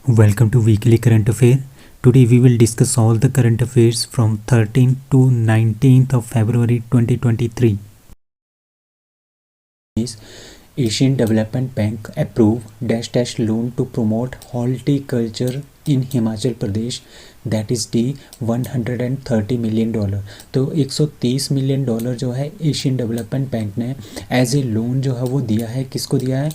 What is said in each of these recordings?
Welcome to Weekly Current Affair. Today we will discuss all the current affairs from 13th to 19th of February 2023. Asian Development Bank approve dash loan to promote horticulture in Himachal Pradesh that is D $130 million. तो $130 million जो है Asian development bank ने as a loan जो है वो दिया है। किसको दिया है?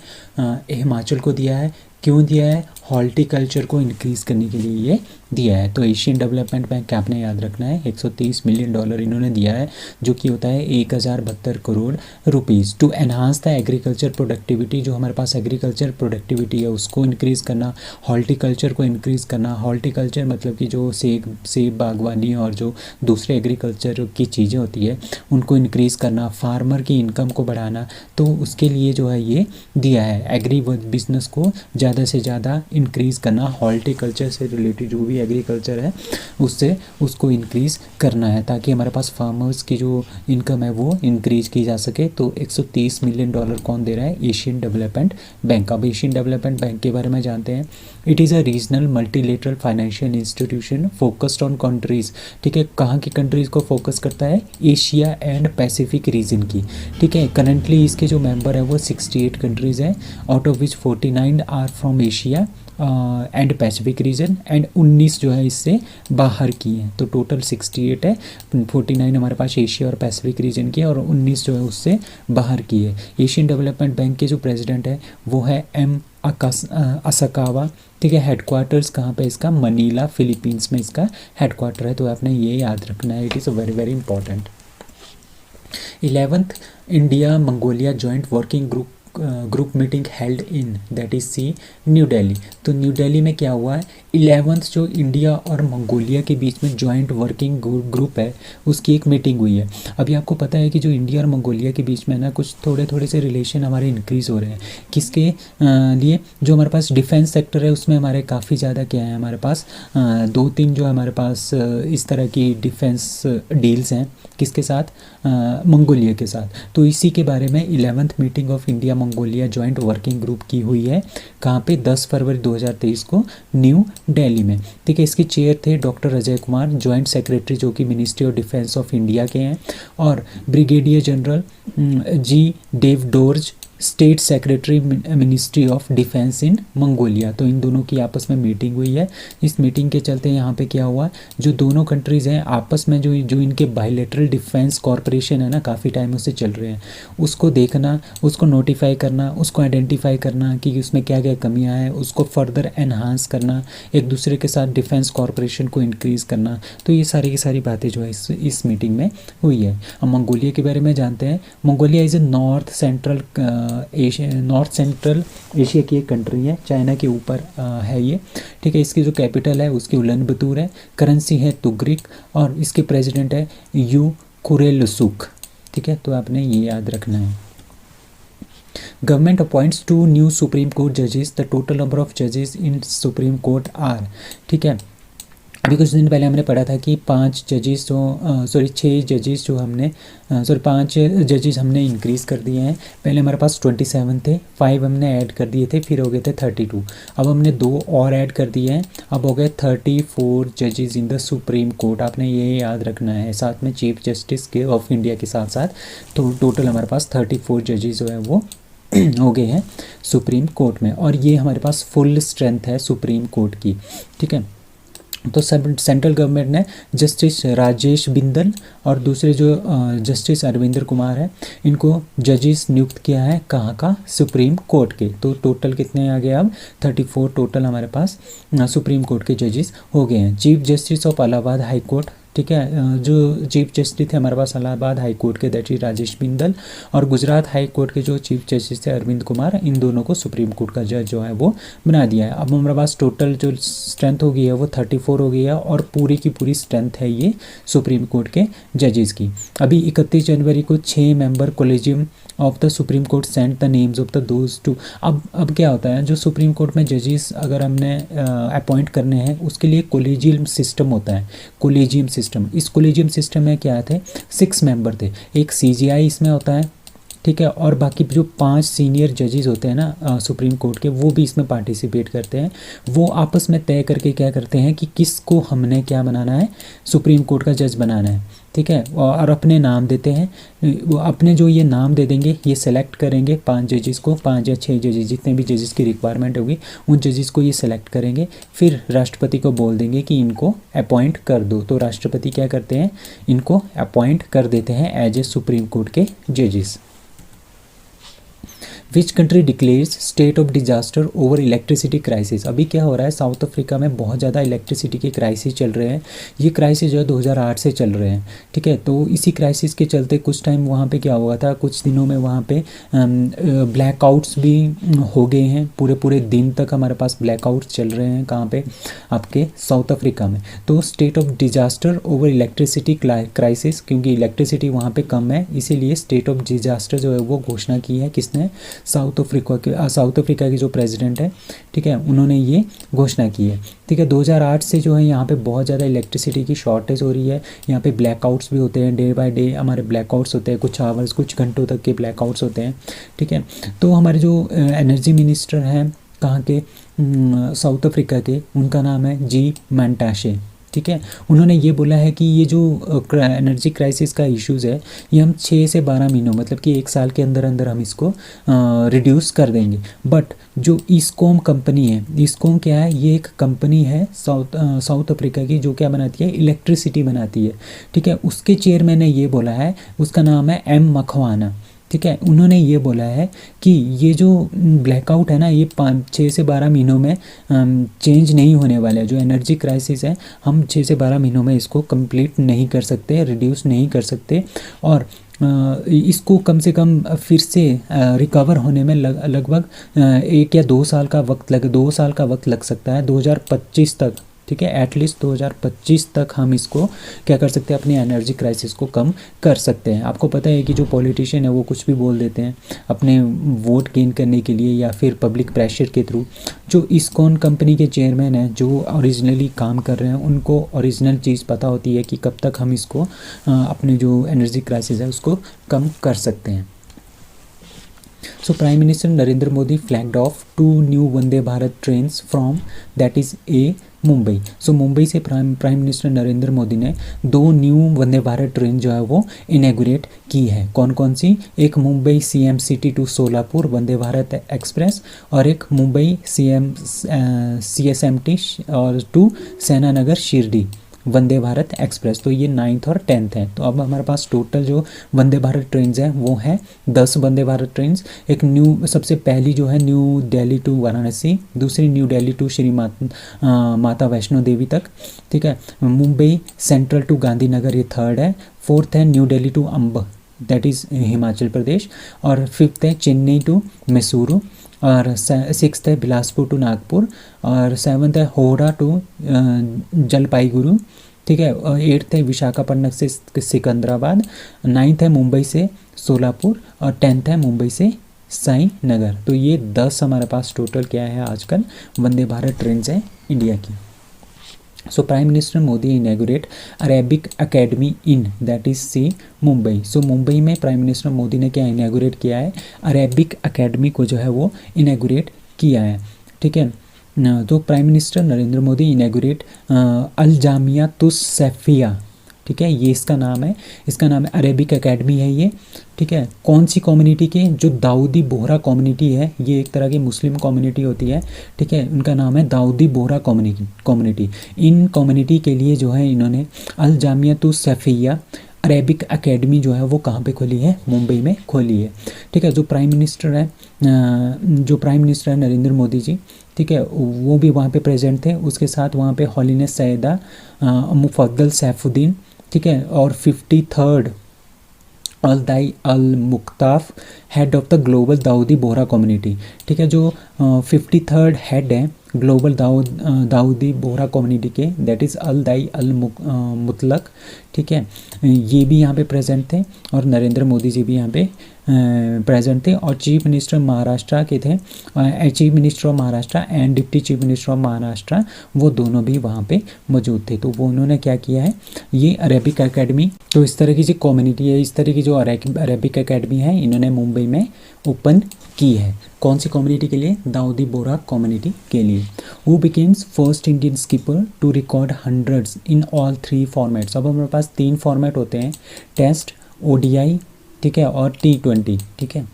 हिमाचल को दिया है। क्यों दिया है? हॉर्टिकल्चर को इंक्रीज़ करने के लिए ये दिया है। तो एशियन डेवलपमेंट बैंक का आपने याद रखना है $130 मिलियन इन्होंने दिया है, जो कि होता है 1072 crore rupees to enhance the agriculture productivity. जो हमारे पास एग्रीकल्चर प्रोडक्टिविटी है उसको इंक्रीज़ करना, हॉर्टिकल्चर को इंक्रीज़ करना। हॉर्टिकल्चर मतलब कि जो सेब बागवानी और जो दूसरे एग्रीकल्चर की चीज़ें होती है उनको इंक्रीज़ करना, फार्मर की इनकम को बढ़ाना। तो उसके लिए जो है ये दिया है, एग्री बिजनेस को ज़्यादा से ज़्यादा इंक्रीज़ करना, हॉर्टिकल्चर से रिलेटेड जो भी एग्रीकल्चर है उससे उसको इंक्रीज़ करना है ताकि हमारे पास फार्मर्स की जो इनकम है वो इंक्रीज़ की जा सके। तो $130 मिलियन कौन दे रहा है? Asian development bank. अब एशियन डेवलपमेंट बैंक के बारे में जानते हैं। It is a regional multilateral financial institution focused on countries. ठीक है, कहाँ की कंट्रीज़ को फोकस करता है? एशिया एंड पैसिफिक रीजन की। ठीक है, करंटली इसके जो मेंबर है वो 68 कंट्रीज़ हैं, out of which 49 are from Asia and Pacific region and 19 जो है इससे बाहर की हैं। तो टोटल 68 है, 49 हमारे पास एशिया और पैसिफिक रीजन की है और 19 जो है उससे बाहर की है। एशियन डेवलपमेंट बैंक के जो प्रेसिडेंट है वो है एम असाकावा। ठीक है, हेडक्वार्टर्स कहाँ पे इसका? मनीला, फिलीपींस में इसका हेडक्वार्टर है। तो आपने ये याद रखना है, it is a very very important. 11th India Mongolia joint working group meeting held in that is C new Delhi. तो न्यू दिल्ली में क्या हुआ है? 11th जो इंडिया और मंगोलिया के बीच में जॉइंट वर्किंग ग्रुप है उसकी एक मीटिंग हुई है। अभी आपको पता है कि जो इंडिया और मंगोलिया के बीच में ना कुछ थोड़े से रिलेशन हमारे इंक्रीज़ हो रहे हैं। किसके लिए? जो हमारे पास डिफेंस सेक्टर है उसमें हमारे काफ़ी ज़्यादा क्या है, हमारे पास 2-3 जो हमारे पास इस तरह की डिफेंस डील्स हैं। किसके साथ? मंगोलिया के साथ। तो इसी के बारे में 11th meeting of India Mongolia joint working group की हुई है। कहाँ पे? 10 फरवरी 2023 को न्यू दिल्ली में। ठीक है, इसके चेयर थे doctor Ajay Kumar, joint secretary जो कि ministry of defence of India के हैं, और brigadier general G Davaadorj, state secretary ministry of defence in Mongolia. तो इन दोनों की आपस में मीटिंग हुई है। इस मीटिंग के चलते यहाँ पे क्या हुआ, जो दोनों कंट्रीज़ हैं आपस में जो इनके बायलैटरल डिफेंस कॉरपोरेशन है ना, काफ़ी टाइमों से चल रहे हैं, उसको देखना, उसको नोटिफाई करना, उसको आइडेंटिफाई करना कि उसमें क्या क्या कमियाँ हैं, उसको फर्दर एनहांस करना, एक दूसरे के साथ डिफेंस कॉरपोरेशन को इंक्रीज़ करना। तो ये सारी की सारी बातें जो है इस मीटिंग में हुई है। अब मंगोलिया के बारे में जानते हैं। Mongolia is a north central Asia की एक कंट्री है, चाइना के ऊपर है ये। ठीक है, इसकी जो कैपिटल है उसकी उलानबंदूर है, करेंसी है तुग्रिक, और इसके प्रेसिडेंट है यू कुरेलसुक। ठीक है, तो आपने ये याद रखना है। Government appoints 2 new supreme court जजेस, द टोटल नंबर ऑफ जजेस इन सुप्रीम कोर्ट आर। ठीक है, अभी कुछ दिन पहले हमने पढ़ा था कि 5 जजेस जो 6 जजेस जो हमने 5 जजेस हमने इंक्रीज़ कर दिए हैं। पहले हमारे पास 27 थे, 5 हमने ऐड कर दिए थे, फिर हो गए थे 32। अब हमने 2 और ऐड कर दिए हैं, अब हो गए 34 जजेस इन द सुप्रीम कोर्ट। आपने ये याद रखना है, साथ में चीफ जस्टिस के ऑफ इंडिया के साथ साथ। तो टोटल हमारे पास 34 जजेस जो है वो हो गए हैं सुप्रीम कोर्ट में, और ये हमारे पास फुल स्ट्रेंथ है सुप्रीम कोर्ट की। ठीक है, तो सब सेंट्रल गवर्नमेंट ने जस्टिस राजेश बिंदल और दूसरे जो जस्टिस अरविंदर कुमार है इनको जजेस नियुक्त किया है। कहाँ का? सुप्रीम कोर्ट के। तो टोटल कितने आ गए? अब 34 टोटल हमारे पास सुप्रीम कोर्ट के जजेस हो गए हैं। Chief justice of Allahabad high court. ठीक है, जो चीफ जस्टिस थे हमारे पास इलाहाबाद हाई कोर्ट के दैट इज राजेश बिंदल, और गुजरात हाई कोर्ट के जो चीफ जस्टिस थे अरविंद कुमार, इन दोनों को सुप्रीम कोर्ट का जज जो है वो बना दिया है। अब हमारे पास टोटल जो स्ट्रेंथ हो गई है वो 34 हो गई है, और पूरी की पूरी स्ट्रेंथ है ये सुप्रीम कोर्ट के जजेस की। अभी 31 जनवरी को 6 member collegium of the supreme court send the names of the those two. अब क्या होता है, जो सुप्रीम कोर्ट में जजेस अगर हमने अपॉइंट करने हैं उसके लिए कोलेजियम सिस्टम होता है। कोलेजियम सिस्टम, इस कोलेजियम सिस्टम में क्या थे? 6 मेंबर थे। एक CGI इसमें होता है, ठीक है। और बाकी जो 5 सीनियर जजेस होते हैं ना सुप्रीम कोर्ट के, वो भी इसमें पार्टिसिपेट करते हैं। वो आपस में तय करके क्या करते हैं कि किसको हमने क्या बनाना है, सुप्रीम कोर्ट का जज बनाना है, ठीक है। और अपने नाम देते हैं, वो अपने जो ये नाम दे देंगे, ये सेलेक्ट करेंगे 5 जजेस को, 5 या 6 जजेस, जितने भी जजेस की रिक्वायरमेंट होगी उन जजेस को ये सेलेक्ट करेंगे। फिर राष्ट्रपति को बोल देंगे कि इनको अपॉइंट कर दो, तो राष्ट्रपति क्या करते हैं, इनको अपॉइंट कर देते हैं एज ए सुप्रीम कोर्ट के जजेस। Which country declares state of disaster over electricity crisis. अभी क्या हो रहा है, साउथ अफ्रीका में बहुत ज़्यादा इलेक्ट्रिसिटी के क्राइसिस चल रहे हैं। ये क्राइसिस जो है 2008 से चल रहे हैं, ठीक है। तो इसी क्राइसिस के चलते कुछ टाइम वहाँ पे क्या हुआ था, कुछ दिनों में वहाँ पे ब्लैकआउट्स भी हो गए हैं। पूरे पूरे दिन तक हमारे पास ब्लैकआउट्स चल रहे हैं, कहाँ पे, आपके साउथ अफ्रीका में। तो state of disaster over electricity crisis, क्योंकि इलेक्ट्रिसिटी वहाँ पे कम है, इसीलिए स्टेट ऑफ डिजास्टर जो है वो घोषणा की है किसने, साउथ अफ्रीका के जो प्रेसिडेंट है, ठीक है, उन्होंने ये घोषणा की है, ठीक है। 2008 से जो है यहाँ पे बहुत ज़्यादा इलेक्ट्रिसिटी की शॉर्टेज हो रही है। यहाँ पे ब्लैकआउट्स भी होते हैं, डे बाय डे हमारे ब्लैकआउट्स होते हैं, कुछ आवर्स, कुछ घंटों तक के ब्लैकआउट्स होते हैं, ठीक है। तो हमारे जो एनर्जी मिनिस्टर हैं कहाँ के, साउथ अफ्रीका के, उनका नाम है जी मैंटाशे, ठीक है। उन्होंने ये बोला है कि ये जो एनर्जी क्राइसिस का इश्यूज़ है, ये हम 6 से 12 महीनों, मतलब कि 1 साल के अंदर अंदर हम इसको रिड्यूस कर देंगे। बट जो ईस्कॉम कंपनी है, ईस्कॉम क्या है, ये एक कंपनी है साउथ अफ्रीका की, जो क्या बनाती है, इलेक्ट्रिसिटी बनाती है, ठीक है। उसके चेयरमैन ने ये बोला है, उसका नाम है एम मखवाना, ठीक है। उन्होंने ये बोला है कि ये जो ब्लैकआउट है ना, ये 6 से 12 महीनों में चेंज नहीं होने वाला है। जो एनर्जी क्राइसिस है, हम 6 से 12 महीनों में इसको कंप्लीट नहीं कर सकते, रिड्यूस नहीं कर सकते, और इसको कम से कम फिर से रिकवर होने में लगभग 1 या 2 साल का वक्त 2 साल का वक्त लग सकता है, 2025 तक, ठीक है। एटलीस्ट 2025 तक हम इसको क्या कर सकते हैं, अपनी एनर्जी क्राइसिस को कम कर सकते हैं। आपको पता है कि जो पॉलिटिशियन है वो कुछ भी बोल देते हैं अपने वोट गेन करने के लिए या फिर पब्लिक प्रेशर के थ्रू। जो इस्कॉन कंपनी के चेयरमैन हैं, जो ओरिजिनली काम कर रहे हैं, उनको ओरिजिनल चीज़ पता होती है कि कब तक हम इसको अपने जो एनर्जी क्राइसिस है उसको कम कर सकते हैं। So Prime Minister Narendra Modi flagged off 2 new Vande Bharat trains from that is A Mumbai. So Mumbai से प्राइम मिनिस्टर नरेंद्र मोदी ने 2 न्यू वंदे भारत ट्रेन जो है वो इनेगुरेट की है। कौन कौन सी, एक Mumbai CMCT to Solapur Vande Bharat express, और एक मुंबई CSMT और to Sainagar Shirdi Vande Bharat express. तो ये 9th और 10th है। तो अब हमारे पास टोटल जो वंदे भारत ट्रेन्स हैं वो हैं 10 वंदे भारत ट्रेन्स। एक न्यू, सबसे पहली जो है न्यू दिल्ली टू वाराणसी, दूसरी न्यू दिल्ली टू श्री माता वैष्णो देवी तक, ठीक है। मुंबई सेंट्रल टू गांधीनगर ये 3rd है। 4th है New Delhi to Amb, that is Himachal Pradesh, और 5th है चेन्नई टू मैसूरू, और 6th है बिलासपुर टू नागपुर, और 7th है होड़ा टू जलपाईगुड़ू, ठीक है। 8th है विशाखापट्टनम से सिकंदराबाद, 9th है मुंबई से सोलापुर, और 10th है मुंबई से साई नगर। तो ये 10 हमारे पास टोटल क्या है आजकल वंदे भारत ट्रेन है इंडिया की। So prime minister Modi inaugurate Arabic academy in that is C Mumbai. So Mumbai में प्राइम मिनिस्टर मोदी ने क्या इनेगुरेट किया है, अरेबिक अकेडमी को जो है वो इनेगुरेट किया है, ठीक है। तो प्राइम मिनिस्टर नरेंद्र मोदी इनेगुरेट अल जामिया तुस सैफिया, ठीक है, ये इसका नाम है, इसका नाम है अरेबिक एकेडमी है ये, ठीक है। कौन सी कम्युनिटी के, जो दाऊदी बोहरा कम्युनिटी है, ये एक तरह की मुस्लिम कम्युनिटी होती है, ठीक है, उनका नाम है दाऊदी बोहरा कम्युनिटी। इन कम्युनिटी के लिए जो है इन्होंने अल जामियातुस सैफिया अरेबिक एकेडमी जो है वो कहाँ पे खोली है, मुंबई में खोली है, ठीक है। जो प्राइम मिनिस्टर है नरेंद्र मोदी जी, ठीक है, वो भी वहाँ पे प्रेजेंट थे। उसके साथ वहाँ पे हॉलीनेस सैयदा मुफद्दल सैफुद्दीन, ठीक है, और 53rd अल-दाई अल-मुख्ताफ head of the global Dawoodi Bohra community, ठीक है। जो 53rd हेड है ग्लोबल दाऊदी बोहरा कम्युनिटी के, दैट इज़ अल-दाई अल-मुतलक, ठीक है, ये भी यहाँ पे प्रेजेंट थे, और नरेंद्र मोदी जी भी यहाँ पे प्रेजेंट थे, और चीफ मिनिस्टर महाराष्ट्र के थे, chief minister of Maharashtra and deputy chief minister of Maharashtra, वो दोनों भी वहाँ पे मौजूद थे। तो वो उन्होंने क्या किया है, ये अरेबिक एकेडमी, तो इस तरह की जो कम्युनिटी है, इस तरह की जो अरेबिक एकेडमी है, इन्होंने मुंबई में ओपन की है। कौन सी कम्युनिटी के लिए? दाऊदी बोहरा कम्युनिटी के लिए। Who becomes first Indian skipper to record hundreds in all 3 formats. अब हमारे पास 3 फॉर्मेट होते हैं, टेस्ट, ओडीआई, ठीक है, और T20, ठीक है।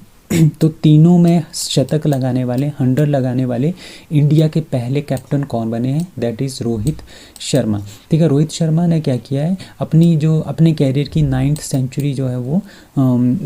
तो तीनों में शतक लगाने वाले, 100 लगाने वाले इंडिया के पहले कैप्टन कौन बने हैं? दैट इज़ रोहित शर्मा, ठीक है। रोहित शर्मा ने क्या किया है, अपने कैरियर की 9th सेंचुरी जो है वो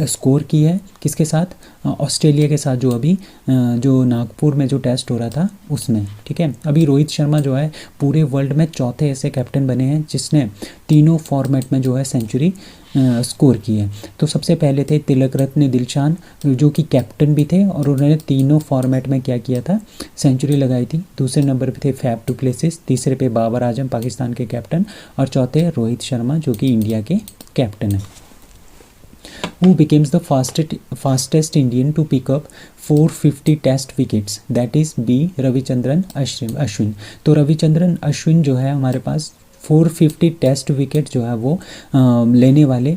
स्कोर की है। किसके साथ? ऑस्ट्रेलिया के साथ, जो अभी जो नागपुर में जो टेस्ट हो रहा था उसमें, ठीक है। अभी रोहित शर्मा जो है पूरे वर्ल्ड में चौथे ऐसे कैप्टन बने हैं जिसने तीनों फॉर्मेट में जो है सेंचुरी स्कोर की है। तो सबसे पहले थे तिलक रत्न दिलशान, जो कि कैप्टन भी थे, और उन्होंने तीनों फॉर्मेट में क्या किया था, सेंचुरी लगाई थी। दूसरे नंबर पे थे फैफ डु प्लेसिस, तीसरे पे बाबर आजम पाकिस्तान के कैप्टन, और चौथे रोहित शर्मा जो कि इंडिया के कैप्टन हैं। Who becomes the fastest Indian to pick up 450 test wickets? That is B Ravichandran Ashwin. तो रविचंद्रन अश्विन जो है हमारे पास 450 टेस्ट विकेट जो है वो लेने वाले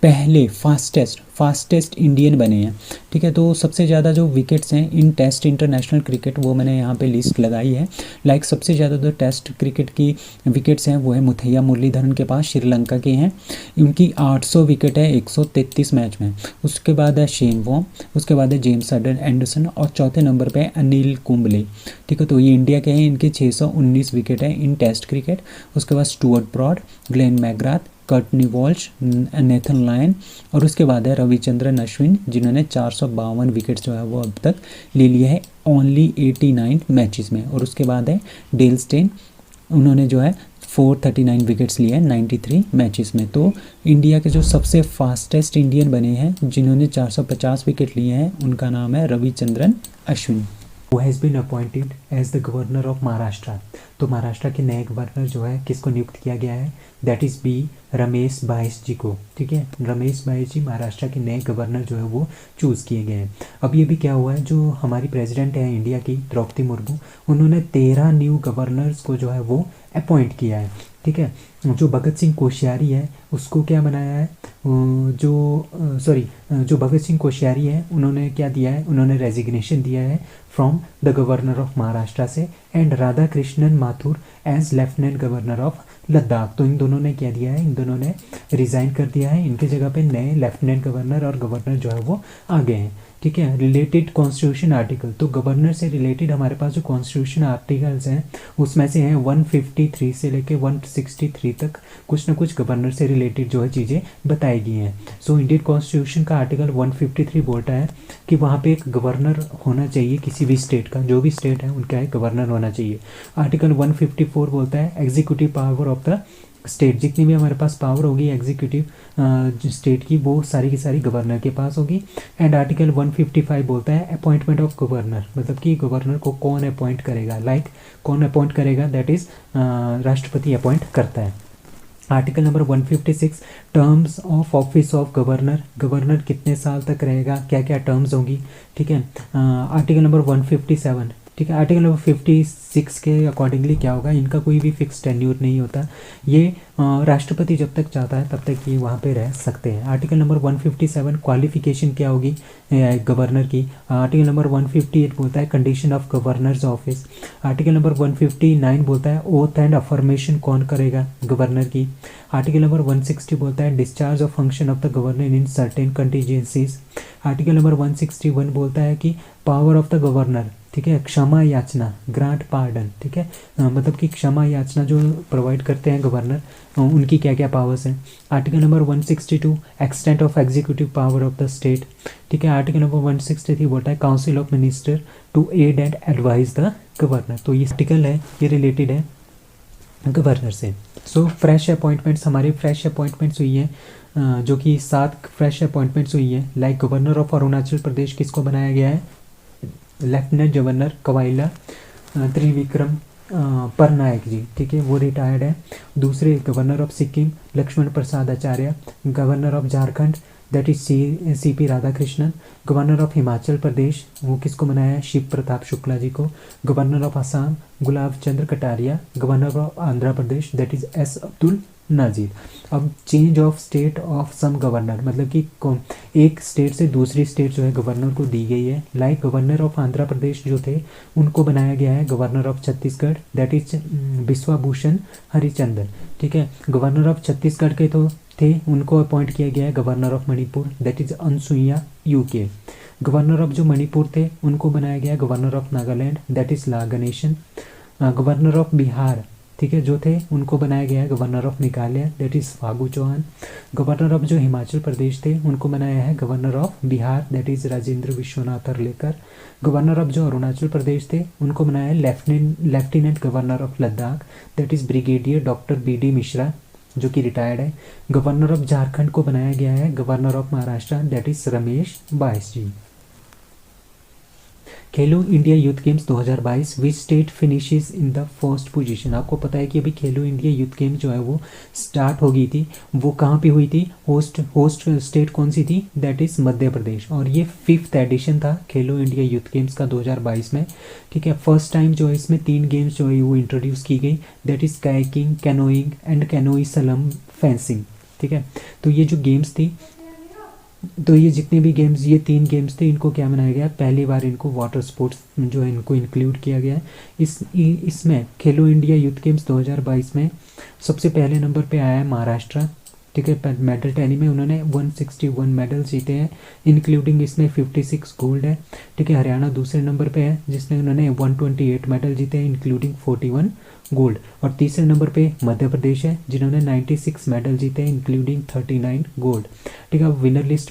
पहले फास्टेस्ट इंडियन बने हैं, ठीक है। तो सबसे ज़्यादा जो विकेट्स हैं इन टेस्ट इंटरनेशनल क्रिकेट, वो मैंने यहाँ पे लिस्ट लगाई है। लाइक सबसे ज़्यादा जो टेस्ट क्रिकेट की विकेट्स हैं वो है मुथैया मुरलीधरन के पास, श्रीलंका के हैं, उनकी 800 विकेट है 133 मैच में। उसके बाद है शेन वॉर्न, उसके बाद है जेम्स एंडरसन, और चौथे नंबर पे अनिल कुंबले, ठीक है। तो ये इंडिया के हैं, इनके 619 विकेट है इन टेस्ट क्रिकेट। उसके बाद Stuart Broad, Glenn McGrath, Courtney Walsh, Nathan Lyon, और उसके बाद है रविचंद्रन अश्विन, जिन्होंने 452 विकेट्स जो है वो अब तक ले लिया है ओनली 89 मैचेस में। और उसके बाद है डेल स्टेन, उन्होंने जो है 439 विकेट्स लिए हैं 93 मैचेस में। तो इंडिया के जो सबसे फास्टेस्ट इंडियन बने हैं जिन्होंने 450 विकेट लिए हैं, उनका नाम है Ravichandran Ashwin. Who has been appointed as the governor of Maharashtra? तो महाराष्ट्र के नए गवर्नर जो है किसको नियुक्त किया गया है? दैट इज़ बी रमेश बाइस जी को, ठीक है। रमेश बाइस जी महाराष्ट्र के नए गवर्नर जो है वो चूज़ किए गए हैं। अब ये भी क्या हुआ है, जो हमारी प्रेसिडेंट है इंडिया की द्रौपदी मुर्मू, उन्होंने 13 न्यू गवर्नर्स को जो है वो अपॉइंट किया है, ठीक है। जो भगत सिंह कोश्यारी है उसको क्या बनाया है, जो भगत सिंह कोश्यारी है उन्होंने क्या दिया है, उन्होंने रेजिग्नेशन दिया है from the governor of Maharashtra से, and Radha Krishnan Mathur as lieutenant governor of Ladakh. तो इन दोनों ने क्या दिया है, इन दोनों ने रिज़ाइन कर दिया है, इनके जगह पे नए लेफ्टिनेंट गवर्नर और गवर्नर जो है वो आ गए हैं, ठीक है। रिलेटेड कॉन्स्टिट्यूशन आर्टिकल, तो गवर्नर से रिलेटेड हमारे पास जो कॉन्स्टिट्यूशन आर्टिकल्स हैं उसमें से हैं 153 से लेके 163 तक कुछ ना कुछ गवर्नर से रिलेटेड जो है चीज़ें बताई गई हैं। सो इंडियन कॉन्स्टिट्यूशन का आर्टिकल 153 बोलता है कि वहाँ पे एक गवर्नर होना चाहिए किसी भी स्टेट का, जो भी स्टेट है उनका एक गवर्नर होना चाहिए। आर्टिकल 154 बोलता है executive power of the state, जितनी भी हमारे पास पावर होगी एग्जीक्यूटिव स्टेट की, वो सारी की सारी गवर्नर के पास होगी। एंड आर्टिकल 155 बोलता है अपॉइंटमेंट ऑफ गवर्नर, मतलब कि गवर्नर को कौन अपॉइंट करेगा, कौन अपॉइंट करेगा, दैट इज़ राष्ट्रपति अपॉइंट करता है। Article number 156 terms of office of governor कितने साल तक रहेगा, क्या क्या टर्म्स होंगी, ठीक है। आर्टिकल नंबर 157, ठीक है। आर्टिकल नंबर 56 के अकॉर्डिंगली क्या होगा, इनका कोई भी फिक्स टेन्यूर नहीं होता, ये राष्ट्रपति जब तक चाहता है तब तक ये वहाँ पे रह सकते हैं। आर्टिकल नंबर 157 क्वालिफिकेशन क्या होगी गवर्नर की। आर्टिकल नंबर 158 बोलता है condition of governors office. Article number 159 बोलता है ओथ एंड अफर्मेशन कौन करेगा गवर्नर की। आर्टिकल नंबर 160 बोलता है discharge of function of the governor in certain contingencies. Article number 161 बोलता है कि पावर ऑफ द गवर्नर, ठीक है, क्षमा याचना, ग्रांट पार्डन, ठीक है, मतलब कि क्षमा याचना जो प्रोवाइड करते हैं गवर्नर, उनकी क्या क्या पावर्स हैं। Article number 162 extent of executive power of the state, ठीक है। आर्टिकल नंबर 163 बोलता है council of minister to aid and advise the governor. तो ये आर्टिकल है, ये रिलेटेड है गवर्नर से। सो फ्रेश अपॉइंटमेंट्स, हमारी फ्रेश अपॉइंटमेंट्स हुई हैं, जो कि 7 फ्रेश अपॉइंटमेंट्स हुई हैं। Like governor of Arunachal Pradesh किसको बनाया गया है, लेफ्टिनेंट गवर्नर कवाइला त्रिविक्रम परनायक जी, ठीक है, वो रिटायर्ड है। दूसरे governor of Sikkim Lakshman Prasad Acharya. Governor of Jharkhand that is C P Radhakrishnan. Governor of Himachal Pradesh वो किसको बनाया है? शिव प्रताप शुक्ला जी को। Governor of Assam Gulab Chandra Kataria. Governor of Andhra Pradesh that is S Abdul Nazeer. अब change of state of some governor, मतलब कि एक स्टेट से दूसरी स्टेट जो है गवर्नर को दी गई है। Like governor of Andhra Pradesh जो थे उनको बनाया गया है governor of Chhattisgarh that is Biswabhusan Harichandan. ठीक है, गवर्नर ऑफ छत्तीसगढ़ के तो थे, उनको अपॉइंट किया गया है governor of Manipur that is Anusuiya Uikey. Governor of जो मणिपुर थे उनको बनाया गया governor of Nagaland that is La Ganesan. Governor of Bihar, ठीक है, जो थे उनको बनाया गया है governor of Meghalaya that is Phagu Chauhan. Governor of जो हिमाचल प्रदेश थे उनको बनाया है governor of Bihar that is Rajendra Vishwanath Arlekar. Governor of जो अरुणाचल प्रदेश थे उनको बनाया है lieutenant governor of Ladakh that is brigadier doctor B D Mishra जो कि रिटायर्ड है। गवर्नर ऑफ झारखंड को बनाया गया है governor of Maharashtra that is Ramesh बाइस जी। खेलो India youth games 2022 which state finishes in the first position. आपको पता है कि अभी खेलो इंडिया यूथ गेम्स जो है वो स्टार्ट हो गई थी, वो कहाँ पे हुई थी? होस्ट स्टेट कौन सी थी? That is Madhya Pradesh. और ये 5th एडिशन था खेलो इंडिया यूथ गेम्स का 2022 में। ठीक है, फर्स्ट टाइम जो है इसमें 3 गेम्स जो है वो इंट्रोड्यूस की गई that is kayaking, canoeing and canoe slalom fencing. ठीक है, तो ये जो गेम्स थी, तो ये जितने भी गेम्स, ये 3 गेम्स थे, इनको क्या बनाया गया? पहली बार इनको वाटर स्पोर्ट्स जो है इनको इंक्लूड किया गया है। इसमें खेलो इंडिया यूथ गेम्स 2022 में सबसे पहले नंबर पे आया है महाराष्ट्र। ठीक है, मेडल टैली में उन्होंने 161 मेडल जीते हैं, इंक्लूडिंग इसमें 56 गोल्ड है। ठीक है, हरियाणा दूसरे नंबर पे है जिसने उन्होंने 128 मेडल जीते हैं, इंक्लूडिंग 41 गोल्ड। और तीसरे नंबर पे मध्य प्रदेश है जिन्होंने 96 मेडल जीते हैं, इंक्लूडिंग 39 गोल्ड। ठीक है, अब विनर लिस्ट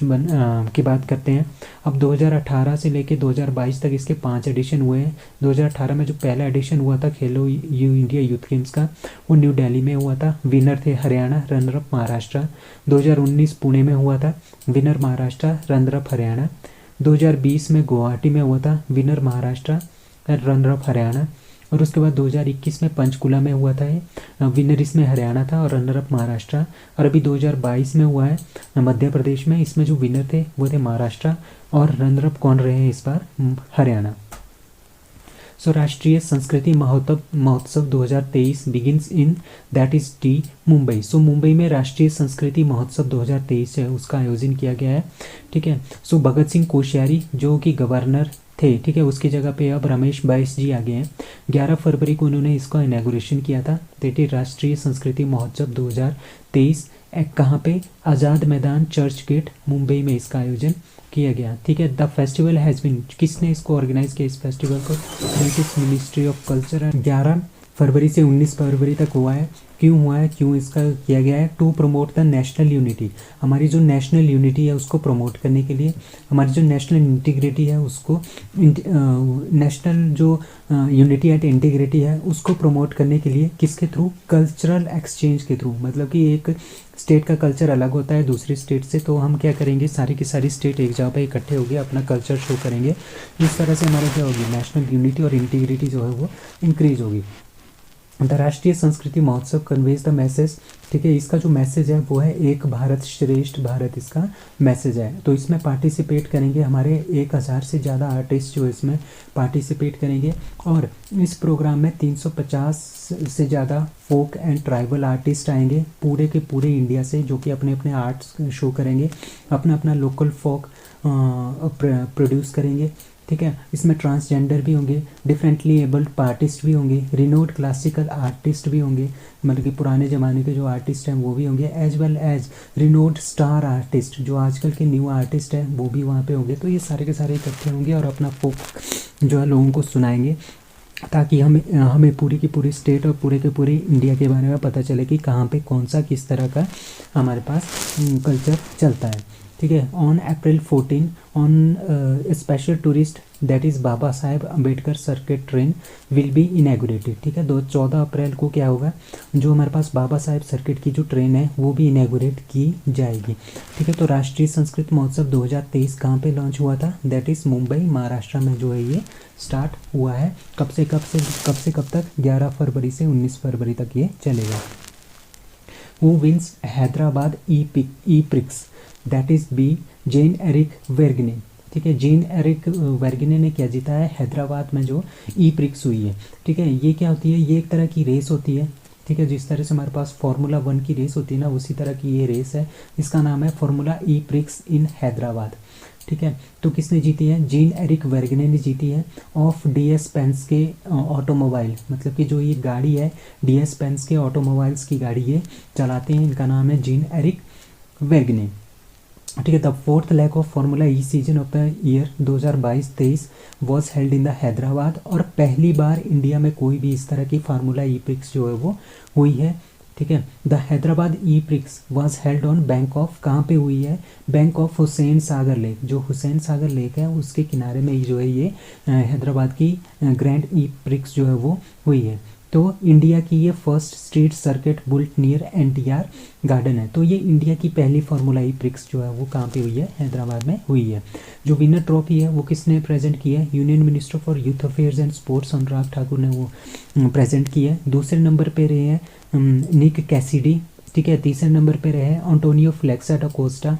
की बात करते हैं। अब 2018 से लेके 2022 तक इसके 5 एडिशन हुए हैं। 2018 में जो पहला एडिशन हुआ था खेलो इंडिया यूथ गेम्स का, वो न्यू दिल्ली में हुआ था, विनर थे हरियाणा, रनर अप महाराष्ट्र। 2019 पुणे में हुआ था, winner Maharashtra, runner up Haryana. 2020 में गुवाहाटी में हुआ था, winner Maharashtra, runner up Haryana. और उसके बाद 2021 में पंचकुला में हुआ था, ये विनर इसमें हरियाणा था और रनर अप महाराष्ट्र। और अभी 2022 में हुआ है मध्य प्रदेश में, इसमें जो विनर थे वो थे महाराष्ट्र और रनर अप कौन रहे हैं इस बार? हरियाणा। सो राष्ट्रीय Sanskriti Mahotsav 2023 begins in that is D Mumbai. So Mumbai में राष्ट्रीय संस्कृति महोत्सव 2023 है उसका आयोजन किया गया है। ठीक है, सो भगत सिंह कोश्यारी जो कि गवर्नर थे, ठीक है, उसकी जगह पे अब रमेश बाइस जी आ गए हैं। 11 फरवरी को उन्होंने इसका इनॉग्रेशन किया था। दैट इज राष्ट्रीय संस्कृति महोत्सव 2023 कहाँ पे? आज़ाद मैदान चर्च गेट मुंबई में इसका आयोजन किया गया। ठीक है, द फेस्टिवल हैज़ बीन, किसने इसको ऑर्गेनाइज किया इस फेस्टिवल को? That is ministry of culture. 11 फरवरी से 19 फरवरी तक हुआ है। क्यों हुआ है, क्यों इसका किया गया है? To promote the national unity, हमारी जो नेशनल यूनिटी है उसको प्रमोट करने के लिए, हमारी जो नेशनल इंटीग्रिटी है उसको, नेशनल जो यूनिटी एंड इंटीग्रिटी है उसको प्रमोट करने के लिए, किसके थ्रू? कल्चरल एक्सचेंज के थ्रू। मतलब कि एक स्टेट का कल्चर अलग होता है दूसरी स्टेट से, तो हम क्या करेंगे, सारी की सारी स्टेट एक जगह पे इकट्ठे होगी, अपना कल्चर शो करेंगे। इस तरह से हमारा क्या होगी? नेशनल यूनिटी और इंटीग्रिटी जो है वो इंक्रीज होगी। द राष्ट्रीय संस्कृति महोत्सव कन्वेज द मैसेज। ठीक है, इसका जो मैसेज है वो है एक भारत श्रेष्ठ भारत, इसका मैसेज है। तो इसमें पार्टिसिपेट करेंगे हमारे 1000 से ज़्यादा आर्टिस्ट जो इसमें पार्टिसिपेट करेंगे। और इस प्रोग्राम में 350 से ज़्यादा फोक एंड ट्राइबल आर्टिस्ट आएंगे पूरे के पूरे इंडिया से, जो कि अपने अपने आर्ट्स शो करेंगे, अपना अपना लोकल फोक प्रोड्यूस करेंगे। ठीक है, इसमें ट्रांसजेंडर भी होंगे, डिफरेंटली एबल्ड आर्टिस्ट भी होंगे, रिनोड क्लासिकल आर्टिस्ट भी होंगे, मतलब कि पुराने ज़माने के जो आर्टिस्ट हैं वो भी होंगे, as well as renowned star artist जो आजकल के न्यू आर्टिस्ट हैं वो भी वहाँ पे होंगे। तो ये सारे के सारे इकट्ठे होंगे और अपना फोक जो है लोगों को सुनाएंगे, ताकि हमें पूरी की पूरी स्टेट और पूरे के पूरे इंडिया के बारे में पता चले कि कहाँ पे कौन सा किस तरह का हमारे पास कल्चर चलता है। ठीक है, on April 14 on special tourist that is Baba Saheb Ambedkar circuit train will be inaugurated. ठीक है, 14 अप्रैल को क्या होगा, जो हमारे पास बाबा साहेब सर्किट की जो ट्रेन है वो भी इनैगोरेट की जाएगी। ठीक है, तो राष्ट्रीय संस्कृत महोत्सव 2023 कहाँ पे लॉन्च हुआ था? दैट इज़ मुंबई महाराष्ट्र में जो है ये स्टार्ट हुआ है। कब से कब तक? 11 फरवरी से 19 फरवरी तक ये चलेगा। Who wins Hyderabad E prix. That is B Jean Eric Vergne. ठीक है, जेन एरिक वेर्गने ने क्या जीता है, हैदराबाद में जो ई प्रिक्स हुई है। ठीक है, ये क्या होती है, ये एक तरह की रेस होती है। ठीक है, जिस तरह से हमारे पास फार्मूला 1 की रेस होती है ना, उसी तरह की ये रेस है। इसका नाम है फार्मूला ई प्रिक्स इन हैदराबाद। ठीक है, तो किसने जीती है, जीन एरिक वेर्गने ने जीती है ऑफ डीएस पेंस के ऑटोमोबाइल। मतलब कि जो ये गाड़ी है डीएस पेंस के ऑटोमोबाइल्स की गाड़ी ये चलाते हैं, इनका नाम है जीन एरिक वेर्गने। ठीक है, the fourth leg of formula E season of the year 2022-23 was held in the Hyderabad. और पहली बार इंडिया में कोई भी इस तरह की फार्मूला ई प्रिक्स जो है वो हुई है। ठीक है, the Hyderabad E prix was held on bank of, कहाँ पे हुई है, bank of Hussain Sagar lake. जो हुसैन सागर लेक है उसके किनारे में जो है ये हैदराबाद की ग्रैंड ई प्रिक्स जो है वो हुई है। तो इंडिया की ये first street circuit built near NTR garden है। तो ये इंडिया की पहली फार्मूला ई प्रिक्स जो है वो कहाँ पे हुई है, हैदराबाद में हुई है। जो विनर ट्रॉफी है वो किसने प्रेजेंट की है, union minister for youth affairs and sports Anurag Thakur ने वो प्रेजेंट की है। दूसरे नंबर पे रहे हैं निक कैसिडी। ठीक है, तीसरे नंबर पे रहे हैं एंटोनियो फ्लेक्सा डा कोस्टा।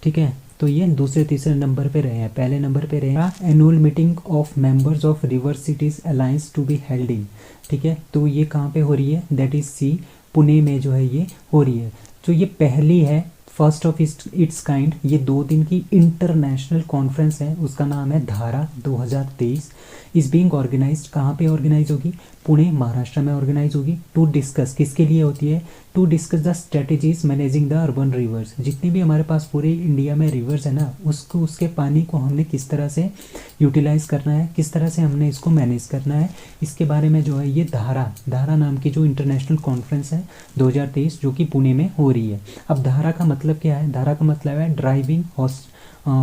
ठीक है, तो ये दूसरे तीसरे नंबर पे रहे हैं। पहले नंबर पे रहे annual meeting of members of river cities alliance to be held in. ठीक है, तो ये कहाँ पे हो रही है, दैट इज सी पुणे में जो है ये हो रही है। तो ये पहली है, फर्स्ट ऑफ इट्स काइंड, ये 2 दिन की इंटरनेशनल कॉन्फ्रेंस है, उसका नाम है धारा 2023। इस बीइंग ऑर्गेनाइज्ड, कहाँ पे ऑर्गेनाइज होगी, पुणे महाराष्ट्र में ऑर्गेनाइज होगी। टू डिस्कस, किसके लिए होती है, to discuss the strategies managing the urban rivers. जितनी भी हमारे पास पूरे इंडिया में रिवर्स है ना, उसको उसके पानी को हमने किस तरह से यूटिलाइज करना है, किस तरह से हमने इसको मैनेज करना है, इसके बारे में जो है ये धारा नाम की जो इंटरनेशनल कॉन्फ्रेंस है 2023 जो कि पुणे में हो रही है। अब धारा का मतलब क्या है, धारा का मतलब है driving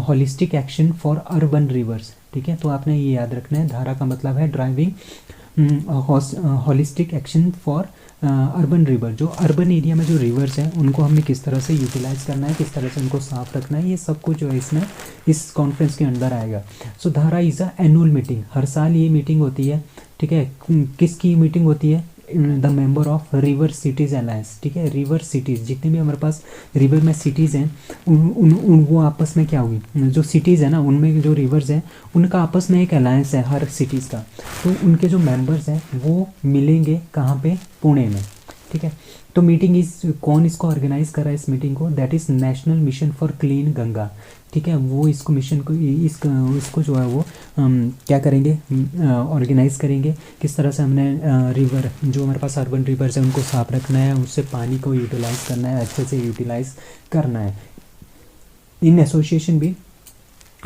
holistic action for urban reverse. ठीक है, तो आपने ये याद रखना है, धारा का मतलब है driving holistic action for urban river. जो अर्बन एरिया में जो रिवर्स हैं उनको हमने किस तरह से यूटिलाइज करना है, किस तरह से उनको साफ रखना है, ये सब कुछ जो है इसमें इस कॉन्फ्रेंस के अंदर आएगा। सो धारा इज़ अ एनुअल मीटिंग, हर साल ये मीटिंग होती है। ठीक है, किसकी मीटिंग होती है, the member of river cities alliance. ठीक है, रिवर सिटीज़, जितने भी हमारे पास रिवर में सिटीज़ हैं उन वो आपस में क्या होगी, जो सिटीज़ है ना उनमें जो रिवर्स हैं उनका आपस में एक अलायंस है हर सिटीज़ का। तो उनके जो मेंबर्स हैं वो मिलेंगे कहाँ पे, पुणे में। ठीक है, तो मीटिंग कौन इसको ऑर्गेनाइज कर रहा है इस मीटिंग को, that is national mission for clean Ganga. ठीक है, वो इसको मिशन को इसको जो है वो क्या करेंगे, ऑर्गेनाइज करेंगे। किस तरह से हमने रिवर, जो हमारे पास अर्बन रिवर्स है उनको साफ रखना है, उससे पानी को यूटिलाइज करना है, अच्छे से यूटिलाइज करना है। इन एसोसिएशन भी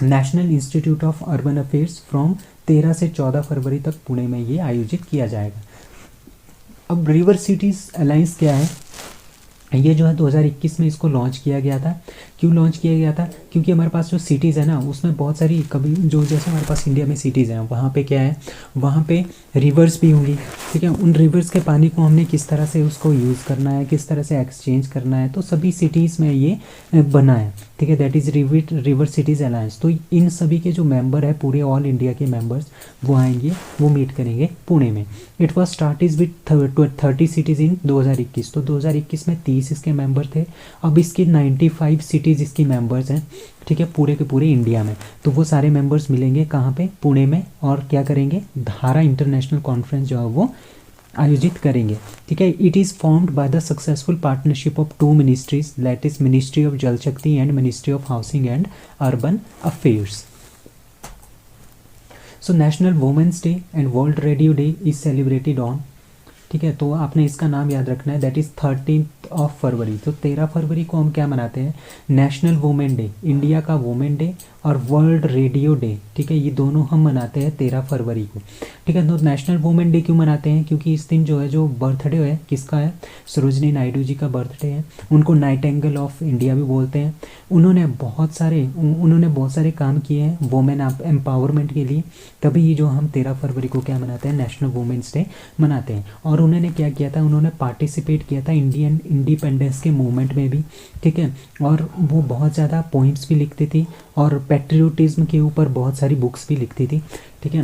national institute of urban affairs from 13 से 14 फरवरी तक पुणे में ये आयोजित किया जाएगा। अब रिवर सिटीज़ अलायंस क्या है, ये जो है 2021 में इसको लॉन्च किया गया था। क्यों लॉन्च किया गया था, क्योंकि हमारे पास जो सिटीज़ है ना उसमें बहुत सारी, कभी जो जैसे हमारे पास इंडिया में सिटीज़ हैं वहाँ पे क्या है, वहाँ पे रिवर्स भी होंगी। ठीक है, उन रिवर्स के पानी को हमने किस तरह से उसको यूज़ करना है, किस तरह से एक्सचेंज करना है, तो सभी सिटीज़ में ये बना है। ठीक है, that is river cities alliance. तो इन सभी के जो मेंबर है, पूरे ऑल इंडिया के मेंबर्स वो आएंगे, वो मीट करेंगे पुणे में। It was started with 30 cities in 2021। तो 2021 में 30 इसके मेंबर थे। अब इसके 95 सिटीज़ इसकी मेंबर्स हैं। ठीक है, पूरे के पूरे इंडिया में। तो वो सारे मेंबर्स मिलेंगे कहाँ पे, पुणे में, और क्या करेंगे, धारा इंटरनेशनल कॉन्फ्रेंस जो है वो आयोजित करेंगे। ठीक है, it is formed by the successful partnership of 2 ministries, that is ministry of Jal Shakti and ministry of housing and urban affairs. So national women's day and world radio day is celebrated on. ठीक है, तो आपने इसका नाम याद रखना है, that is 13 फरवरी। तो 13 फरवरी को हम क्या मनाते हैं, नेशनल वुमेन डे, इंडिया का वुमेन डे, और वर्ल्ड रेडियो डे। ठीक है, ये दोनों हम मनाते हैं 13 फरवरी को। ठीक है, तो नेशनल वुमेन डे क्यों मनाते हैं, क्योंकि इस दिन जो है, जो बर्थडे है किसका है, सरोजनी नायडू जी का बर्थडे है। उनको नाइटिंगेल ऑफ इंडिया भी बोलते हैं। उन्होंने बहुत सारे काम किए हैं वुमेन एम्पावरमेंट के लिए, तभी जो हम 13 फरवरी को क्या मनाते हैं, नेशनल वुमेन्स डे मनाते हैं। और उन्होंने क्या किया था, उन्होंने पार्टिसिपेट किया था इंडियन इंडिपेंडेंस के मूवमेंट में भी। ठीक है, और वो बहुत ज़्यादा पोइम्स भी लिखती थी और पैट्रियोटिज्म के ऊपर बहुत सारी बुक्स भी लिखती थी। ठीक है,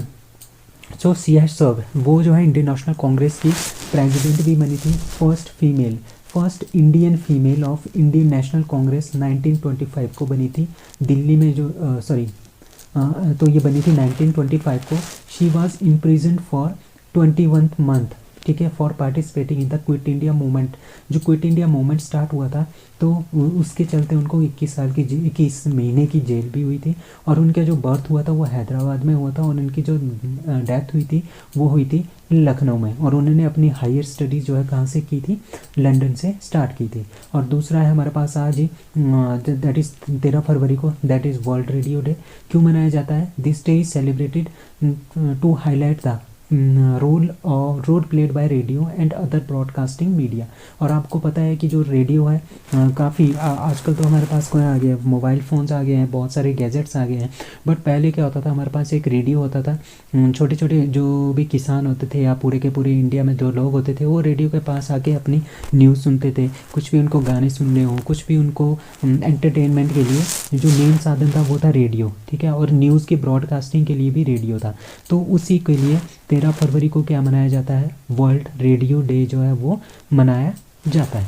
सो सी हैज सर्व, वो जो है इंडियन नेशनल कांग्रेस की प्रेसिडेंट भी बनी थी, first female first Indian female of Indian national Congress 1925 को बनी थी दिल्ली में, जो तो ये बनी थी 1925 को। She was imprisoned for 21 month, ठीक है, for participating in the quit India movement. जो क्विट इंडिया मूवमेंट स्टार्ट हुआ था तो उसके चलते उनको 21 महीने की जेल भी हुई थी। और उनका जो बर्थ हुआ था वो हैदराबाद में हुआ था, और उनकी जो डेथ हुई थी वो हुई थी लखनऊ में। और उन्होंने अपनी हायर स्टडीज़ जो है कहाँ से की थी, लंदन से स्टार्ट की थी। और दूसरा है हमारे पास आज ही, दैट इज़ 13 फरवरी को, that is world radio day. क्यों मनाया जाता है? This day is celebrated to highlight the role played by radio and other broadcasting media. और आपको पता है कि जो रेडियो है काफ़ी आजकल तो हमारे पास कोई आ गया, मोबाइल फ़ोन्स आ गए हैं, बहुत सारे गैजेट्स आ गए हैं, बट पहले क्या होता था, हमारे पास एक रेडियो होता था। छोटे छोटे जो भी किसान होते थे या पूरे के पूरे इंडिया में जो लोग होते थे वो रेडियो के पास आके अपनी न्यूज़ सुनते थे। कुछ भी उनको गाने सुनने हो, कुछ भी उनको एंटरटेनमेंट के लिए जो मेन साधन था वो था रेडियो, ठीक है। और न्यूज़ की ब्रॉडकास्टिंग के लिए भी रेडियो था। तो उसी के लिए 13 फरवरी को क्या मनाया जाता है, वर्ल्ड रेडियो डे जो है वो मनाया जाता है।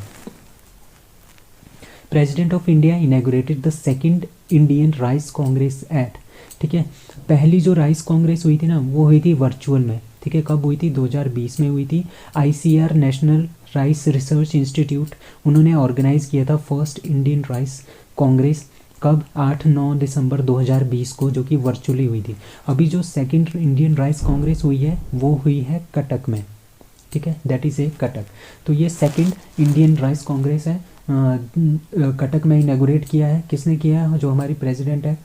President of India inaugurated the second Indian rice congress at, ठीक है। पहली जो राइस कांग्रेस हुई थी ना वो हुई थी वर्चुअल में, ठीक है। कब हुई थी? 2020 में हुई थी। ICR national rice research institute उन्होंने ऑर्गेनाइज किया था फर्स्ट इंडियन राइस कांग्रेस। कब? 8-9 दिसंबर 2020 को, जो कि वर्चुअली हुई थी। अभी जो सेकंड इंडियन राइस कांग्रेस हुई है वो हुई है कटक में, ठीक है, दैट इज़ ए कटक। तो ये सेकंड इंडियन राइस कांग्रेस है, कटक में इनॉग्रेट किया है। किसने किया है? जो हमारी प्रेसिडेंट है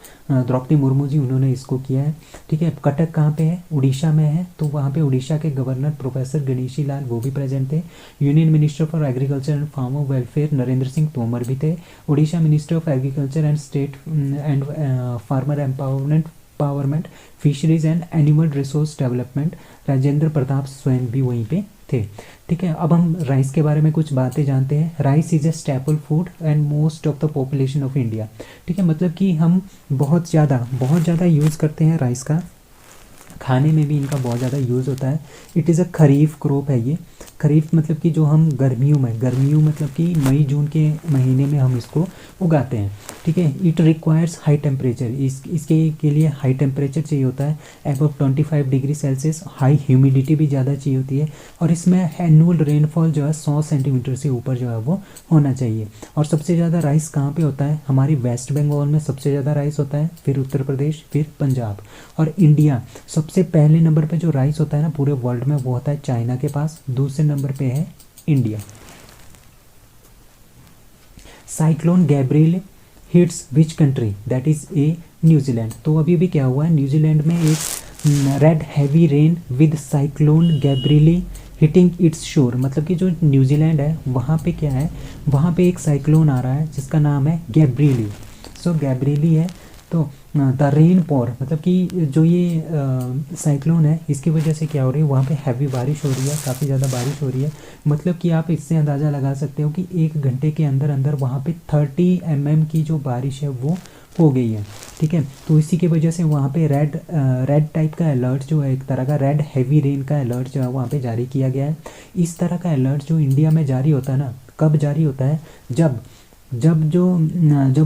द्रौपदी मुर्मू जी, उन्होंने इसको किया है, ठीक है। कटक कहाँ पे है? उड़ीसा में है। तो वहाँ पे उड़ीसा के गवर्नर प्रोफेसर गणेशी लाल वो भी प्रेजेंट थे। Union minister for agriculture and farmer welfare Narendra Singh Tomar भी थे। Orissa minister of agriculture and state and farmer empowerment fisheries and animal resource development Rajendra Pratap स्वयं भी वहीं पे थे, ठीक है। अब हम राइस के बारे में कुछ बातें जानते हैं। Rice is a staple food and most of the population of India, ठीक है। मतलब कि हम बहुत ज़्यादा यूज़ करते हैं राइस का, खाने में भी इनका बहुत ज़्यादा यूज़ होता है। It is a kharif crop है ये। खरीफ मतलब कि जो हम गर्मियों मतलब कि मई जून के महीने में हम इसको उगाते हैं, ठीक है। इट रिक्वायर्स हाई टेम्परेचर, इसके के लिए हाई टेम्परेचर चाहिए होता है, above 25 degree Celsius. High humidity भी ज़्यादा चाहिए होती है। और इसमें एनुअल रेनफॉल जो है 100 सेंटीमीटर से ऊपर जो है वो होना चाहिए। और सबसे ज़्यादा राइस कहाँ पे होता है? हमारी वेस्ट बंगाल में सबसे ज़्यादा राइस होता है, फिर उत्तर प्रदेश, फिर पंजाब। और इंडिया सबसे पहले नंबर पे जो राइस होता है ना पूरे वर्ल्ड में वो होता है चाइना के पास। दूसरे नंबर पे है India. Cyclone Gabrielle hits which country? That is A New Zealand. तो अभी भी क्या हुआ है, न्यूजीलैंड में एक red heavy rain with cyclone Gabrielle hitting its shore. मतलब कि जो न्यूजीलैंड है वहाँ पे क्या है, वहाँ पे एक साइक्लोन आ रहा है जिसका नाम है गैब्रियल। सो गैब्रियल है। तो द रेन पॉर मतलब कि जो ये साइक्लोन है इसकी वजह से क्या हो रही है, वहाँ पे हैवी बारिश हो रही है, काफ़ी ज़्यादा बारिश हो रही है। मतलब कि आप इससे अंदाज़ा लगा सकते हो कि 1 घंटे के अंदर अंदर वहाँ पे 30 mm की जो बारिश है वो हो गई है, ठीक है। तो इसी की वजह से वहाँ पे रेड टाइप का अलर्ट जो है, एक तरह का रेड हैवी रेन का अलर्ट जो है वहाँ पे जारी किया गया है। इस तरह का अलर्ट जो इंडिया में जारी होता है ना, कब जारी होता है? जब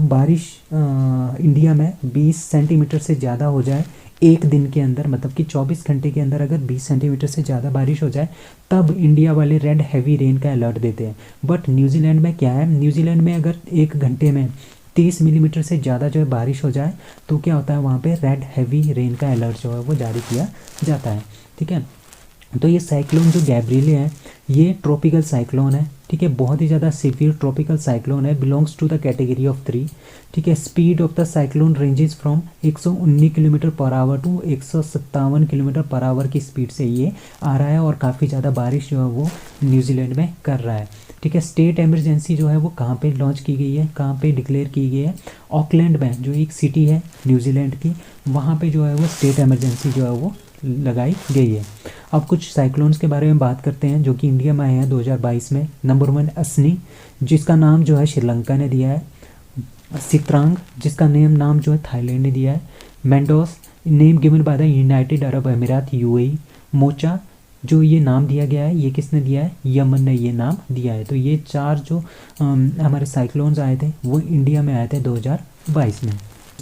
बारिश इंडिया में 20 सेंटीमीटर से ज़्यादा हो जाए एक दिन के अंदर, मतलब कि 24 घंटे के अंदर अगर 20 सेंटीमीटर से ज़्यादा बारिश हो जाए तब इंडिया वाले रेड हैवी रेन का अलर्ट देते हैं। बट न्यूजीलैंड में क्या है, न्यूजीलैंड में अगर 1 घंटे में 30 मिलीमीटर से ज़्यादा जो है बारिश हो जाए तो क्या होता है, वहाँ पे रेड हैवी रेन का अलर्ट जो है वो जारी किया जाता है, ठीक है। तो ये साइक्लोन जो गैब्रियल है ये ट्रॉपिकल साइक्लोन है, ठीक है, बहुत ही ज़्यादा सीवियर ट्रॉपिकल साइक्लोन है, belongs to the category of 3, ठीक है। Speed of the cyclone ranges from 119 kilometre per hour to 157 kilometre per hour की स्पीड से ये आ रहा है और काफ़ी ज़्यादा बारिश जो है वो न्यूजीलैंड में कर रहा है, ठीक है। स्टेट इमरजेंसी जो है वो कहाँ पे लॉन्च की गई है, कहाँ पे डिक्लेयर की गई है? ऑकलैंड में, जो एक सिटी है न्यूजीलैंड की, वहाँ पे जो है वो स्टेट इमरजेंसी जो है वो लगाई गई है। अब कुछ साइक्लोन्स के बारे में बात करते हैं जो कि इंडिया में आए हैं 2022 में। नंबर 1 असनी, जिसका नाम जो है श्रीलंका ने दिया है। सित्रांग, जिसका नाम जो है थाईलैंड ने दिया है। Mandous, name given by the United Arab Emirates UAE। Mocha, जो ये नाम दिया गया है ये किसने दिया है, यमन ने ये नाम दिया है। तो ये 4 जो हमारे साइक्लोन्स आए थे वो इंडिया में आए थे 2022 में।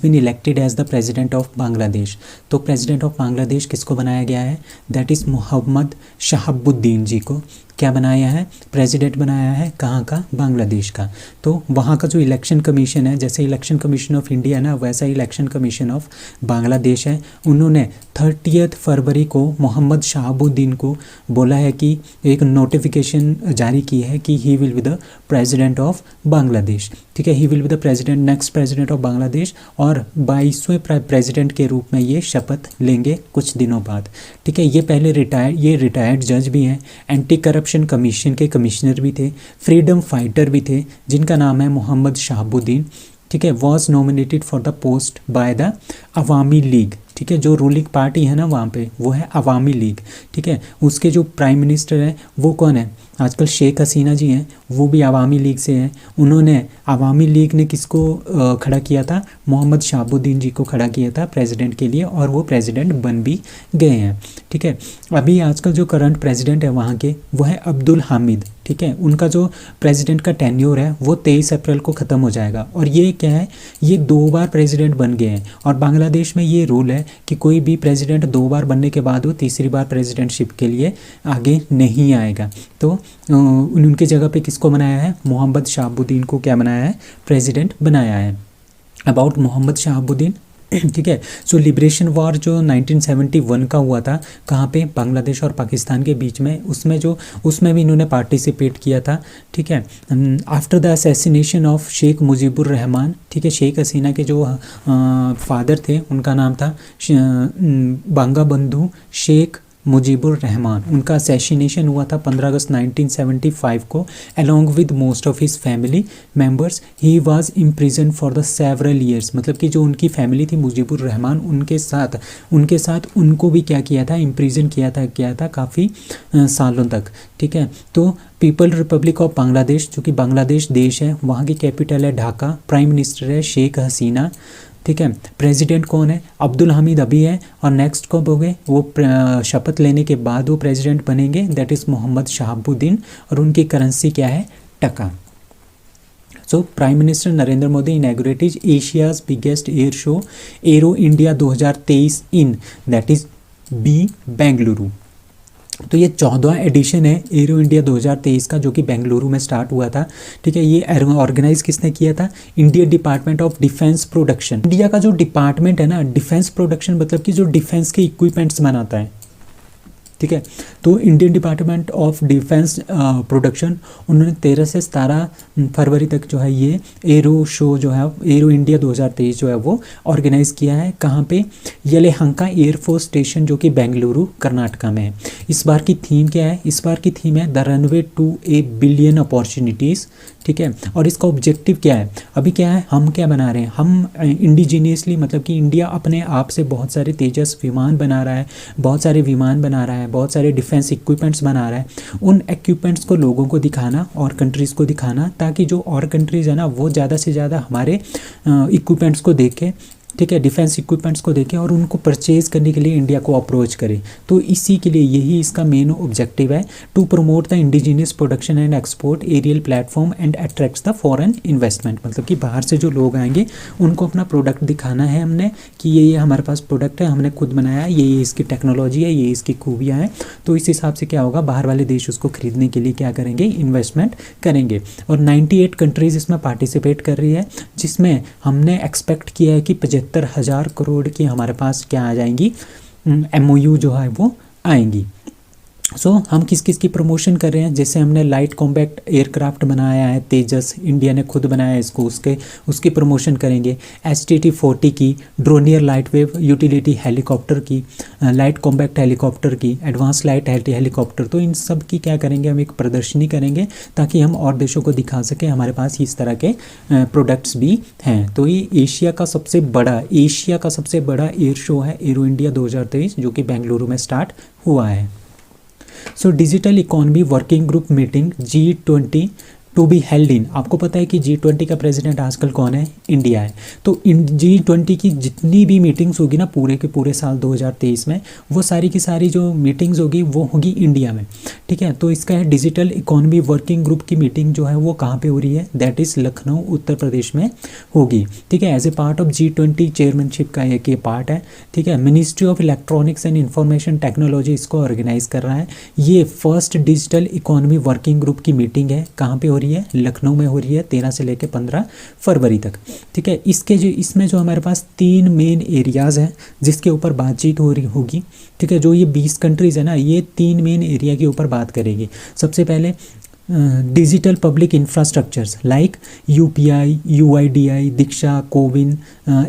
Been elected as the president of Bangladesh. तो प्रेसिडेंट ऑफ बांग्लादेश किसको बनाया गया है, दैट इज़ मोहम्मद शहाबुद्दीन जी को क्या बनाया है, प्रेसिडेंट बनाया है, कहाँ का, बांग्लादेश का। तो वहाँ का जो इलेक्शन कमीशन है, जैसे इलेक्शन कमीशन ऑफ इंडिया ना वैसा ही इलेक्शन कमीशन ऑफ बांग्लादेश है। उन्होंने 30 फरवरी को मोहम्मद शहाबुद्दीन को बोला है कि एक नोटिफिकेशन जारी की है कि he will be the president of Bangladesh. ठीक है, he will be the president, next president of Bangladesh, और 22वें प्रेसिडेंट के रूप में ये शपथ लेंगे कुछ दिनों बाद। ठीक है, ये पहले रिटायर्ड जज भी हैं, एंटी करप्शन कमीशन के कमिश्नर भी थे, फ्रीडम फाइटर भी थे, जिनका नाम है मोहम्मद शहाबुद्दीन। ठीक है, was nominated for the post by the Awami league. ठीक है, जो रूलिंग पार्टी है ना वहाँ पे वो है अवामी लीग। ठीक है, उसके जो प्राइम मिनिस्टर हैं वो कौन है, आजकल शेख हसीना जी हैं, वो भी अवामी लीग से हैं। उन्होंने अवामी लीग ने किसको खड़ा किया था, मोहम्मद शहाबुद्दीन जी को खड़ा किया था प्रेसिडेंट के लिए, और वो प्रेसिडेंट बन भी गए हैं। ठीक है, अभी आजकल जो करंट प्रेसिडेंट है वहाँ के वो है अब्दुल हामिद। ठीक है, उनका जो प्रेसिडेंट का टेन्योर है वो 23 अप्रैल को ख़त्म हो जाएगा। और ये क्या है, ये 2 बार प्रेसिडेंट बन गए हैं, और बांग्लादेश में ये रूल है कि कोई भी प्रेसिडेंट 2 बार बनने के बाद वो तीसरी बार प्रेसिडेंटशिप के लिए आगे नहीं आएगा। तो उनकी जगह पे किसको बनाया है, मोहम्मद शहाबुद्दीन को क्या बनाया है, प्रेसिडेंट बनाया है। अबाउट मोहम्मद शहाबुद्दीन, ठीक है, सो लिबरेशन वॉर जो 1971 का हुआ था, कहाँ पे, बांग्लादेश और पाकिस्तान के बीच में, उसमें भी इन्होंने पार्टिसिपेट किया था। ठीक है, after the assassination of Sheikh Mujibur Rahman. ठीक है, शेख हसीना के जो फादर थे उनका नाम था बांगा बंधु शेख मुजीबुर रहमान। उनका असैसिनेशन हुआ था 15 अगस्त 1975 को। Along with most of his family members he was imprison for the several years. मतलब कि जो उनकी फैमिली थी मुजीबुर रहमान, उनके साथ उनको भी क्या किया था, इम्प्रिजन किया था काफ़ी सालों तक। ठीक है, तो पीपल रिपब्लिक ऑफ बांग्लादेश, जो कि बांग्लादेश देश है, वहाँ की कैपिटल है ढाका, प्राइम मिनिस्टर है शेख हसीना। ठीक है, प्रेसिडेंट कौन है, अब्दुल हामिद अभी है, और नेक्स्ट कब हो गए, वो शपथ लेने के बाद वो प्रेसिडेंट बनेंगे, दैट इज़ मोहम्मद शहाबुद्दीन, और उनकी करेंसी क्या है, taka. So prime minister Narendra Modi inaugurated Asia's biggest air show Aero India 2023 in that is B Bengaluru. तो ये 14वां एडिशन है एरो इंडिया 2023 का, जो कि बेंगलुरु में स्टार्ट हुआ था। ठीक है, ये ऑर्गेनाइज किसने किया था, India department of defence production. India का जो डिपार्टमेंट है ना डिफेंस प्रोडक्शन, मतलब कि जो डिफेंस के इक्विपमेंट्स बनाता है। ठीक है, तो Indian department of defence production, उन्होंने 13 से 17 फरवरी तक जो है ये एरो शो जो है, एरो इंडिया 2023 जो है वो ऑर्गेनाइज किया है। कहाँ पे, यलेहंका एयरफोर्स स्टेशन, जो कि बेंगलुरु कर्नाटका में है। इस बार की थीम क्या है, इस बार की थीम है the runway to a billion opportunities. ठीक है, और इसका ऑब्जेक्टिव क्या है, अभी क्या है, हम क्या बना रहे हैं, हम इंडिजीनियसली, मतलब कि इंडिया अपने आप से बहुत सारे तेजस विमान बना रहा है, बहुत सारे विमान बना रहा है, बहुत सारे डिफेंस इक्विपमेंट्स बना रहा है। उन इक्विपमेंट्स को लोगों को दिखाना और कंट्रीज़ को दिखाना, ताकि जो और कंट्रीज़ है ना वो ज़्यादा से ज़्यादा हमारे इक्विपमेंट्स को देखें। ठीक है, डिफेंस इक्विपमेंट्स को देखें और उनको परचेज़ करने के लिए इंडिया को अप्रोच करें। तो इसी के लिए यही इसका मेन ऑब्जेक्टिव है, to promote the indigenous production and export aerial platform and attracts the foreign investment. मतलब कि बाहर से जो लोग आएंगे उनको अपना प्रोडक्ट दिखाना है हमने, कि ये हमारे पास प्रोडक्ट है, हमने खुद बनाया है, ये इसकी टेक्नोलॉजी है, ये इसकी खूबियाँ हैं। तो इस हिसाब से क्या होगा, बाहर वाले देश उसको खरीदने के लिए क्या करेंगे, इन्वेस्टमेंट करेंगे। और 98 कंट्रीज़ इसमें पार्टिसिपेट कर रही है, जिसमें हमने एक्सपेक्ट किया है कि 75,000 करोड़ की हमारे पास क्या आ जाएंगी, MOU जो है वो आएंगी। सो हम किस किस की प्रमोशन कर रहे हैं, जैसे हमने लाइट कॉम्पैक्ट एयरक्राफ्ट बनाया है तेजस, इंडिया ने खुद बनाया है इसको, उसकी प्रमोशन करेंगे। STT-40 की, ड्रोनियर लाइट वेव यूटिलिटी हेलीकॉप्टर की, लाइट कॉम्पैक्ट हेलीकॉप्टर की, एडवांस लाइट हेलीकॉप्टर, तो इन सब की क्या करेंगे, हम एक प्रदर्शनी करेंगे ताकि हम और देशों को दिखा सकें हमारे पास इस तरह के प्रोडक्ट्स भी हैं। तो ये एशिया का सबसे बड़ा एयर शो है एरो इंडिया 2023, जो कि बेंगलुरु में स्टार्ट हुआ है। So digital economy working group meeting G20 to be held in, आपको पता है कि G20 का प्रेसिडेंट आजकल कौन है, इंडिया है। तो G20 की जितनी भी मीटिंग्स होगी ना पूरे के पूरे साल 2023 में, वो सारी की सारी जो मीटिंग्स होगी वो होगी इंडिया में, ठीक है। तो इसका है डिजिटल इकोनॉमी वर्किंग ग्रुप की मीटिंग जो है वो कहाँ पे हो रही है, दैट इज़ लखनऊ उत्तर प्रदेश में होगी, ठीक है। As a part of G20 chairmanship का एक ये पार्ट है, ठीक है। Ministry of electronics and information technology इसको ऑर्गेनाइज कर रहा है। ये first digital economy working group की मीटिंग है, कहाँ पे हो रही है, लखनऊ में हो रही है 13 से लेकर 15 फरवरी तक, ठीक है। इसमें जो हमारे पास 3 मेन एरियाज़ हैं जिसके ऊपर बातचीत हो रही होगी, ठीक है। जो ये 20 कंट्रीज़ है ना, ये 3 मेन एरिया के ऊपर बात करेगी। सबसे पहले digital public infrastructures like UPI, UIDI, दीक्षा, कोविन,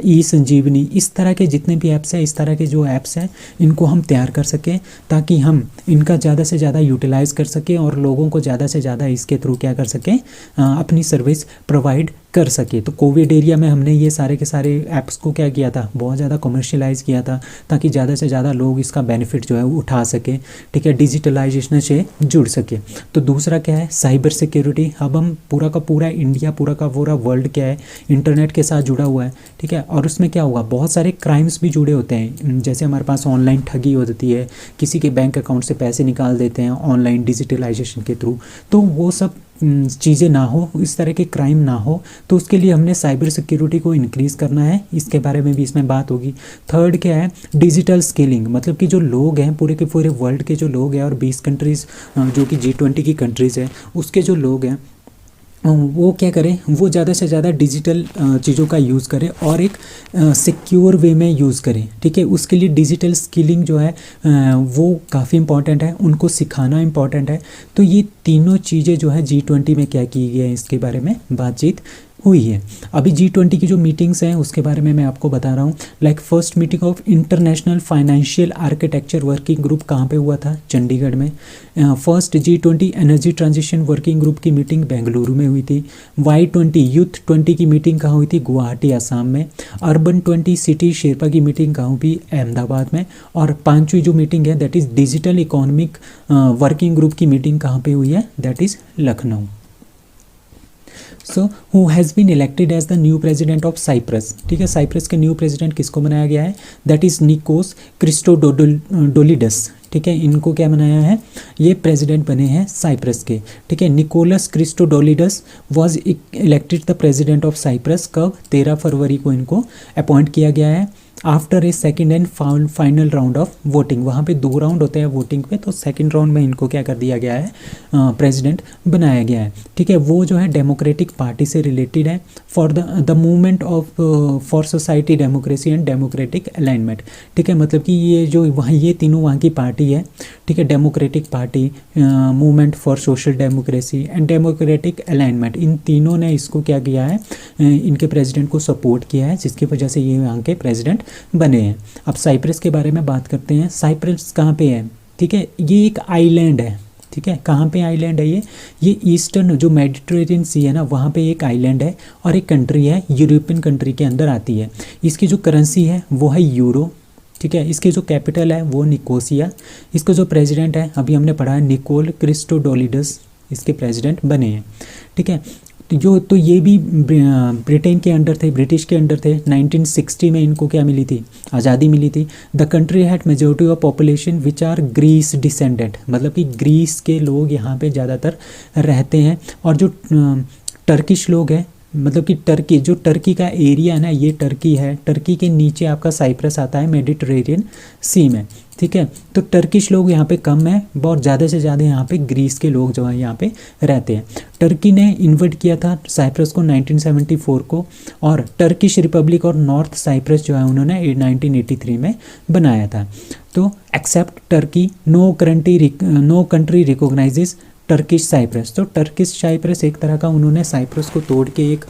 ई संजीवनी, इस तरह के जितने भी ऐप्स हैं, इस तरह के जो ऐप्स हैं इनको हम तैयार कर सकें ताकि हम इनका ज़्यादा से ज़्यादा यूटिलाइज़ कर सकें और लोगों को ज़्यादा से ज़्यादा इसके थ्रू क्या कर सकें, अपनी सर्विस प्रोवाइड कर सके। तो कोविड एरिया में हमने ये सारे के सारे ऐप्स को क्या किया था, बहुत ज़्यादा कमर्शियलाइज़ किया था ताकि ज़्यादा से ज़्यादा लोग इसका बेनिफिट जो है वो उठा सके, ठीक है, डिजिटलाइजेशन से जुड़ सके। तो दूसरा क्या है, साइबर सिक्योरिटी। अब हम पूरा का पूरा इंडिया, पूरा का पूरा वर्ल्ड क्या है, इंटरनेट के साथ जुड़ा हुआ है, ठीक है। और उसमें क्या हुआ, बहुत सारे क्राइम्स भी जुड़े होते हैं, जैसे हमारे पास ऑनलाइन ठगी होती है, किसी के बैंक अकाउंट से पैसे निकाल देते हैं ऑनलाइन डिजिटलाइजेशन के थ्रू। तो वो सब चीज़ें ना हो, इस तरह के क्राइम ना हो, तो उसके लिए हमने साइबर सिक्योरिटी को इंक्रीज़ करना है, इसके बारे में भी इसमें बात होगी। थर्ड क्या है, डिजिटल स्केलिंग, मतलब कि जो लोग हैं पूरे के पूरे वर्ल्ड के जो लोग हैं और 20 कंट्रीज़ जो कि G20 की कंट्रीज़ हैं उसके जो लोग हैं वो क्या करें, वो ज़्यादा से ज़्यादा डिजिटल चीज़ों का यूज़ करें और एक सिक्योर वे में यूज़ करें, ठीक है। उसके लिए डिजिटल स्किलिंग जो है वो काफ़ी इंपॉर्टेंट है, उनको सिखाना इंपॉर्टेंट है। तो ये तीनों चीज़ें जो है G20 में क्या की गई है, इसके बारे में बातचीत हुई है। अभी G20 की जो मीटिंग्स हैं उसके बारे में मैं आपको बता रहा हूँ। Like first meeting of international financial architecture working group कहाँ पे हुआ था, चंडीगढ़ में। First G20 energy transition working group की मीटिंग बेंगलुरु में हुई थी। Y20 यूथ 20 की मीटिंग कहाँ हुई थी, गुवाहाटी आसाम में। अर्बन 20 सिटी शेरपा की मीटिंग कहाँ हुई, अहमदाबाद में। और 5वीं जो मीटिंग है that is digital economic working group की मीटिंग कहाँ पे हुई है, that is Lucknow. So who has been elected as the new president of Cyprus, ठीक है। साइप्रस के न्यू प्रेसिडेंट किसको बनाया गया है, दैट इज़ निकोस क्रिस्टोडोलिडस, ठीक है। इनको क्या बनाया है, ये प्रेसिडेंट बने हैं साइप्रस के, ठीक है। Nikos Christodoulides was elected the president of Cyprus, कब, 13 फरवरी को इनको अपॉइंट किया गया है। After a second and final round of voting, वहाँ पे 2 राउंड होते हैं वोटिंग पे, तो सेकेंड राउंड में इनको क्या कर दिया गया है, प्रेसिडेंट बनाया गया है, ठीक है। वो जो है डेमोक्रेटिक पार्टी से रिलेटेड है, for the movement of for society democracy and democratic alignment, ठीक है। मतलब कि ये जो वहाँ ये तीनों वहाँ की पार्टी है, ठीक है, democratic party, movement for social democracy and democratic alignment, इन तीनों ने इसको क्या किया है, इनके प्रेसिडेंट को सपोर्ट किया है, जिसकी वजह से ये यहाँ के प्रेसिडेंट बने हैं। अब साइप्रस के बारे में बात करते हैं। साइप्रस कहाँ पे है, ठीक है, ये एक आइलैंड है, ठीक है। कहाँ पे आइलैंड है ये ईस्टर्न जो मेडिटेरेनियन सी है ना, वहाँ पे एक आइलैंड है और एक कंट्री है, यूरोपियन कंट्री के अंदर आती है। इसकी जो करेंसी है वो है यूरो, ठीक है। इसकी जो कैपिटल है वो निकोसिया। इसका जो प्रेसिडेंट है अभी हमने पढ़ा है, निकोल क्रिस्टोडोलिडस इसके प्रेसिडेंट बने हैं, ठीक है। तो ये भी ब्रिटेन के अंडर थे, ब्रिटिश के अंडर थे। 1960 में इनको क्या मिली थी, आज़ादी मिली थी। The country had majority of population which are Greece descendant, मतलब कि ग्रीस के लोग यहाँ पे ज़्यादातर रहते हैं। और जो टर्किश लोग हैं, मतलब कि टर्की का एरिया है ना, ये टर्की है, टर्की के नीचे आपका साइप्रस आता है मेडिटेरेनियन सी में, ठीक है। तो टर्किश लोग यहाँ पे कम है, बहुत ज़्यादा से ज़्यादा यहाँ पे ग्रीस के लोग जो है यहाँ पे रहते हैं। टर्की ने इन्वेट किया था साइप्रस को 1974 को, और टर्किश रिपब्लिक और नॉर्थ साइप्रस जो है उन्होंने 1983 में बनाया था। तो except Turkey no country recognises Turkish Cyprus. तो टर्किश साइप्रस एक तरह का उन्होंने साइप्रस को तोड़ के एक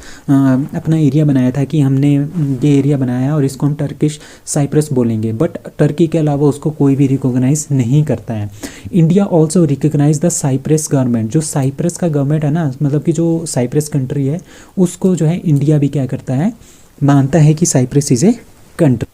अपना एरिया बनाया था कि हमने ये एरिया बनाया और इसको हम टर्किश साइप्रस बोलेंगे, बट टर्की के अलावा उसको कोई भी रिकॉग्नाइज नहीं करता है। India also recognise the Cyprus government, जो साइप्रस का गवर्नमेंट है ना, मतलब कि जो साइप्रस कंट्री है उसको जो है इंडिया भी क्या करता है, मानता है कि Cyprus is a country.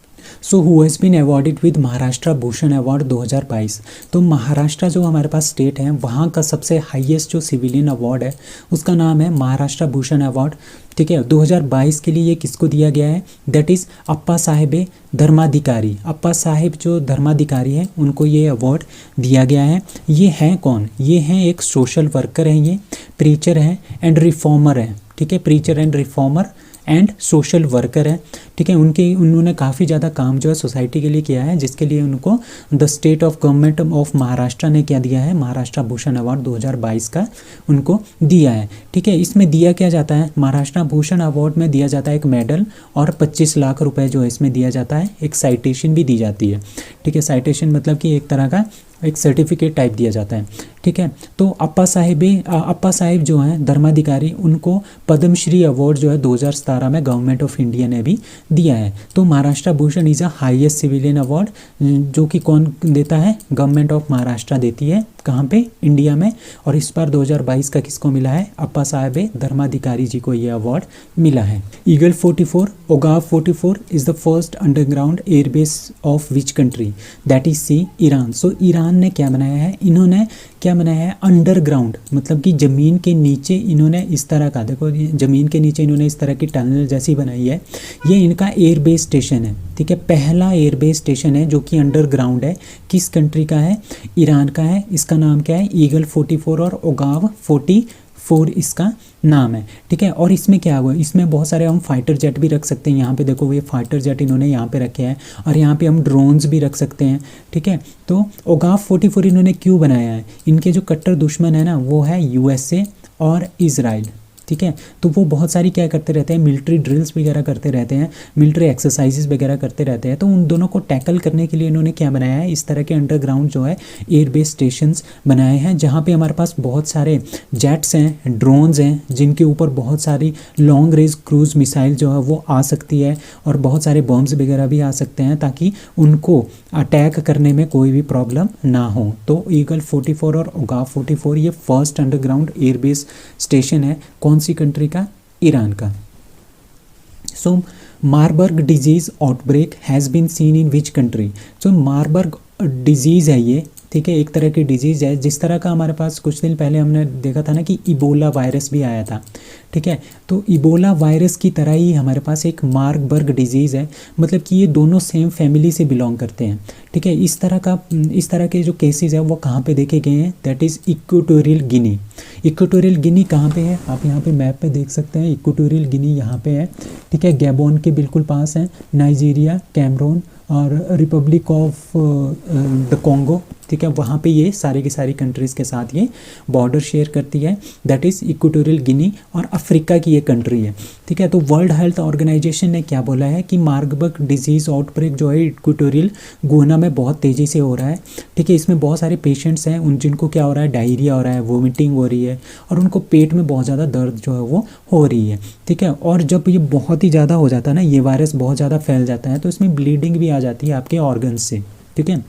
So who has been awarded with Maharashtra Bhushan award 2022। तो महाराष्ट्र जो हमारे पास स्टेट है वहाँ का सबसे हाईएस्ट जो सिविलियन अवार्ड है उसका नाम है महाराष्ट्र भूषण अवार्ड। ठीक है, 2022 के लिए ये किसको दिया गया है, दैट इज़ अप्पा साहेब धर्माधिकारी। अप्पा साहेब जो धर्माधिकारी हैं उनको ये अवार्ड दिया गया है। ये हैं कौन, ये हैं एक सोशल वर्कर हैं, ये प्रीचर हैं एंड रिफॉर्मर हैं। ठीक है, preacher and reformer and social worker है। ठीक है, उन्होंने काफ़ी ज़्यादा काम जो है सोसाइटी के लिए किया है, जिसके लिए उनको the state of government of Maharashtra ने क्या दिया है, महाराष्ट्र भूषण अवार्ड 2022 का उनको दिया है। ठीक है, इसमें दिया क्या जाता है, महाराष्ट्र भूषण अवार्ड में दिया जाता है एक मेडल और 25 लाख रुपए जो है इसमें दिया जाता है। एक साइटेशन भी दी जाती है। ठीक है, साइटेशन मतलब कि एक तरह का एक सर्टिफिकेट टाइप दिया जाता है। ठीक है, तो अप्पा साहिब जो हैं धर्माधिकारी, उनको पद्मश्री अवार्ड जो है 2017 में गवर्नमेंट ऑफ इंडिया ने भी दिया है। तो Maharashtra Bhushan is a highest civilian award जो कि कौन देता है, गवर्नमेंट ऑफ महाराष्ट्र देती है। कहाँ पे, इंडिया में। और इस बार 2022 का किसको मिला है, अप्पा साहेब धर्माधिकारी जी को ये अवार्ड मिला है। Eagle 44 Oghab 44 is the first underground airbase of which country, that is C Iran. सो ईरान ने क्या बनाया है, इन्होंने क्या बनाया है, अंडरग्राउंड मतलब कि ज़मीन के नीचे इन्होंने इस तरह का, देखो ज़मीन के नीचे इन्होंने इस तरह की टनल जैसी बनाई है। ये इनका एयरबेस स्टेशन है। ठीक है, पहला एयरबेस स्टेशन है जो कि अंडरग्राउंड है। किस कंट्री का है, ईरान का है। इसका नाम क्या है, ईगल 44 और ओगाव 44 इसका नाम है। ठीक है, और इसमें क्या हुआ, इसमें बहुत सारे हम फाइटर जेट भी रख सकते हैं। यहाँ पे देखो ये फाइटर जेट इन्होंने यहाँ पे रखे हैं और यहाँ पे हम ड्रोन्स भी रख सकते हैं। ठीक है, तो ओगाव 44 इन्होंने क्यों बनाया है, इनके जो कट्टर दुश्मन है ना वो है यूएसए और इजराइल। ठीक है, तो वो बहुत सारी क्या करते रहते हैं, मिलिट्री ड्रिल्स वगैरह करते रहते हैं, मिलिट्री एक्सरसाइजेस वगैरह करते रहते हैं। तो उन दोनों को टैकल करने के लिए इन्होंने क्या बनाया है, इस तरह के अंडरग्राउंड जो है एयरबेस स्टेशंस बनाए हैं, जहाँ पे हमारे पास बहुत सारे जेट्स हैं, ड्रोन्स हैं, जिनके ऊपर बहुत सारी लॉन्ग रेंज क्रूज मिसाइल जो है वो आ सकती है और बहुत सारे बॉम्ब्स वगैरह भी आ सकते हैं, ताकि उनको अटैक करने में कोई भी प्रॉब्लम ना हो। तो ईगल 44 और ओगाव 44 ये फर्स्ट अंडरग्राउंड एयरबेस स्टेशन है। कौन सी कंट्री का, ईरान का। So Marburg disease outbreak has been seen in which country. So Marburg disease है ये, ठीक है, एक तरह की डिजीज़ है। जिस तरह का हमारे पास कुछ दिन पहले हमने देखा था ना कि इबोला वायरस भी आया था। ठीक है, तो इबोला वायरस की तरह ही हमारे पास एक मारबर्ग डिजीज़ है, मतलब कि ये दोनों सेम फैमिली से बिलोंग करते हैं। ठीक है, इस तरह के जो केसेस हैं वो कहाँ पे देखे गए हैं, that is Equatorial Guinea. Equatorial Guinea कहाँ पे है, आप यहाँ पे मैप पे देख सकते हैं। इक्वेटोरियल गिनी यहाँ पे है। ठीक है, गैबोन के बिल्कुल पास है, नाइजीरिया, कैमरून और रिपब्लिक ऑफ द कॉन्गो। ठीक है, वहाँ पे ये सारी की सारी कंट्रीज़ के साथ ये बॉर्डर शेयर करती है, दैट इज़ इक्वेटोरियल गिनी, और अफ्रीका की ये कंट्री है। ठीक है, तो वर्ल्ड हेल्थ ऑर्गेनाइजेशन ने क्या बोला है कि मार्बर्ग डिजीज़ आउटब्रेक जो है इक्वेटोरियल गुयाना में बहुत तेज़ी से हो रहा है। ठीक है, इसमें बहुत सारे पेशेंट्स हैं, उन जिनको क्या हो रहा है, डायरिया हो रहा है, वोमिटिंग हो रही है और उनको पेट में बहुत ज़्यादा दर्द जो है वो हो रही है। ठीक है, और जब ये बहुत ही ज़्यादा हो जाता है ना, ये वायरस बहुत ज़्यादा फैल जाता है, तो इसमें ब्लीडिंग भी आ जाती है आपके ऑर्गन्स से। ठीक है,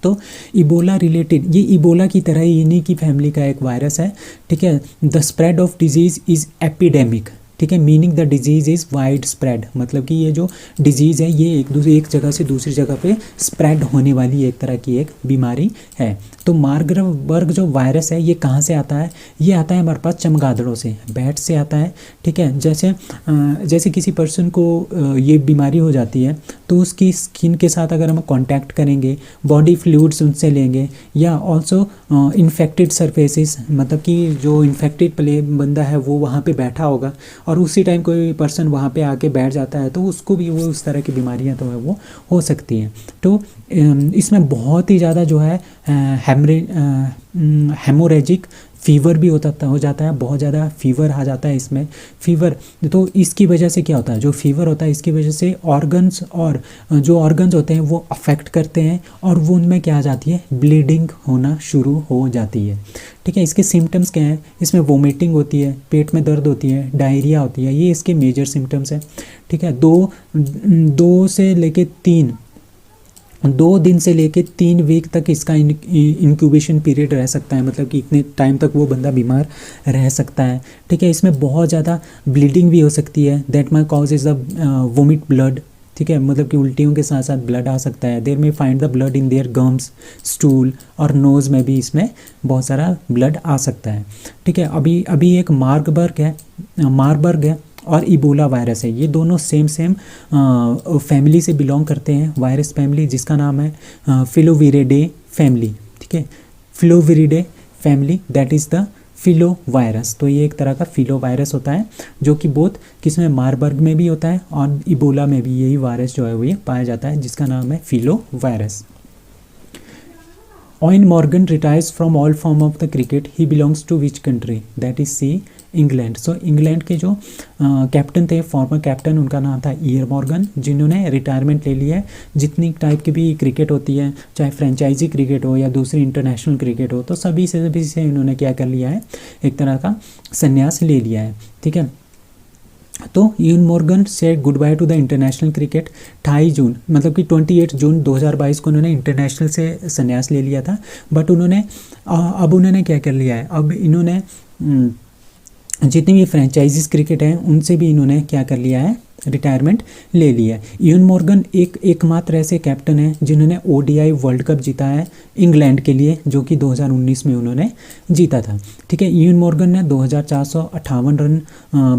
तो इबोला रिलेटेड, ये इबोला की तरह ही इन्हीं की फैमिली का एक वायरस है। ठीक है, the spread of disease is epidemic. ठीक है, meaning the disease is wide spread, मतलब कि ये जो डिजीज़ है ये एक जगह से दूसरी जगह पे स्प्रेड होने वाली एक तरह की एक बीमारी है। तो मार्बर्ग जो वायरस है ये कहाँ से आता है, ये आता है हमारे पास चमगादड़ों से, बैट से आता है। ठीक है, जैसे किसी पर्सन को ये बीमारी हो जाती है तो उसकी स्किन के साथ अगर हम कांटेक्ट करेंगे, बॉडी फ्लूइड्स उनसे लेंगे, या ऑल्सो इन्फेक्टेड सरफेसेस, मतलब कि जो इन्फेक्टेड बंदा है वो वहाँ पे बैठा होगा और उसी टाइम कोई पर्सन वहाँ पे आके बैठ जाता है, तो उसको भी वो उस तरह की बीमारियाँ तो है वो हो सकती हैं। तो इसमें बहुत ही ज़्यादा जो है हेमोरेजिक फीवर भी हो जाता है, बहुत ज़्यादा फीवर आ जाता है इसमें। फीवर तो इसकी वजह से क्या होता है, जो फीवर होता है इसकी वजह से ऑर्गन्स, और जो ऑर्गन्स होते हैं वो अफेक्ट करते हैं और वो उनमें क्या आ जाती है, ब्लीडिंग होना शुरू हो जाती है। ठीक है, इसके सिम्टम्स क्या हैं, इसमें वोमिटिंग होती है, पेट में दर्द होती है, डायरिया होती है, ये इसके मेजर सिम्टम्स हैं। ठीक है, 2 दिन से लेके 3 वीक तक इसका इंक्यूबेशन पीरियड रह सकता है, मतलब कि इतने टाइम तक वो बंदा बीमार रह सकता है। ठीक है, इसमें बहुत ज़्यादा ब्लीडिंग भी हो सकती है, that my cause is the vomit blood. ठीक है, मतलब कि उल्टियों के साथ साथ ब्लड आ सकता है। देयर में find the blood in their gums, stool और नोज़ में भी इसमें बहुत सारा ब्लड आ सकता है। ठीक है, अभी अभी एक मारबर्ग है और इबोला वायरस है, ये दोनों सेम फैमिली से बिलोंग करते हैं, वायरस फैमिली, जिसका नाम है फिलोविरिडे फैमिली। ठीक है, Filoviridae family, that is the filo virus. तो ये एक तरह का फिलो वायरस होता है जो कि बोथ किसमें, मारबर्ग में भी होता है और इबोला में भी यही वायरस जो है वो ये पाया जाता है, जिसका नाम है filo virus. Eoin Morgan retires from all form of the cricket, he belongs to which country, that is C England. So England के जो कैप्टन थे, फॉर्मर कैप्टन, उनका नाम था ईयर मॉर्गन, जिन्होंने रिटायरमेंट ले लिया है। जितनी टाइप की भी क्रिकेट होती है, चाहे फ्रेंचाइजी क्रिकेट हो या दूसरी इंटरनेशनल क्रिकेट हो, तो सभी से इन्होंने क्या कर लिया है, एक तरह का संन्यास ले लिया है। ठीक है, तो ईयन मॉर्गन से good by two the international cricket 28 जून, मतलब कि 28 जून 2022 को उन्होंने इंटरनेशनल से संन्यास ले लिया था। बट उन्होंने अब उन्होंने क्या कर लिया है, अब इन्होंने जितनी भी फ्रेंचाइजीज क्रिकेट हैं उनसे भी इन्होंने क्या कर लिया है, रिटायरमेंट ले लिया है। ईयन मॉर्गन एकमात्र ऐसे कैप्टन हैं जिन्होंने ओडीआई वर्ल्ड कप जीता है इंग्लैंड के लिए, जो कि 2019 में उन्होंने जीता था। ठीक है, ईयन मॉर्गन ने 2458 रन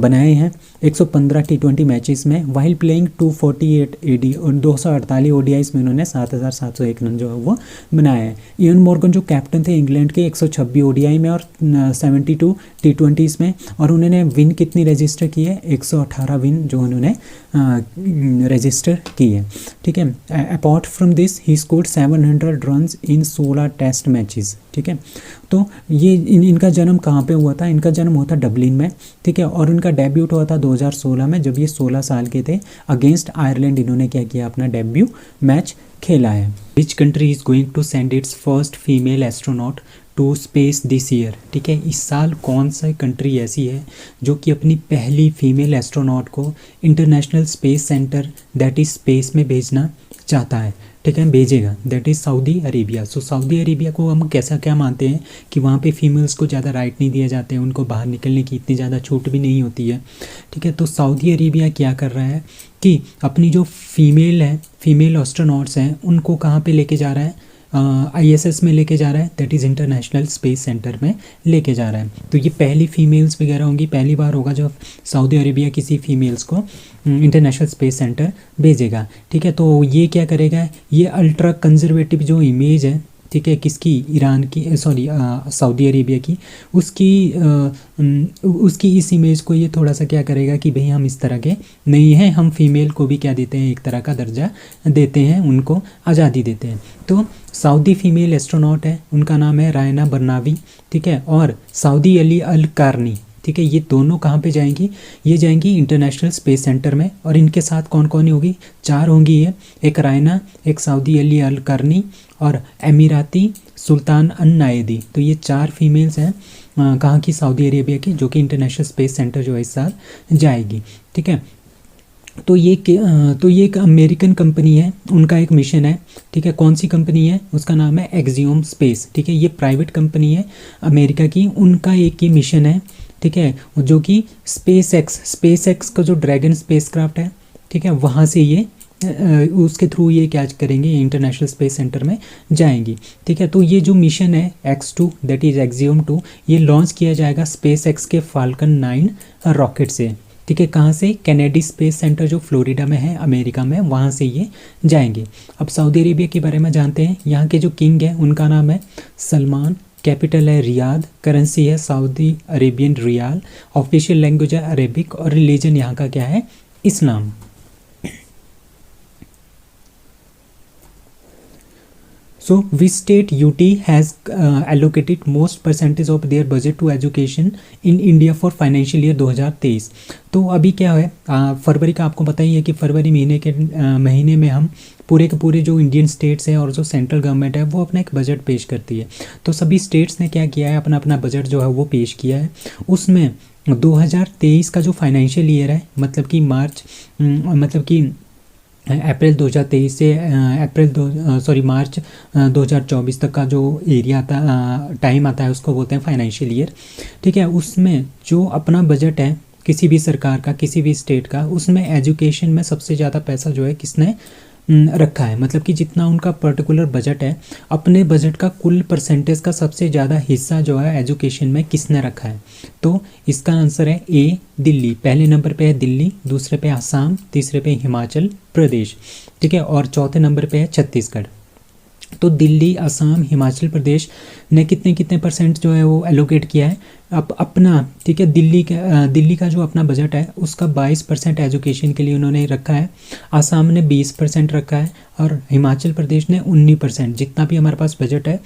बनाए हैं 115 टी20 मैचेस में, वाइल प्लेइंग 248 एडी और 248 ओडीआईस में उन्होंने 7701 रन जो है वो बनाए हैं। ईयन मॉर्गन जो कैप्टन थे इंग्लैंड के, 126 ओडीआई में और 72 टी20s में, और उन्होंने विन कितनी रजिस्टर की है, 118 विन जो उन्होंने रजिस्टर की है। ठीक है, apart from this he scored 700 runs in 16 test matches. ठीक है, तो ये इनका जन्म कहाँ पे हुआ था, इनका जन्म हुआ था डबलिन में। ठीक है, और इनका डेब्यूट हुआ था 2016 में, जब ये 16 साल के थे। अगेंस्ट आयरलैंड इन्होंने क्या किया, अपना डेब्यू मैच खेला है। Which country is going to send its first female astronaut to space this year. ठीक है, इस साल कौन सा कंट्री ऐसी है जो कि अपनी पहली फीमेल एस्ट्रोनॉट को international space centre, that is space में भेजना चाहता है। ठीक है, भेजेगा, that is Saudi Arabia. So Saudi Arabia को हम कैसा क्या मानते हैं कि वहाँ पे फीमेल्स को ज़्यादा राइट नहीं दिए जाते हैं, उनको बाहर निकलने की इतनी ज़्यादा छूट भी नहीं होती है। ठीक है, तो सऊदी अरेबिया क्या कर रहा है कि अपनी जो फीमेल एस्ट्रोनॉट्स हैं उनको कहाँ पे लेके जा रहा है, ISS में लेके जा रहा है, that is international space centre में लेके जा रहा है। तो ये पहली फीमेल्स वगैरह होंगी, पहली बार होगा जब सऊदी अरेबिया किसी फीमेल्स को इंटरनेशनल स्पेस सेंटर भेजेगा। ठीक है, तो ये क्या करेगा, ये अल्ट्रा कंजर्वेटिव जो इमेज है, ठीक है, किसकी, ईरान की, सॉरी सऊदी अरेबिया की, उसकी इस इमेज को ये थोड़ा सा क्या करेगा कि भाई हम इस तरह के नहीं हैं, हम फीमेल को भी क्या देते हैं, एक तरह का दर्जा देते हैं, उनको आज़ादी देते हैं। तो सऊदी फीमेल एस्ट्रोनॉट है, उनका नाम है रायना बरनावी। ठीक है, और सऊदी अली अल कारनी। ठीक है, ये दोनों कहाँ पे जाएंगी, ये जाएंगी इंटरनेशनल स्पेस सेंटर में। और इनके साथ कौन कौन होगी, 4 होंगी ये, एक रायना, एक सऊदी अली अल करनी और अमीराती सुल्तान अन नायदी। तो ये 4 फीमेल्स हैं कहाँ की, सऊदी अरेबिया की, जो कि इंटरनेशनल स्पेस सेंटर जो है इस साल जाएगी। ठीक है, तो ये एक अमेरिकन कंपनी है, उनका एक मिशन है। ठीक है, कौन सी कंपनी है, उसका नाम है एक्सियोम स्पेस। ठीक है, ये प्राइवेट कंपनी है अमेरिका की, उनका एक ही मिशन है। ठीक है, जो कि स्पेस एक्स का जो ड्रैगन स्पेसक्राफ्ट है, ठीक है, वहाँ से ये उसके थ्रू ये क्या करेंगे, इंटरनेशनल स्पेस सेंटर में जाएंगी। ठीक है, तो ये जो मिशन है X2, दैट इज़ एक्सियोम 2, ये लॉन्च किया जाएगा स्पेस एक्स के फाल्कन 9 रॉकेट से। ठीक है, कहाँ से, कैनेडी स्पेस सेंटर जो फ्लोरिडा में है, अमेरिका में, वहाँ से ये जाएंगे। अब सऊदी अरेबिया के बारे में जानते हैं। यहाँ के जो किंग है उनका नाम है सलमान, कैपिटल है रियाद, करेंसी है Saudi Arabian riyal, official language है अरेबिक और रिलीजन यहाँ का क्या है, इस्लाम। So, which state UT has allocated most percentage of their budget to education in India for financial year 2023? तो अभी क्या है, फरवरी का आपको पता ही है कि फरवरी महीने में हम पूरे के पूरे जो इंडियन स्टेट्स हैं और जो सेंट्रल गवर्नमेंट है वो अपना एक बजट पेश करती है। तो सभी स्टेट्स ने क्या किया है, अपना अपना बजट जो है वो पेश किया है। उसमें 2023 का जो फाइनेंशियल ईयर है, मतलब कि अप्रैल 2023 से मार्च 2024 तक का जो एरिया टाइम आता है उसको बोलते हैं फाइनेंशियल ईयर। ठीक है, उसमें जो अपना बजट है किसी भी सरकार का, किसी भी स्टेट का, उसमें एजुकेशन में सबसे ज़्यादा पैसा जो है किसने रखा है, मतलब कि जितना उनका पर्टिकुलर बजट है, अपने बजट का कुल परसेंटेज का सबसे ज़्यादा हिस्सा जो है एजुकेशन में किसने रखा है। तो इसका आंसर है ए, दिल्ली। पहले नंबर पे है दिल्ली, दूसरे पे असम, तीसरे पे हिमाचल प्रदेश, ठीक है, और चौथे नंबर पे है छत्तीसगढ़। तो दिल्ली, असम, हिमाचल प्रदेश ने कितने कितने परसेंट जो है वो एलोकेट किया है अब अपना, ठीक है। दिल्ली का जो अपना बजट है उसका 22% एजुकेशन के लिए उन्होंने रखा है, असम ने 20% रखा है, और हिमाचल प्रदेश ने 19%। जितना भी हमारे पास बजट है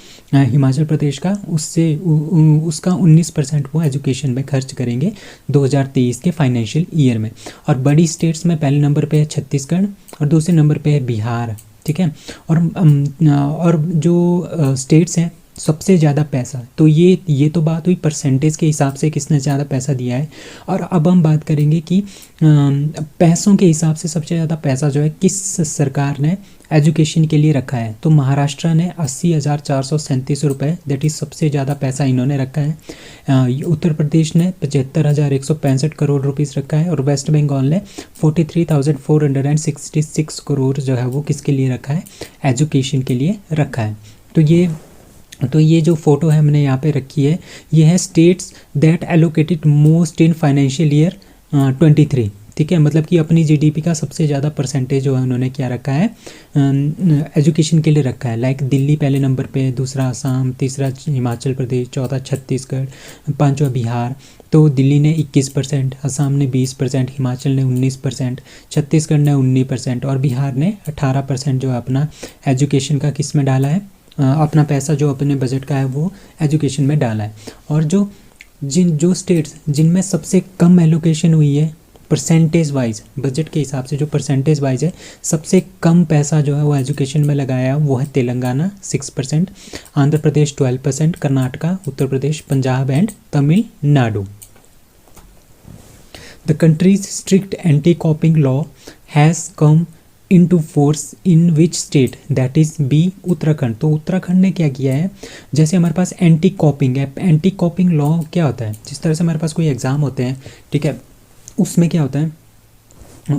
हिमाचल प्रदेश का, उसका 19% वो एजुकेशन में खर्च करेंगे 2023 के फाइनेंशियल ईयर में। और बड़ी स्टेट्स में पहले नंबर पे है छत्तीसगढ़ और दूसरे नंबर पे है बिहार, ठीक है। और जो स्टेट्स हैं सबसे ज़्यादा पैसा, तो ये तो बात हुई परसेंटेज के हिसाब से किसने ज़्यादा पैसा दिया है। और अब हम बात करेंगे कि पैसों के हिसाब से सबसे ज़्यादा पैसा जो है किस सरकार ने एजुकेशन के लिए रखा है। तो महाराष्ट्र ने 80,437 रुपये, दैट इज़ सबसे ज़्यादा पैसा इन्होंने रखा है। उत्तर प्रदेश ने 75,165 करोड़ रुपीस रखा है, और वेस्ट बंगाल ने 43,466 करोड़ जो है वो किसके लिए रखा है, एजुकेशन के लिए रखा है। तो ये जो फोटो है हमने यहाँ पे रखी है, ये है states that allocated most in financial year 23, ठीक है। मतलब कि अपनी जीडीपी का सबसे ज़्यादा परसेंटेज जो है उन्होंने क्या रखा है, एजुकेशन के लिए रखा है। लाइक दिल्ली पहले नंबर पे, दूसरा असम, तीसरा हिमाचल प्रदेश, चौथा छत्तीसगढ़, पांचवा बिहार। तो दिल्ली ने 21%, असम ने 20%, हिमाचल ने 19%, छत्तीसगढ़ ने 19% और बिहार ने 18% जो है अपना एजुकेशन का किस में डाला है, अपना पैसा जो अपने बजट का है वो एजुकेशन में डाला है। और जो स्टेट्स जिनमें सबसे कम एलोकेशन हुई है परसेंटेज वाइज, बजट के हिसाब से जो परसेंटेज वाइज है सबसे कम पैसा जो है वो एजुकेशन में लगाया वो है Telangana 6%, Andhra Pradesh 12%, Karnataka, Uttar Pradesh, Punjab and Tamil Nadu. The countries strict anti copying law has come into force in which state, that is B, Uttarakhand. तो उत्तराखंड ने क्या किया है, जैसे हमारे पास एंटी कॉपिंग है, एंटी कॉपिंग लॉ क्या होता है, जिस तरह से हमारे पास कोई एग्ज़ाम होते हैं, ठीक है, उसमें क्या होता है,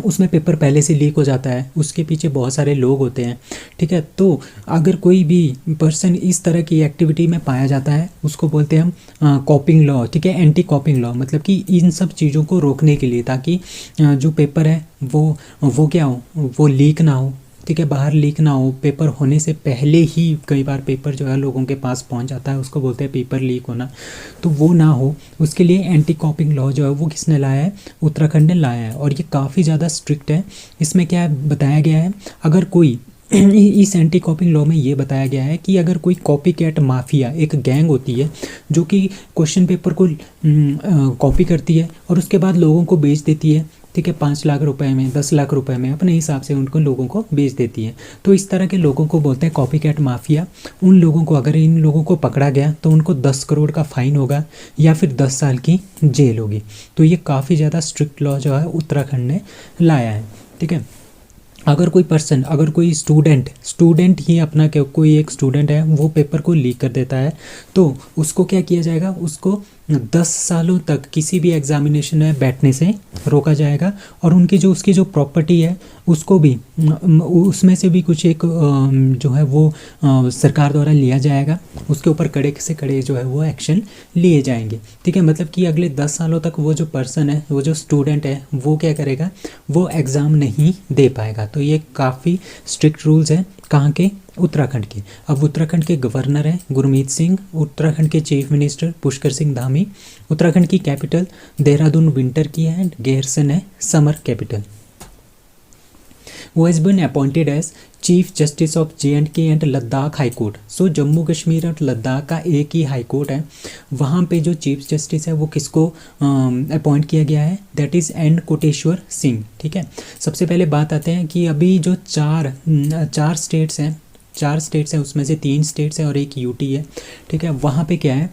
उसमें पेपर पहले से लीक हो जाता है, उसके पीछे बहुत सारे लोग होते हैं, ठीक है। तो अगर कोई भी पर्सन इस तरह की एक्टिविटी में पाया जाता है उसको बोलते हैं हम कॉपिंग लॉ, ठीक है, एंटी कॉपिंग लॉ। मतलब कि इन सब चीज़ों को रोकने के लिए, ताकि जो पेपर है वो क्या हो, वो लीक ना हो, ठीक है, बाहर लीक ना हो। पेपर होने से पहले ही कई बार पेपर जो है लोगों के पास पहुंच जाता है, उसको बोलते हैं पेपर लीक होना, तो वो ना हो उसके लिए एंटी कॉपिंग लॉ जो है वो किसने लाया है, उत्तराखंड ने लाया है। और ये काफ़ी ज़्यादा स्ट्रिक्ट है। इसमें क्या बताया गया है, अगर कोई इस एंटी कॉपिंग लॉ में ये बताया गया है कि अगर कोई कॉपी कैट माफिया, एक गैंग होती है जो कि क्वेश्चन पेपर को कॉपी करती है और उसके बाद लोगों को बेच देती है, ठीक है, 5 लाख रुपए में, 10 लाख रुपए में, अपने हिसाब से उनको लोगों को बेच देती है। तो इस तरह के लोगों को बोलते हैं कॉपी कैट माफिया। उन लोगों को, अगर इन लोगों को पकड़ा गया तो उनको 10 करोड़ का फाइन होगा या फिर 10 साल की जेल होगी। तो ये काफ़ी ज़्यादा स्ट्रिक्ट लॉ जो है उत्तराखंड ने लाया है, ठीक है। अगर कोई पर्सन, अगर कोई स्टूडेंट ही अपना, कोई एक स्टूडेंट है वो पेपर को लीक कर देता है, तो उसको क्या किया जाएगा, उसको 10 सालों तक किसी भी एग्जामिनेशन में बैठने से रोका जाएगा। और उसकी जो प्रॉपर्टी है उसको भी, उसमें से भी कुछ एक जो है वो सरकार द्वारा लिया जाएगा, उसके ऊपर कड़े से कड़े जो है वो एक्शन लिए जाएंगे, ठीक है। मतलब कि अगले 10 सालों तक वो जो पर्सन है, वो जो स्टूडेंट है, वो क्या करेगा, वो एग्ज़ाम नहीं दे पाएगा। तो ये काफ़ी स्ट्रिक्ट रूल्स हैं, कहाँ के, उत्तराखंड के। अब उत्तराखंड के गवर्नर हैं गुरमीत सिंह, उत्तराखंड के चीफ मिनिस्टर पुष्कर सिंह धामी, उत्तराखंड की कैपिटल देहरादून विंटर की है एंड गैरसन है समर कैपिटल। वो has been appointed as chief justice of J&K and Ladakh high court. So Jammu Kashmir और लद्दाख का एक ही हाई कोर्ट है, वहाँ पे जो चीफ जस्टिस है वो किसको अपॉइंट किया गया है, that is an Koteshwar Singh, ठीक है। सबसे पहले बात आते हैं कि अभी जो चार स्टेट्स हैं उसमें से 3 स्टेट्स हैं और एक यूटी है, ठीक है। वहाँ पे क्या है,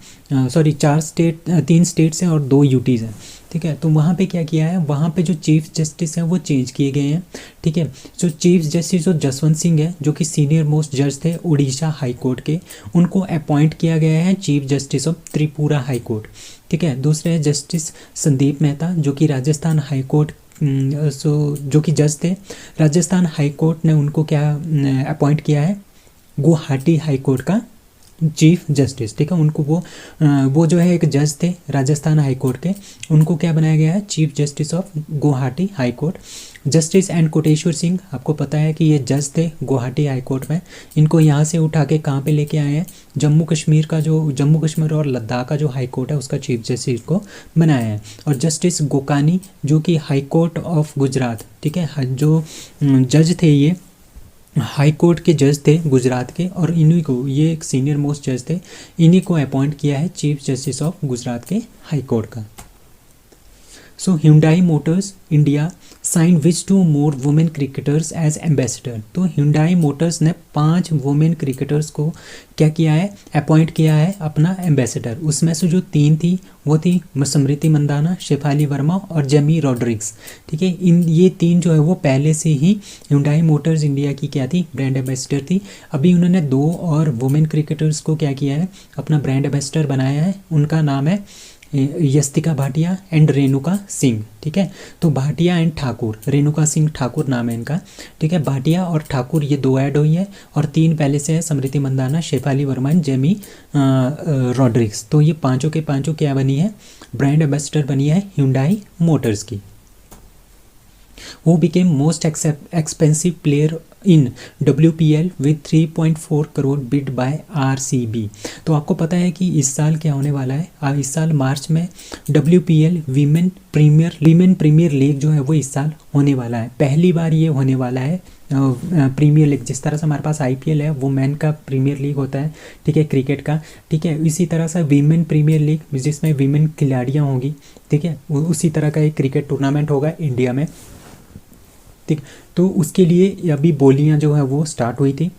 3 स्टेट्स हैं और 2 यूटीज़ हैं, ठीक ठीक है। तो वहाँ पे क्या किया है, वहाँ पे जो चीफ जस्टिस हैं वो चेंज किए गए हैं, ठीक है। जो चीफ जस्टिस जो जसवंत सिंह है, जो कि सीनियर मोस्ट जज थे उड़ीसा हाई कोर्ट के, उनको अपॉइंट किया गया है chief justice of Tripura high court, ठीक है। दूसरे है जस्टिस संदीप मेहता, जो कि राजस्थान हाई कोर्ट जो कि जज थे। राजस्थान हाई कोर्ट ने उनको क्या अपॉइंट किया है, गुवाहाटी हाई कोर्ट का चीफ जस्टिस, ठीक है। उनको वो जो है एक जज थे राजस्थान हाई कोर्ट के, उनको क्या बनाया गया है, chief justice of Guwahati high court. Justice and Koteshwar Singh, आपको पता है कि ये जज थे गुवाहाटी हाई कोर्ट में, इनको यहाँ से उठा के कहाँ पे लेके आए हैं, जम्मू कश्मीर और लद्दाख का जो हाई कोर्ट है उसका चीफ जस्टिस को बनाया है। और जस्टिस गोकानी, जो कि हाई कोर्ट ऑफ गुजरात, ठीक है, जो जज थे ये हाई कोर्ट के जज थे गुजरात के, और इन्हीं को, ये एक सीनियर मोस्ट जज थे, इन्हीं को अपॉइंट किया है चीफ जस्टिस ऑफ गुजरात के हाई कोर्ट का। So Hyundai motors India sign which 2 more women cricketers as ambassador. तो Hyundai मोटर्स ने 5 वुमेन क्रिकेटर्स को क्या किया है, अपॉइंट किया है अपना एम्बेसडर। उसमें से जो 3 थी वो थी स्मृति मंदाना, शेफाली वर्मा और जेमी रॉड्रिक्स, ठीक है। ये 3 जो है वो पहले से ही Hyundai मोटर्स इंडिया की क्या थी, ब्रांड एम्बेसडर थी। अभी उन्होंने 2 और वुमेन क्रिकेटर्स को क्या किया है, अपना ब्रांड एम्बेसडर बनाया है। उनका नाम है यस्तिका भाटिया एंड रेणुका सिंह, ठीक है। तो भाटिया एंड ठाकुर, रेणुका सिंह ठाकुर नाम है इनका, ठीक है। भाटिया और ठाकुर ये 2 ऐड हुई है, और 3 पहले से है, स्मृति मंदाना, शेफाली वर्मा एंड जेमी रॉड्रिक्स। तो ये पांचों के पांचों क्या बनी है, ब्रांड एम्बेसडर बनी है Hyundai मोटर्स की। Who became most expensive player in WPL with 3.4 crore bid by RCB। तो आपको पता है कि इस साल क्या होने वाला है, इस साल मार्च में WPL वीमेन प्रीमियर लीग जो है वो इस साल होने वाला है। पहली बार ये होने वाला है प्रीमियर लीग। जिस तरह से हमारे पास IPL है वो मैन का प्रीमियर लीग होता है, ठीक है, क्रिकेट का, ठीक है। इसी तरह से वीमेन प्रीमियर लीग जिसमें वीमेन खिलाड़ियाँ होंगी, ठीक है, उसी तरह का एक क्रिकेट टूर्नामेंट होगा इंडिया में, ठीक। तो उसके लिए अभी बोलियां जो है वो स्टार्ट हुई थी,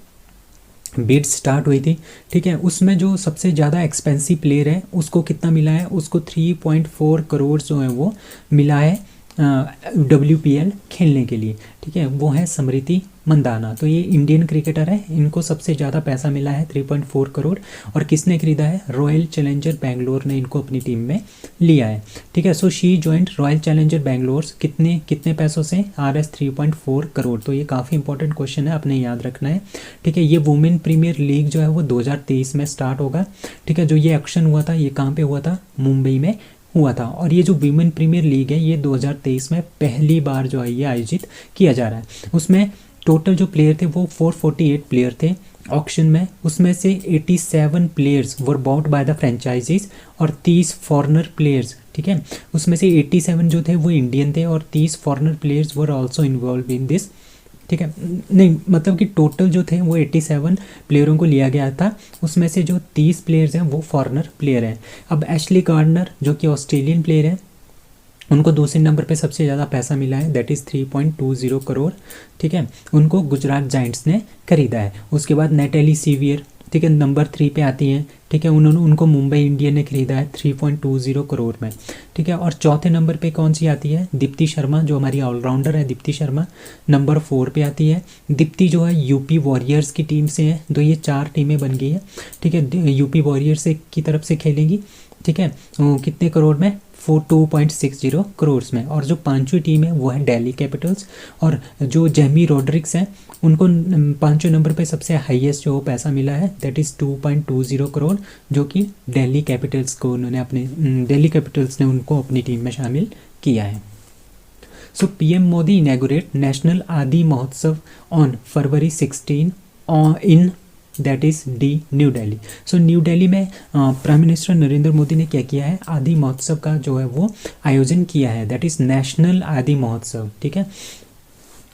बिड स्टार्ट हुई थी, ठीक है। उसमें जो सबसे ज़्यादा एक्सपेंसिव प्लेयर है उसको कितना मिला है, उसको 3.4 करोड़ जो है वो मिला है WPL खेलने के लिए, ठीक है। वो है स्मृति मंदाना। तो ये इंडियन क्रिकेटर है, इनको सबसे ज़्यादा पैसा मिला है 3.4 करोड़। और किसने खरीदा है, रॉयल चैलेंजर बेंगलोर ने इनको अपनी टीम में लिया है, ठीक है। So she joint royal challenger Bangalore कितने पैसों से, RS 3.4 करोड़। तो ये काफ़ी इंपॉर्टेंट क्वेश्चन है, आपने याद रखना है, ठीक है। ये वुमेन प्रीमियर लीग जो है वो 2023 में स्टार्ट होगा, ठीक है। जो ये एक्शन हुआ था ये कहाँ पर हुआ था, मुंबई में हुआ था। और ये जो वीमेन प्रीमियर लीग है ये 2023 में पहली बार जो है ये आयोजित किया जा रहा है। उसमें टोटल जो प्लेयर थे वो 448 प्लेयर थे ऑक्शन में। उसमें से 87 players were bought by the franchises और 30 फॉरेनर प्लेयर्स, ठीक है। उसमें से 87 जो थे वो इंडियन थे और 30 foreigner players were also involve in this, ठीक है। नहीं मतलब कि टोटल जो थे वो 87 प्लेयरों को लिया गया था, उसमें से जो 30 प्लेयर्स हैं वो फॉरेनर प्लेयर हैं। अब एशली गार्डनर जो कि ऑस्ट्रेलियन प्लेयर है, उनको दूसरे नंबर पे सबसे ज़्यादा पैसा मिला है, दैट इज़ 3.20 करोड़, ठीक है। उनको गुजरात जायंट्स ने खरीदा है। उसके बाद नेटेली सीवियर, ठीक है, नंबर 3 पे आती हैं, ठीक है। उनको मुंबई इंडियन ने खरीदा है 3.20 करोड़ में, ठीक है। और चौथे नंबर पे कौन सी आती है, दीप्ति शर्मा, जो हमारी ऑलराउंडर है दीप्ति शर्मा, नंबर 4 पे आती है। दीप्ति जो है यूपी वॉरियर्स की टीम से है, तो ये 4 टीमें बन गई है, ठीक है। यूपी वॉरियर्स की तरफ से खेलेंगी, ठीक है। कितने करोड़ में, 2.60 करोड़ में। और जो पांचवी टीम है वो है दिल्ली कैपिटल्स, और जो जेमी रॉड्रिक्स हैं उनको 5वें नंबर पे सबसे हाईएस्ट जो पैसा मिला है, दैट इज़ 2.20 करोड़, जो कि दिल्ली कैपिटल्स ने उनको अपनी टीम में शामिल किया है। सो PM मोदी इनैगोरेट नेशनल आदि महोत्सव on February 16 in that is new Delhi. So new Delhi में प्राइम मिनिस्टर नरेंद्र मोदी ने क्या किया है, आदि महोत्सव का जो है वो आयोजन किया है, दैट इज़ नेशनल आदि महोत्सव, ठीक है।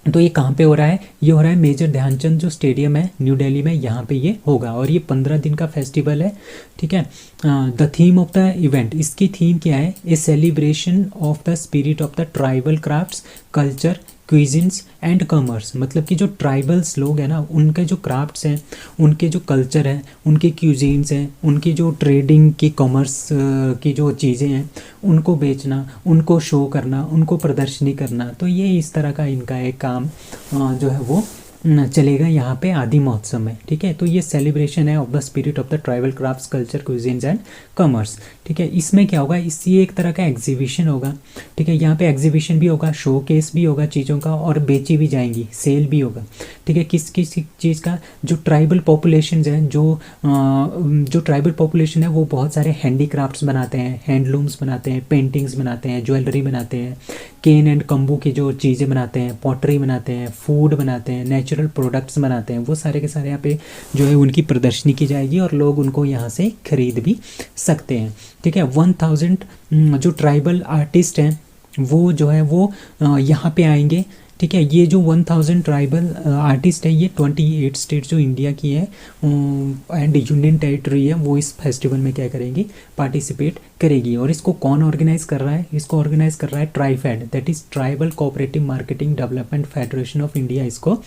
तो ये कहाँ पे हो रहा है, ये हो रहा है मेजर ध्यानचंद जो स्टेडियम है न्यू दिल्ली में, यहाँ पे ये होगा। और ये 15 दिन का फेस्टिवल है, ठीक है। The theme of the event, इसकी थीम क्या है, a celebration of the spirit of the tribal crafts, culture, cuisines and commerce. मतलब कि जो ट्राइबल्स लोग हैं ना, उनके जो क्राफ्ट्स हैं, उनके जो कल्चर हैं, उनके क्यूजीन्स हैं, उनकी जो ट्रेडिंग की कॉमर्स की जो चीज़ें हैं, उनको बेचना, उनको शो करना, उनको प्रदर्शनी करना। तो ये इस तरह का इनका एक काम जो है वो चलेगा यहाँ पे आदि महोत्सव में। ठीक है, तो ये सेलिब्रेशन है of the spirit of the tribal crafts culture cuisines and commerce. ठीक है, इसमें क्या होगा, ये एक तरह का एग्जीबिशन होगा। ठीक है, यहाँ पे एग्जीबिशन भी होगा, शो केस भी होगा चीज़ों का, और बेची भी जाएंगी, सेल भी होगा। ठीक है, किस किस चीज़ का, जो ट्राइबल पॉपुलेशन है, जो ट्राइबल पॉपुलेशन है वो बहुत सारे हैंडीक्राफ्ट्स बनाते हैं, हैंडलूम्स बनाते हैं, पेंटिंग्स बनाते हैं, ज्वेलरी बनाते हैं, केन एंड कम्बू की जो चीज़ें बनाते हैं, पॉटरी बनाते हैं, फूड बनाते हैं, नेचुरल प्रोडक्ट्स बनाते हैं, वो सारे के सारे यहाँ पे जो है उनकी प्रदर्शनी की जाएगी और लोग उनको यहाँ से खरीद भी सकते हैं। ठीक है, 1000 जो ट्राइबल आर्टिस्ट हैं वो जो है वो यहाँ पे आएंगे। ठीक है, ये जो 1000 ट्राइबल आर्टिस्ट है ये 28 स्टेट जो इंडिया की है एंड यूनियन टेरिटरी है वो इस फेस्टिवल में क्या करेंगी, पार्टिसिपेट करेगी। और इसको कौन ऑर्गेनाइज कर रहा है, इसको ऑर्गेनाइज कर रहा है TRIFED, that is tribal cooperative marketing development federation of India, इसको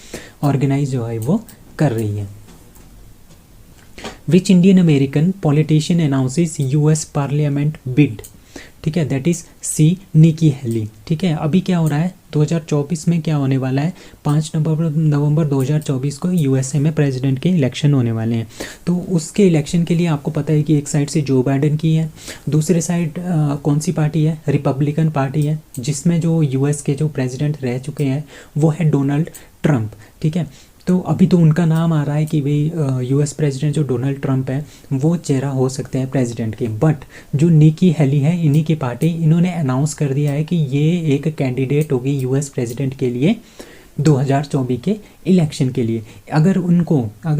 ऑर्गेनाइज जो है वो कर रही है। Which Indian American politician announces US parliament bid. ठीक है, that is C Nikki Haley. ठीक है, अभी क्या हो रहा है 2024 में क्या होने वाला है, 5 नवंबर 2024 को यूएसए में प्रेसिडेंट के इलेक्शन होने वाले हैं। तो उसके इलेक्शन के लिए आपको पता है कि एक साइड से जो बाइडेन की है, दूसरे साइड कौन सी पार्टी है, रिपब्लिकन पार्टी है, जिसमें जो यूएस के जो प्रेसिडेंट रह चुके हैं वो है डोनाल्ड ट्रंप। ठीक है, तो अभी तो उनका नाम आ रहा है कि भाई यूएस प्रेसिडेंट जो डोनाल्ड ट्रंप है वो चेहरा हो सकते हैं प्रेसिडेंट के, बट जो निकी हेली है इन्हीं की पार्टी, इन्होंने अनाउंस कर दिया है कि ये एक कैंडिडेट होगी यूएस प्रेसिडेंट के लिए 2024 के इलेक्शन के लिए। अगर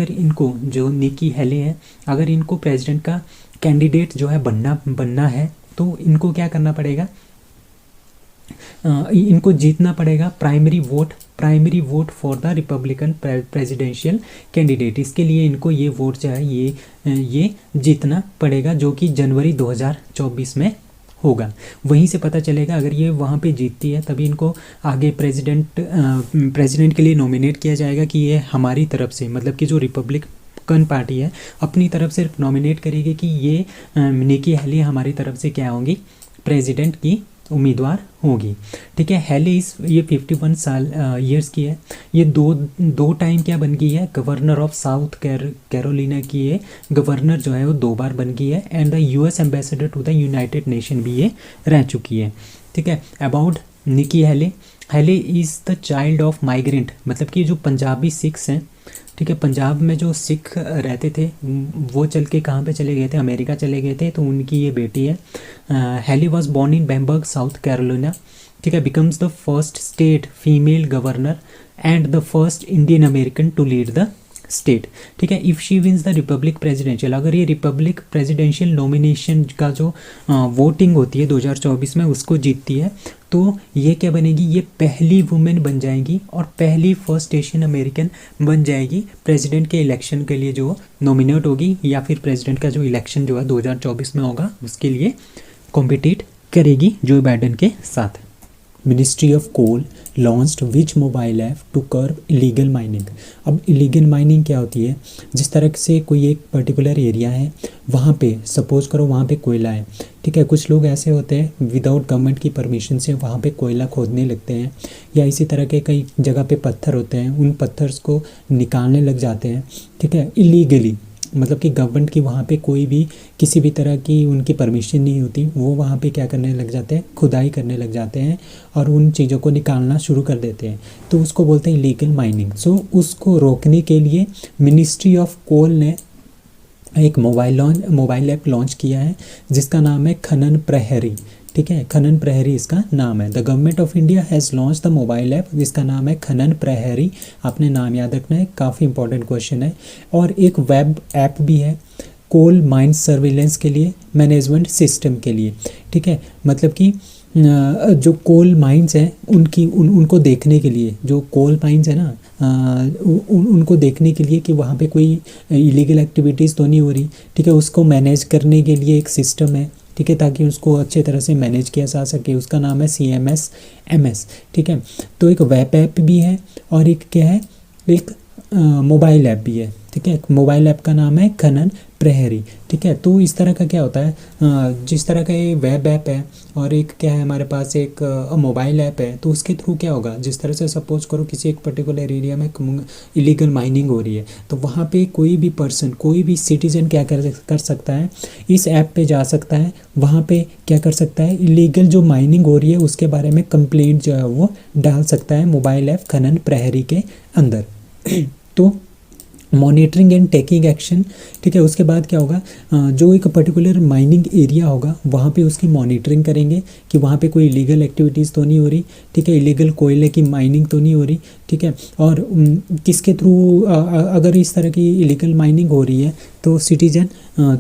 इनको जो निकी हेली है, अगर इनको प्रेसिडेंट का कैंडिडेट जो है बनना है तो इनको क्या करना पड़ेगा, इनको जीतना पड़ेगा primary vote for the Republican presidential candidate. इसके लिए इनको ये वोट जो है ये जीतना पड़ेगा, जो कि जनवरी 2024 में होगा। वहीं से पता चलेगा, अगर ये वहाँ पे जीतती है तभी इनको आगे प्रेसिडेंट के लिए नॉमिनेट किया जाएगा कि ये हमारी तरफ से, मतलब कि जो रिपब्लिकन पार्टी है अपनी तरफ से नॉमिनेट करेगी कि ये निकी हेली हमारी तरफ से क्या होंगी, प्रेसिडेंट की उम्मीदवार होगी। ठीक है, हेली ये 51 ईयर्स की है। ये दो टाइम क्या बन गई है, गवर्नर ऑफ साउथ कैरोलिना की ये गवर्नर जो है वो 2 बार बन गई है, and the US ambassador to the United Nation भी ये रह चुकी है। ठीक है, about Nikki Haley is the child of migrant, मतलब कि जो पंजाबी सिख्स हैं। ठीक है, पंजाब में जो सिख रहते थे वो चल के कहाँ पे चले गए थे, अमेरिका चले गए थे, तो उनकी ये बेटी है। Haley was born in Bamberg South Carolina. ठीक है, becomes the first state female governor and the first Indian American to lead the state. ठीक है, if she wins the republic presidential, अगर ये रिपब्लिक प्रेसिडेंशियल नॉमिनेशन का जो voting होती है 2024 में उसको जीतती है तो ये क्या बनेगी, ये पहली वुमेन बन जाएगी और पहली फर्स्ट एशियन अमेरिकन बन जाएगी प्रेसिडेंट के इलेक्शन के लिए जो नॉमिनेट होगी, या फिर प्रेसिडेंट का जो इलेक्शन जो है 2024 में होगा उसके लिए कॉम्पिटिट करेगी जो बाइडेन के साथ। Ministry of coal launched which mobile app to curb illegal mining. अब इलीगल माइनिंग क्या होती है, जिस तरह से कोई एक पर्टिकुलर एरिया है वहाँ पे सपोज करो वहाँ पे कोयला है। ठीक है, कुछ लोग ऐसे होते हैं विदाउट गवर्नमेंट की परमिशन से वहाँ पे कोयला खोदने लगते हैं, या इसी तरह के कई जगह पे पत्थर होते हैं, उन पत्थर्स को निकालने लग जाते हैं। ठीक है, इलीगली, मतलब कि गवर्नमेंट की वहाँ पे कोई भी किसी भी तरह की उनकी परमिशन नहीं होती, वो वहाँ पे क्या करने लग जाते हैं, खुदाई करने लग जाते हैं और उन चीज़ों को निकालना शुरू कर देते हैं, तो उसको बोलते हैं इलीगल माइनिंग। सो उसको रोकने के लिए मिनिस्ट्री ऑफ कोल ने एक मोबाइल ऐप लॉन्च किया है जिसका नाम है खनन प्रहरी। ठीक है, खनन प्रहरी इसका नाम है। The government of India has launch the mobile app, जिसका नाम है खनन प्रहरी। आपने नाम याद रखना है, काफ़ी इंपॉर्टेंट क्वेश्चन है। और एक वेब ऐप भी है कोल माइन सर्विलेंस के लिए, मैनेजमेंट सिस्टम के लिए। ठीक है, मतलब कि जो कोल माइंस हैं उनको देखने के लिए, जो कोल माइंस है ना उनको देखने के लिए कि वहाँ पे कोई इलीगल एक्टिविटीज़ तो नहीं हो रही। ठीक है, उसको मैनेज करने के लिए एक सिस्टम है। ठीक है, ताकि उसको अच्छे तरह से मैनेज किया जा सके, उसका नाम है CMS। ठीक है, तो एक वेब ऐप भी है और एक क्या है, एक मोबाइल ऐप भी है। ठीक है। मोबाइल ऐप का नाम है खनन प्रहरी, ठीक है। तो इस तरह का क्या होता है, जिस तरह का ये वेब ऐप है और एक क्या है हमारे पास एक मोबाइल ऐप है, तो उसके थ्रू क्या होगा, जिस तरह से सपोज करो किसी एक पर्टिकुलर एरिया में इलीगल माइनिंग हो रही है, तो वहाँ पे कोई भी पर्सन, कोई भी सिटीजन क्या कर सकता है, इस ऐप पे जा सकता है, वहाँ पे क्या कर सकता है, इलीगल जो माइनिंग हो रही है उसके बारे में कंप्लेंट जो है वो डाल सकता है मोबाइल ऐप खनन प्रहरी के अंदर। तो मॉनिटरिंग एंड टेकिंग एक्शन, ठीक है। उसके बाद क्या होगा, जो एक पर्टिकुलर माइनिंग एरिया होगा वहाँ पे उसकी मॉनिटरिंग करेंगे कि वहाँ पे कोई इलीगल एक्टिविटीज़ तो नहीं हो रही, ठीक है, इलीगल कोयले की माइनिंग तो नहीं हो रही, ठीक है। और किसके थ्रू, अगर इस तरह की इलीगल माइनिंग हो रही है तो सिटीजन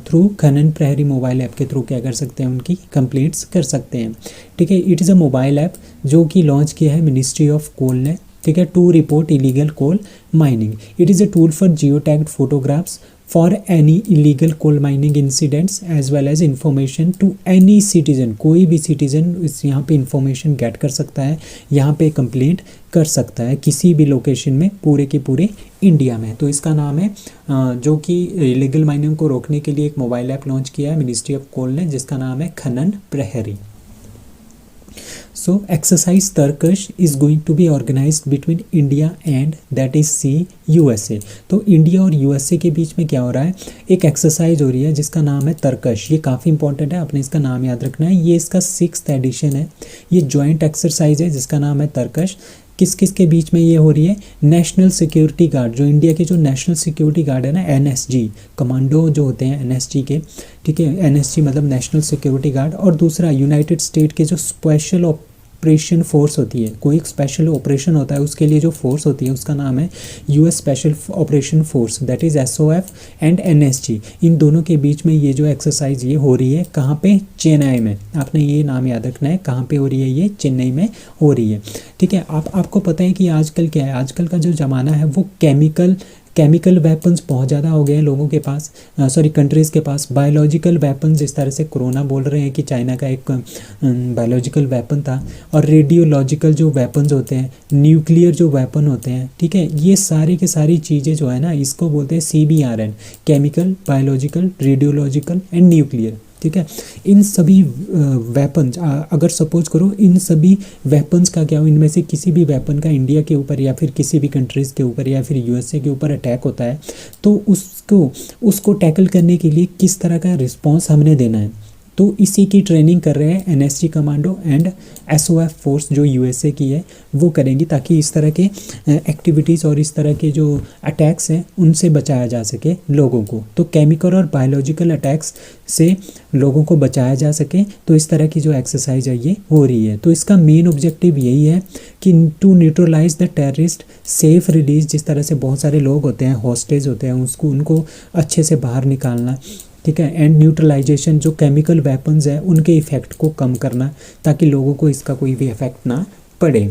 थ्रू खनन प्रहरी मोबाइल ऐप के थ्रू क्या कर सकते हैं, उनकी कंप्लेंट्स कर सकते हैं, ठीक है। It is a mobile app जो कि लॉन्च किया है मिनिस्ट्री ऑफ कोल ने, ठीक है, to report illegal coal mining. It is a tool for geo tagged photographs for any illegal coal mining incidents as well as information to any citizen. कोई भी citizen इस यहाँ पे इंफॉर्मेशन गेट कर सकता है, यहाँ पे कंप्लेंट कर सकता है किसी भी लोकेशन में पूरे के पूरे इंडिया में। तो इसका नाम है जो कि इलीगल माइनिंग को रोकने के लिए एक मोबाइल ऐप लॉन्च किया है मिनिस्ट्री ऑफ कोल ने, जिसका नाम है खनन प्रहरी। So exercise Turkish is going to be organized between India and that is C USA। तो इंडिया और यूएसए के बीच में क्या हो रहा है, एक एक्सरसाइज हो रही है जिसका नाम है तर्कश। ये काफ़ी इंपॉर्टेंट है, आपने इसका नाम याद रखना है। ये इसका 6th एडिशन है। ये जॉइंट एक्सरसाइज है जिसका नाम है तर्कश। किस किस के बीच में ये हो रही है, नेशनल सिक्योरिटी गार्ड, जो इंडिया के जो नेशनल सिक्योरिटी गार्ड है ना, एनएसजी कमांडो जो होते हैं एनएसजी के, ठीक है, एनएसजी मतलब नेशनल सिक्योरिटी गार्ड, और दूसरा यूनाइटेड स्टेट के जो स्पेशल ऑपरेशन फोर्स होती है, कोई एक स्पेशल ऑपरेशन होता है उसके लिए जो फोर्स होती है उसका नाम है US special operation force, that is SOF and NSG. इन दोनों के बीच में ये जो एक्सरसाइज ये हो रही है कहाँ पे, चेन्नई में। आपने ये नाम याद रखना है, कहाँ पे हो रही है, ये चेन्नई में हो रही है, ठीक है। आपको पता है कि आजकल क्या है, आजकल का जो ज़माना है वो केमिकल वेपन्स बहुत ज़्यादा हो गए हैं लोगों के पास, सॉरी कंट्रीज़ के पास। बायोलॉजिकल वेपन्स, जिस तरह से कोरोना बोल रहे हैं कि चाइना का एक बायोलॉजिकल वेपन था, और रेडियोलॉजिकल जो वेपन्स होते हैं, न्यूक्लियर जो वेपन होते हैं, ठीक है, ये सारी की सारी चीज़ें जो है ना, इसको बोलते हैं CBRN, chemical, biological, radiological and nuclear, ठीक है। इन सभी वेपन्स, अगर सपोज करो इन सभी वेपन्स का क्या हो, इनमें से किसी भी वेपन का इंडिया के ऊपर या फिर किसी भी कंट्रीज़ के ऊपर या फिर यूएसए के ऊपर अटैक होता है, तो उसको टैकल करने के लिए किस तरह का रिस्पॉन्स हमने देना है, तो इसी की ट्रेनिंग कर रहे हैं NSG commando and SOF force जो यूएसए की है वो करेंगी, ताकि इस तरह के एक्टिविटीज़ और इस तरह के जो अटैक्स हैं उनसे बचाया जा सके लोगों को। तो केमिकल और बायोलॉजिकल अटैक्स से लोगों को बचाया जा सके, तो इस तरह की जो एक्सरसाइज है ये हो रही है। तो इसका मेन ऑब्जेक्टिव यही है कि to neutralise the terrorist safe release, जिस तरह से बहुत सारे लोग होते हैं, हॉस्टेज होते हैं, उनको अच्छे से बाहर निकालना, ठीक है, एंड न्यूट्रलाइजेशन, जो केमिकल वेपन्स है उनके इफ़ेक्ट को कम करना, ताकि लोगों को इसका कोई भी इफेक्ट ना पड़े।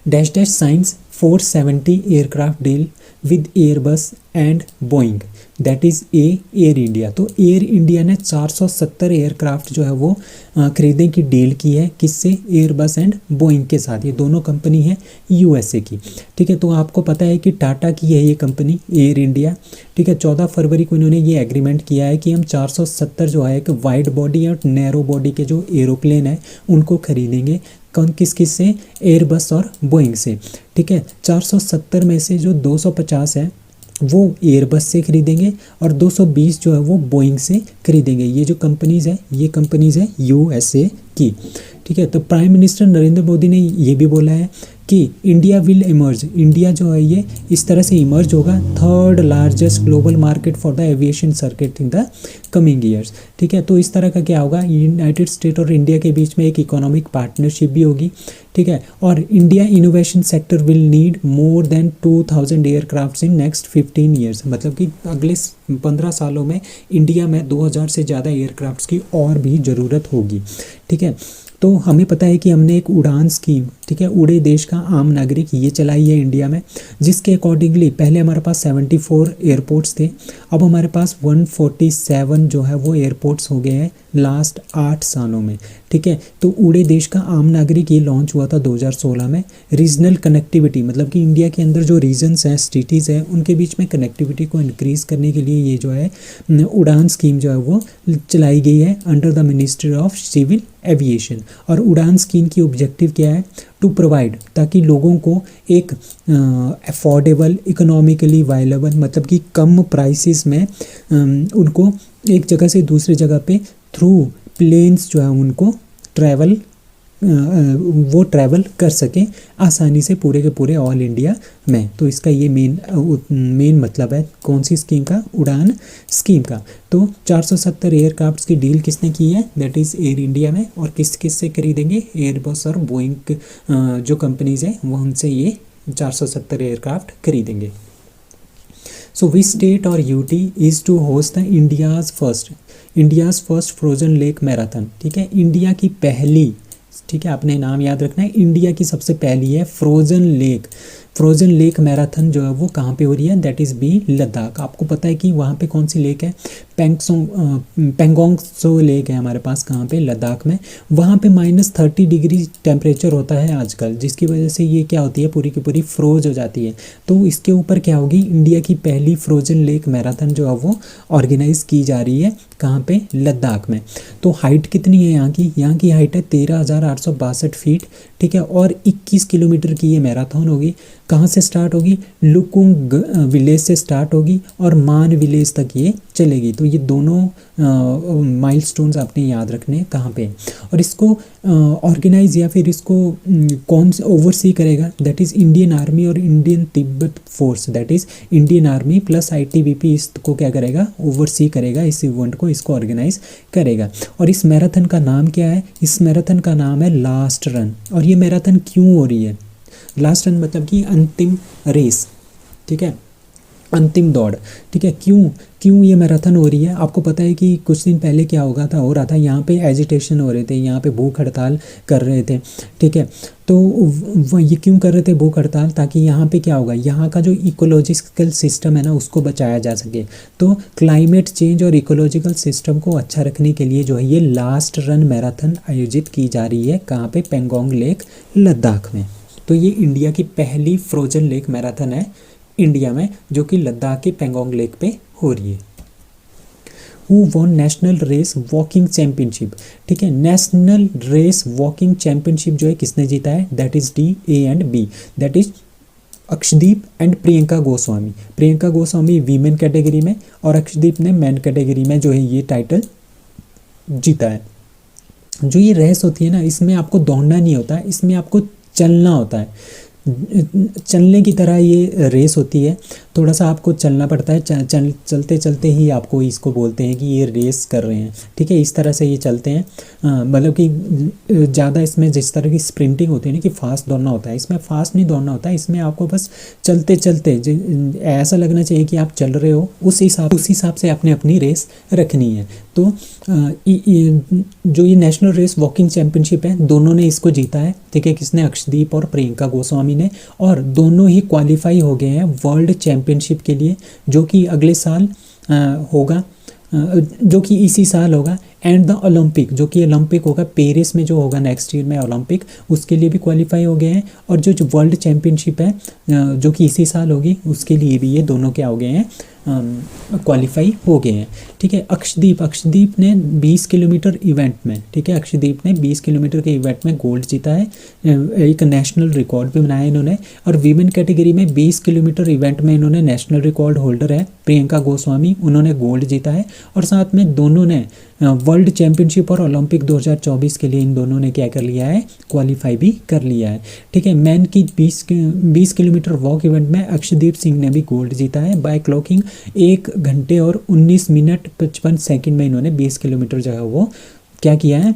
Dash dash science 470 aircraft deal with Airbus and Boeing, that is air India. तो एयर इंडिया ने 470 एयरक्राफ्ट जो है वो खरीदने की डील की है, किससे, एयरबस एंड बोइंग के साथ। ये दोनों कंपनी है यूएसए की, ठीक है। तो आपको पता है कि टाटा की है ये कंपनी एयर इंडिया, ठीक है। 14 फरवरी को इन्होंने ये एग्रीमेंट किया है कि हम 470 जो है एक वाइड बॉडी और नैरो बॉडी के जो एरोप्लेन है उनको खरीदेंगे, किस से, एयरबस और बोइंग से, ठीक है। 470 में से जो 250 है वो एयरबस से खरीदेंगे और 220 जो है वो बोइंग से खरीदेंगे। ये जो कंपनीज़ है ये कंपनीज़ है यूएसए की, ठीक है। तो प्राइम मिनिस्टर नरेंद्र मोदी ने ये भी बोला है कि इंडिया विल इमर्ज, इंडिया जो है ये इस तरह से इमर्ज होगा, 3rd largest global market for the aviation circuit in the coming years, ठीक है। तो इस तरह का क्या होगा, यूनाइटेड स्टेट और इंडिया के बीच में एक इकोनॉमिक पार्टनरशिप भी होगी, ठीक है। और India innovation sector will need more than 2000 aircraft in next 15 years, मतलब कि अगले 15 सालों में इंडिया में 2000 से ज़्यादा एयरक्राफ्ट्स की और भी ज़रूरत होगी, ठीक है। तो हमें पता है कि हमने एक उड़ान स्कीम, ठीक ठीक है, उड़े देश का आम नागरिक, ये चलाई है इंडिया में, जिसके अकॉर्डिंगली पहले हमारे पास 74 एयरपोर्ट्स थे, अब हमारे पास 147 जो है वो एयरपोर्ट्स हो गए हैं लास्ट 8 सालों में। ठीक है, तो उड़े देश का आम नागरिक ये लॉन्च हुआ था 2016 में। रीजनल कनेक्टिविटी मतलब कि इंडिया के अंदर जो रीजन्स हैं, सिटीज़ हैं, उनके बीच में कनेक्टिविटी को इंक्रीज़ करने के लिए ये जो है उड़ान स्कीम जो है वो चलाई गई है under the ministry of civil aviation. और उड़ान स्कीम की ऑब्जेक्टिव क्या है? टू प्रोवाइड, ताकि लोगों को एक अफोर्डेबल, इकोनॉमिकली वायलेबल मतलब कि कम प्राइसेस में उनको एक जगह से दूसरी जगह पे थ्रू प्लेन्स जो है उनको ट्रैवल कर सकें आसानी से पूरे के पूरे ऑल इंडिया में। तो इसका ये मेन मतलब है कौन सी स्कीम का? उड़ान स्कीम का। तो 470 एयरक्राफ्ट्स की डील किसने की है? दैट इज़ एयर इंडिया में। और किस किस से खरीदेंगे? एयरबस और बोइंग जो कंपनीज हैं वो उनसे ये 470 एयरक्राफ्ट खरीदेंगे। सो विच स्टेट और UT is to host the India's first frozen lake marathon. ठीक है, इंडिया की पहली, ठीक है, आपने नाम याद रखना है, इंडिया की सबसे पहली है फ्रोजन लेक मैराथन जो है वो कहाँ पे हो रही है? That is B Ladakh. आपको पता है कि वहाँ पे कौन सी लेक है? पेंगोंग त्सो लेक है हमारे पास, कहाँ पे? लद्दाख में। वहाँ पे -30 डिग्री टेम्परेचर होता है आजकल, जिसकी वजह से ये क्या होती है? पूरी की पूरी फ्रोज हो जाती है। तो इसके ऊपर क्या होगी? इंडिया की पहली फ्रोजन लेक मैराथन जो है वो ऑर्गेनाइज की जा रही है, कहाँ पे? लद्दाख में। तो हाइट कितनी है यहाँ की? यहाँ की हाइट है 13,862 फीट। ठीक है, और 21 किलोमीटर की ये मैराथन होगी। कहाँ से स्टार्ट होगी? लुकुंग विलेज से स्टार्ट होगी और मान विलेज तक ये चलेगी। तो ये दोनों माइलस्टोन्स आपने याद रखने कहाँ पे। और इसको ऑर्गेनाइज या फिर इसको कौन से ओवरसी करेगा? दैट इज़ इंडियन आर्मी और Indian Tibet force. That is Indian army plus ITBP इसको क्या करेगा? ओवरसी करेगा, इस इवेंट को, इसको ऑर्गेनाइज करेगा। और इस मैराथन का नाम क्या है? इस मैराथन का नाम है लास्ट रन। और ये मैराथन क्यों हो रही है? लास्ट रन मतलब कि अंतिम रेस, ठीक है, अंतिम दौड़। ठीक है, क्यों ये मैराथन हो रही है? आपको पता है कि कुछ दिन पहले क्या हो रहा था यहाँ पे एजिटेशन हो रहे थे, यहाँ पे भूख हड़ताल कर रहे थे। ठीक है, तो ये क्यों कर रहे थे भूख हड़ताल? ताकि यहाँ पे क्या होगा? यहाँ का जो इकोलॉजिकल सिस्टम है ना, उसको बचाया जा सके। तो क्लाइमेट चेंज और इकोलॉजिकल सिस्टम को अच्छा रखने के लिए जो है ये लास्ट रन मैराथन आयोजित की जा रही है। कहाँ पे? पेंगोंग लेक, लद्दाख में। तो ये इंडिया की पहली फ्रोजन लेक मैराथन है इंडिया में, जो कि लद्दाख के पेंगोंग लेक पे हो रही है। Who won national race walking championship? ठीक है, नेशनल रेस वॉकिंग चैंपियनशिप जो है किसने जीता है? That is D, A and B। That is Akshdeep and Priyanka Goswami women category में और अक्षदीप ने मैन कैटेगरी में जो है ये टाइटल जीता है। जो ये रेस होती है ना, इसमें आपको दौड़ना नहीं होता है, इसमें आपको चलना होता है। चलने की तरह ये रेस होती है, थोड़ा सा आपको चलना पड़ता है। चलते चलते ही आपको इसको बोलते हैं कि ये रेस कर रहे हैं। ठीक है, इस तरह से ये चलते हैं। मतलब कि ज़्यादा इसमें जिस तरह की स्प्रिंटिंग होती है ना कि फास्ट दौड़ना होता है, इसमें फास्ट नहीं दौड़ना होता है। इसमें आपको बस चलते चलते ऐसा लगना चाहिए कि आप चल रहे हो, उस हिसाब से आपने अपनी रेस रखनी है। तो जो ये नेशनल रेस वॉकिंग चैंपियनशिप है, दोनों ने इसको जीता है। ठीक है, किसने? अक्षदीप और प्रियंका गोस्वामी ने। और दोनों ही क्वालिफाई हो गए हैं वर्ल्ड चैंपियनशिप के लिए, जो कि अगले साल होगा, जो कि इसी साल होगा। एंड द ओलंपिक, जो कि ओलंपिक होगा पेरिस में, जो होगा नेक्स्ट ईयर में ओलंपिक, उसके लिए भी क्वालिफाई हो गए हैं। और जो वर्ल्ड चैंपियनशिप है जो कि इसी साल होगी, उसके लिए भी ये दोनों क्या हो गए हैं? क्वालिफाई हो गए हैं। ठीक है, अक्षदीप ने 20 किलोमीटर इवेंट में, ठीक है, अक्षदीप ने 20 किलोमीटर के इवेंट में गोल्ड जीता है। एक नेशनल रिकॉर्ड भी बनाया इन्होंने। और वीमेन कैटेगरी में 20 किलोमीटर इवेंट में इन्होंने नेशनल रिकॉर्ड होल्डर है प्रियंका गोस्वामी, उन्होंने गोल्ड जीता है। और साथ में दोनों ने वर्ल्ड चैंपियनशिप और ओलंपिक 2024 के लिए इन दोनों ने क्या कर लिया है? क्वालिफाई भी कर लिया है। ठीक है, मैन की 20 किलोमीटर वॉक इवेंट में अक्षदीप सिंह ने भी गोल्ड जीता है बाय क्लॉकिंग 1 घंटे और 19 मिनट 55 सेकंड में इन्होंने 20 किलोमीटर जो है वो क्या किया है?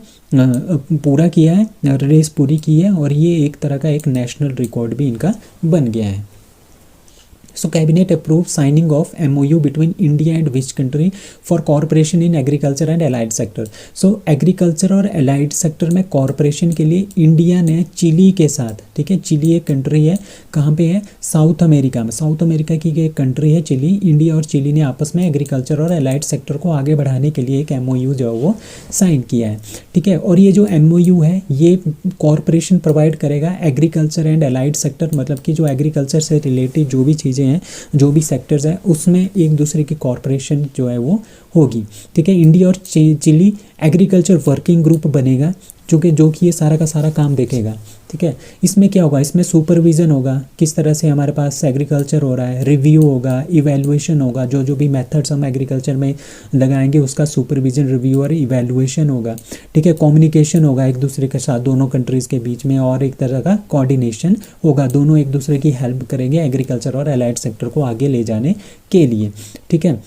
पूरा किया है, रेस पूरी की है। और ये एक तरह का एक नेशनल रिकॉर्ड भी इनका बन गया है। So cabinet approved signing of MOU between India and which country for cooperation in agriculture and allied sector. So agriculture और allied sector में कॉरपोरेशन के लिए इंडिया ने चिली के साथ, ठीक है, चिली एक कंट्री है, कहाँ पे है, साउथ अमेरिका में, साउथ अमेरिका की एक कंट्री है चिली। इंडिया और चिली ने आपस में एग्रीकल्चर और allied सेक्टर को आगे बढ़ाने के लिए एक MOU जो है वो साइन किया है, ठीक है। और ये जो MOU है ये कॉरपोरेशन प्रोवाइड करेगा एग्रीकल्चर एंड allied सेक्टर, मतलब कि जो एग्रीकल्चर से रिलेटेड जो भी चीज़ें हैं, जो भी सेक्टर्स हैं, उसमें एक दूसरे की कॉरपोरेशन जो है वो होगी, ठीक है। इंडिया और चिली एग्रीकल्चर वर्किंग ग्रुप बनेगा जो कि ये सारा का सारा काम देखेगा, ठीक है। इसमें क्या होगा, इसमें सुपरविज़न होगा, किस तरह से हमारे पास एग्रीकल्चर हो रहा है, रिव्यू होगा, इवैल्यूएशन होगा, जो भी मेथड्स हम एग्रीकल्चर में लगाएंगे उसका सुपरविज़न, रिव्यू और इवैल्यूएशन होगा, ठीक है। कम्युनिकेशन होगा एक दूसरे के साथ दोनों कंट्रीज़ के बीच में, और एक तरह का कोऑर्डिनेशन होगा, दोनों एक दूसरे की हेल्प करेंगे एग्रीकल्चर और एलाइड सेक्टर को आगे ले जाने के लिए, ठीक है।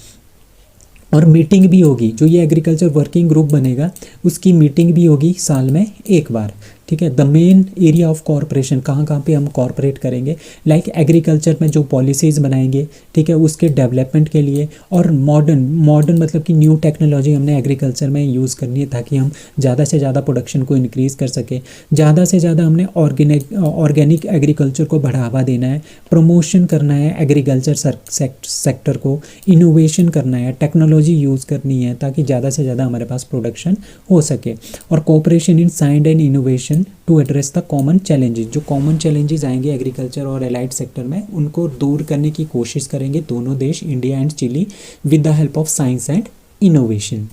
और मीटिंग भी होगी, जो ये एग्रीकल्चर वर्किंग ग्रुप बनेगा उसकी मीटिंग भी होगी साल में एक बार, ठीक है। The main area of corporation, कहाँ कहाँ पे हम कॉरपोरेट करेंगे, लाइक एग्रीकल्चर में जो पॉलिसीज़ बनाएंगे, ठीक है, उसके डेवलपमेंट के लिए, और मॉडर्न मतलब कि न्यू टेक्नोलॉजी हमने एग्रीकल्चर में यूज़ करनी है ताकि हम ज़्यादा से ज़्यादा प्रोडक्शन को इंक्रीज़ कर सके। ज़्यादा से ज़्यादा हमने ऑर्गेनिक एग्रीकल्चर को बढ़ावा देना है, प्रमोशन करना है एग्रीकल्चर सेक्टर को, इनोवेशन करना है, टेक्नोलॉजी यूज़ करनी है ताकि ज़्यादा से ज़्यादा हमारे पास प्रोडक्शन हो सके। और cooperation in science and innovation to address the common challenges, जो कॉमन चैलेंजेस आएंगे एग्रीकल्चर और एलाइड सेक्टर में उनको दूर करने की कोशिश करेंगे दोनों देश, India and Chile, with the help of science and innovation.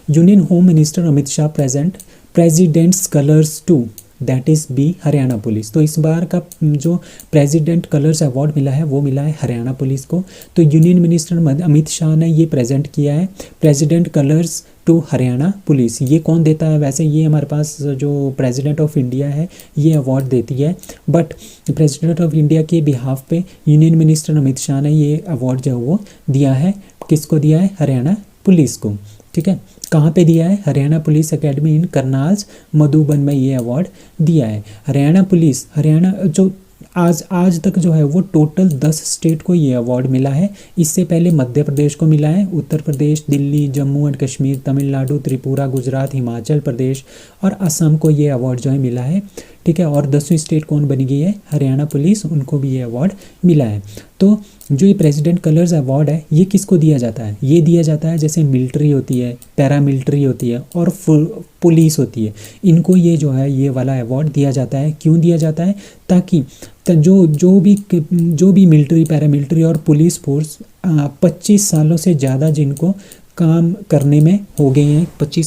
Union home minister Amit Shah present president's colours to, that is B Haryana police. तो इस बार का जो प्रेसिडेंट कलर्स अवार्ड मिला है वो मिला है हरियाणा पुलिस को। तो यूनियन मिनिस्टर अमित शाह ने ये प्रेजेंट किया है president colours to Haryana police. ये कौन देता है, वैसे ये हमारे पास जो प्रेसिडेंट ऑफ इंडिया है ये अवार्ड देती है, बट प्रेसिडेंट ऑफ इंडिया के बिहाफ पे यूनियन मिनिस्टर अमित शाह ने ये अवार्ड जो है वो दिया है, किसको दिया है, हरियाणा पुलिस को, ठीक है। कहाँ पे दिया है, Haryana police academy in Karnal Madhuban में ये अवार्ड दिया है। हरियाणा पुलिस, हरियाणा जो आज तक जो है वो टोटल 10 स्टेट को ये अवार्ड मिला है। इससे पहले मध्य प्रदेश को मिला है, उत्तर प्रदेश, दिल्ली, जम्मू एंड कश्मीर, तमिलनाडु, त्रिपुरा, गुजरात, हिमाचल प्रदेश और असम को ये अवार्ड जो है मिला है, ठीक है। और 10वीं स्टेट कौन बनी गई है, हरियाणा पुलिस, उनको भी ये अवार्ड मिला है। तो जो ये प्रेसिडेंट कलर्स अवार्ड है ये किसको दिया जाता है, ये दिया जाता है जैसे मिलिट्री होती है, पैरामिलिट्री होती है और पुलिस होती है, इनको ये जो है ये वाला अवार्ड दिया जाता है। क्यों दिया जाता है, ताकि जो भी मिलिट्री, पैरामिलिट्री और पुलिस फोर्स 25 सालों से ज़्यादा जिनको काम करने में हो गए हैं, 25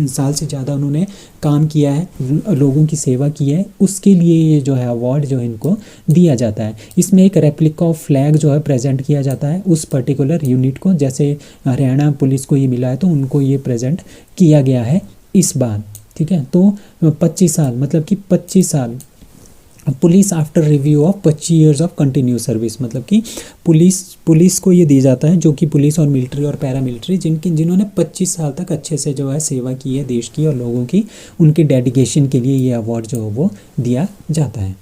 साल से ज़्यादा उन्होंने काम किया है, लोगों की सेवा की है, उसके लिए ये जो है अवार्ड जो इनको दिया जाता है। इसमें एक रेप्लिका ऑफ फ्लैग जो है प्रेजेंट किया जाता है उस पर्टिकुलर यूनिट को, जैसे हरियाणा पुलिस को ये मिला है तो उनको ये प्रेजेंट किया गया है इस बार, ठीक है। तो 25 साल मतलब कि 25 साल police after review of 25 years of continuous service, मतलब कि पुलिस को ये दिया जाता है जो कि पुलिस और मिलिट्री और पैरामिलिट्री जिन्होंने 25 साल तक अच्छे से जो है सेवा की है देश की और लोगों की, उनकी डेडिकेशन के लिए ये अवार्ड जो है वो दिया जाता है।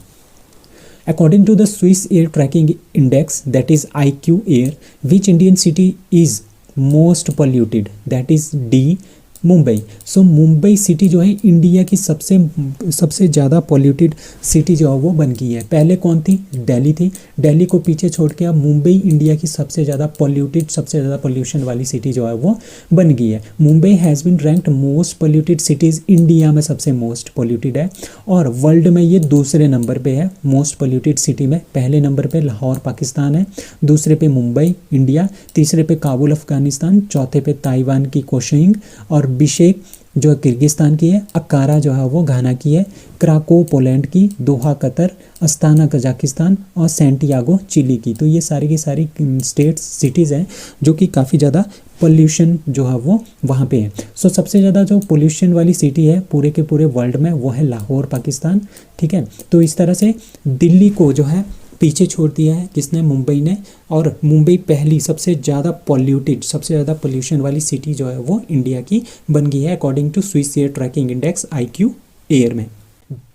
According to the Swiss Air Tracking Index, that is IQ Air, which Indian city is most polluted? That is D, Mumbai. So Mumbai city जो है इंडिया की सबसे ज़्यादा पॉल्यूटेड सिटी जो है वो बन गई है। पहले कौन थी, दिल्ली थी, दिल्ली को पीछे छोड़ के अब मुंबई इंडिया की सबसे ज़्यादा पॉल्यूटेड, सबसे ज़्यादा पॉल्यूशन वाली सिटी जो है वो बन गई है। Mumbai has been ranked most polluted cities, India में सबसे मोस्ट पॉल्यूटेड है और वर्ल्ड में ये दूसरे नंबर पे है मोस्ट पॉल्यूटेड सिटी में। पहले नंबर पे लाहौर पाकिस्तान है, दूसरे पे मुंबई इंडिया, तीसरे पे काबुल अफगानिस्तान, चौथे पे ताइवान की कोशिंग और बिशेक जो किर्गिस्तान की है, अक्कारा जो है वो घाना की है, क्राको पोलैंड की, दोहा कतर, अस्ताना कजाकिस्तान और सेंटियागो चिली की। तो ये सारी की सारी स्टेट्स सिटीज़ हैं जो कि काफ़ी ज़्यादा पोल्यूशन जो है वो वहाँ पे है। सो सबसे ज़्यादा जो पोल्यूशन वाली सिटी है पूरे के पूरे वर्ल्ड में वो है लाहौर पाकिस्तान, ठीक है। तो इस तरह से दिल्ली को जो है पीछे छोड़ दिया है किसने, मुंबई ने, और मुंबई पहली सबसे ज़्यादा पॉल्यूटेड, सबसे ज़्यादा पोल्यूशन वाली सिटी जो है वो इंडिया की बन गई है according to Swiss air tracking index IQ air में।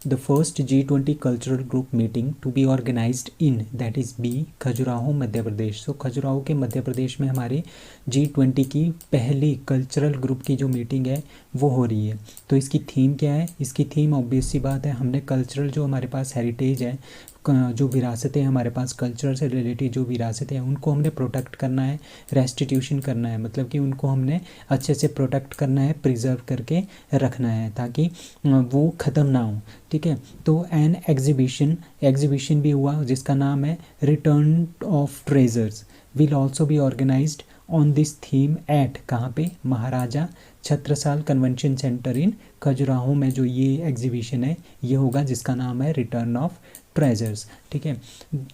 The first G20 cultural group meeting to be organised in that is be Khajuraho Madhya Pradesh. तो खजुराहो के मध्य प्रदेश में हमारी G20 की पहली कल्चरल ग्रुप की जो मीटिंग है वो हो रही है। तो इसकी थीम क्या है? इसकी थीम ऑब्वियस सी बात है, हमने कल्चरल जो हमारे पास हेरिटेज है, जो विरासतें हमारे पास कल्चर से रिलेटेड जो विरासतें हैं उनको हमने प्रोटेक्ट करना है, रेस्टिट्यूशन करना है, मतलब कि उनको हमने अच्छे से प्रोटेक्ट करना है, प्रिजर्व करके रखना है ताकि वो ख़त्म ना हो। ठीक है, तो एन एग्जीबिशन भी हुआ जिसका नाम है return of treasures will also be organised on this theme at कहाँ पे? Maharaja Chhatrasal convention centre in Khajuraho में जो ये एग्जीबिशन है ये होगा जिसका नाम है रिटर्न ऑफ ट्रेजर्स। ठीक है,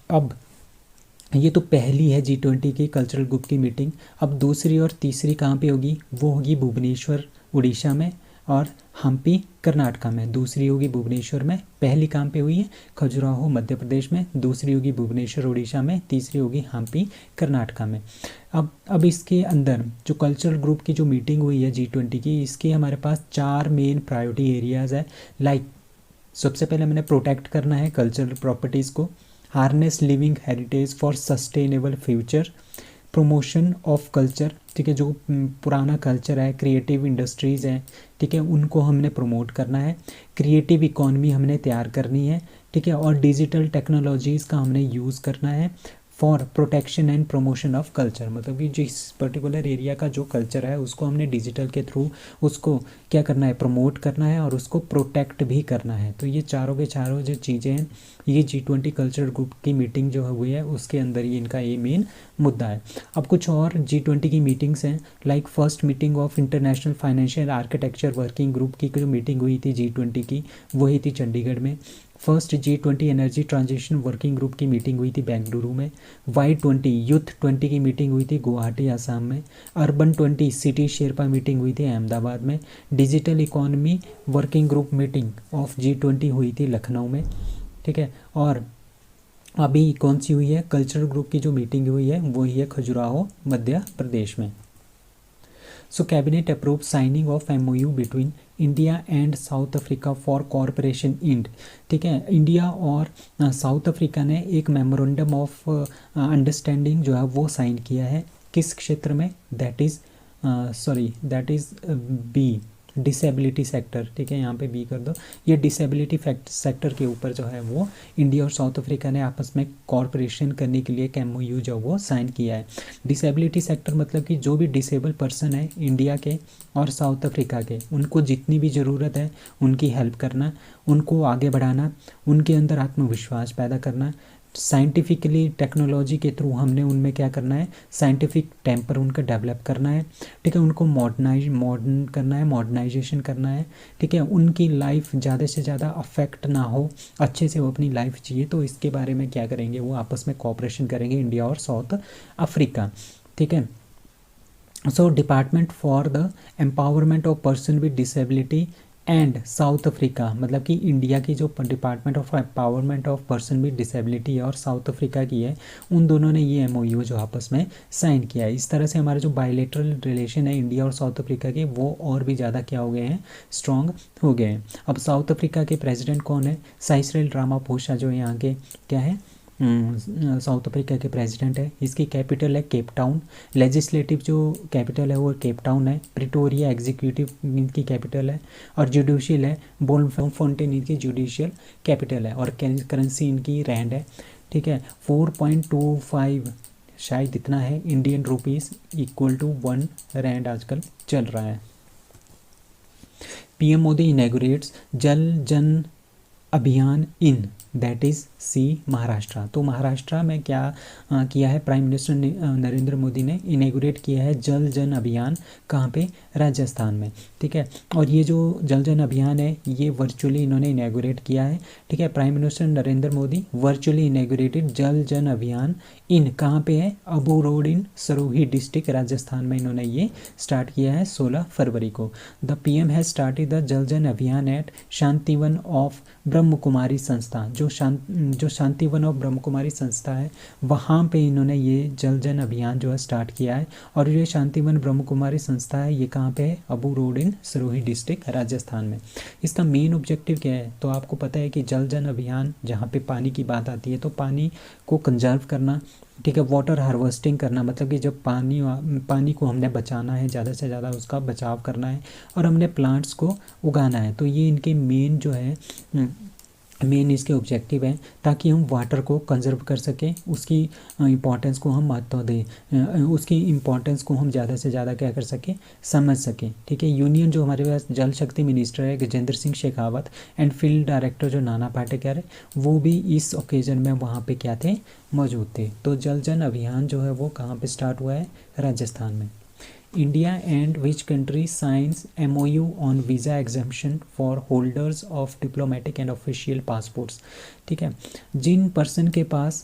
अब ये तो पहली है G20 की कल्चरल ग्रुप की मीटिंग। अब दूसरी और तीसरी कहाँ पे होगी? वो होगी भुवनेश्वर उड़ीसा में और हम्पी कर्नाटका में। दूसरी होगी भुवनेश्वर में, पहली कहाँ पे हुई है? खजुराहो मध्य प्रदेश में, दूसरी होगी भुवनेश्वर उड़ीसा में, तीसरी होगी हम्पी कर्नाटका में। अब इसके अंदर जो कल्चरल ग्रुप की जो मीटिंग हुई है G20 की, इसके हमारे पास 4 मेन प्रायोरिटी एरियाज़ है। लाइक सबसे पहले मैंने प्रोटेक्ट करना है कल्चरल प्रॉपर्टीज़ को, harness living heritage for sustainable future, promotion of culture. ठीक है, जो पुराना कल्चर है, क्रिएटिव इंडस्ट्रीज़ हैं, ठीक है, उनको हमने प्रमोट करना है, क्रिएटिव इकॉनमी हमने तैयार करनी है। ठीक है, और डिजिटल टेक्नोलॉजीज़ का हमने यूज़ करना है for protection and promotion of culture. मतलब कि जिस पर्टिकुलर एरिया का जो कल्चर है उसको हमने डिजिटल के थ्रू उसको क्या करना है? प्रमोट करना है और उसको प्रोटेक्ट भी करना है। तो ये चारों के चारों जो चीज़ें हैं ये G20 कल्चरल ग्रुप की मीटिंग जो हुई है उसके अंदर ये इनका ये मेन मुद्दा है। अब कुछ और G20 की मीटिंग्स हैं, like first meeting of international financial architecture working group की जो मीटिंग हुई थी G20 की वो हुई थी चंडीगढ़ में। First G20 energy transition working group की मीटिंग हुई थी बेंगलुरु में। Y20 यूथ 20 की मीटिंग हुई थी गुवाहाटी आसाम में। अर्बन 20 सिटी शेरपा मीटिंग हुई थी अहमदाबाद में। Digital economy working group meeting of G20 हुई थी लखनऊ में। ठीक है, और अभी कौन सी हुई है? कल्चरल ग्रुप की जो मीटिंग हुई है वो ही है खजुराहो मध्य प्रदेश में। So cabinet approve signing of MOU between India and south Africa for corporation इंड। ठीक है, इंडिया और साउथ अफ्रीका ने एक मेमोरेंडम ऑफ अंडरस्टैंडिंग जो है वो साइन किया है। किस क्षेत्र में? That is B disability sector. ठीक है, यहाँ पे बी कर दो। ये डिसेबिलिटी सेक्टर के ऊपर जो है वो इंडिया और साउथ अफ्रीका ने आपस में कॉर्पोरेशन करने के लिए एक MOU जो वो साइन किया है। डिसेबिलिटी सेक्टर मतलब कि जो भी डिसेबल पर्सन है इंडिया के और साउथ अफ्रीका के, उनको जितनी भी ज़रूरत है उनकी हेल्प करना, उनको आगे बढ़ाना, उनके अंदर आत्मविश्वास पैदा करना, साइंटिफिकली टेक्नोलॉजी के थ्रू हमने उनमें क्या करना है? साइंटिफिक टेम्पर उनका डेवलप करना है। ठीक है, उनको मॉडर्न करना है, मॉडर्नाइजेशन करना है। ठीक है, उनकी लाइफ ज़्यादा से ज़्यादा अफेक्ट ना हो, अच्छे से वो अपनी लाइफ जिए। तो इसके बारे में क्या करेंगे? वो आपस में कोऑपरेशन करेंगे इंडिया और साउथ अफ्रीका। ठीक है, so department for the empowerment of person with disability and south Africa, मतलब कि इंडिया की जो department of empowerment of person with disability है और साउथ अफ्रीका की है, उन दोनों ने ये MOU जो आपस में साइन किया है। इस तरह से हमारे जो बायलैटरल रिलेशन है इंडिया और साउथ अफ्रीका के वो और भी ज़्यादा क्या हो गए हैं? स्ट्रॉन्ग हो गए हैं। अब साउथ अफ्रीका के प्रेसिडेंट कौन है? साइरिल रामाफोसा जो यहाँ के क्या है? साउथ अफ्रीका के प्रेसिडेंट है। इसकी कैपिटल है केप टाउन। लेजिस्लेटिव जो कैपिटल है वो केप टाउन है। प्रिटोरिया एग्जीक्यूटिव इनकी कैपिटल है और जुडिशियल है ब्लोमफोंटेन इनकी जुडिशियल कैपिटल है और करेंसी इनकी रैंड है। ठीक है, 4.25 शायद इतना है Indian rupees equal to 1 rand आजकल चल रहा है। PM Modi इनैगोरेट्स Jal Jan Abhiyan in that is C Maharashtra. तो महाराष्ट्र में क्या किया है? प्राइम मिनिस्टर नरेंद्र मोदी ने इनैगोरेट किया है जल जन अभियान। कहाँ पे? राजस्थान में। ठीक है, और ये जो जल जन अभियान है ये वर्चुअली इन्होंने इनैगोरेट किया है। ठीक है, prime minister Narendra Modi virtually inaugurated Jal Jan Abhiyan in कहाँ पे है? Abu road in Sirohi district Rajasthan में इन्होंने ये स्टार्ट किया है 16 फरवरी को। The PM has started the Jal Jan अभियान एट शांतिवन ऑफ ब्रह्म कुमारी संस्था जो शांतिवन और ब्रह्म कुमारी संस्था है वहाँ पे इन्होंने ये जल जन अभियान जो है स्टार्ट किया है। और ये शांतिवन ब्रह्म कुमारी संस्था है ये कहाँ पे है, अबू रोड इन सिरोही डिस्ट्रिक्ट राजस्थान में। इसका मेन ऑब्जेक्टिव क्या है, तो आपको पता है कि जल जन अभियान जहाँ पे पानी की बात आती है तो पानी को कंजर्व करना, ठीक है, वाटर हार्वेस्टिंग करना, मतलब कि जब पानी को हमने बचाना है, ज़्यादा से ज़्यादा उसका बचाव करना है और हमने प्लांट्स को उगाना है। तो ये इनके मेन जो है मेन इसके ऑब्जेक्टिव हैं, ताकि हम वाटर को कंजर्व कर सकें, उसकी इम्पोर्टेंस को हम महत्व दें, उसकी इम्पोर्टेंस को हम ज़्यादा से ज़्यादा क्या कर सकें, समझ सकें। ठीक है, यूनियन जो हमारे पास जल शक्ति मिनिस्टर है Gajendra Singh Shekhawat and field director जो नाना पाटेकर है वो भी इस ओकेजन में वहाँ पे क्या थे, मौजूद थे। तो जल जन अभियान जो है वो कहाँ पर स्टार्ट हुआ है, राजस्थान में। India and which country signs MOU on visa exemption for holders of diplomatic and official passports। ठीक है, जिन पर्सन के पास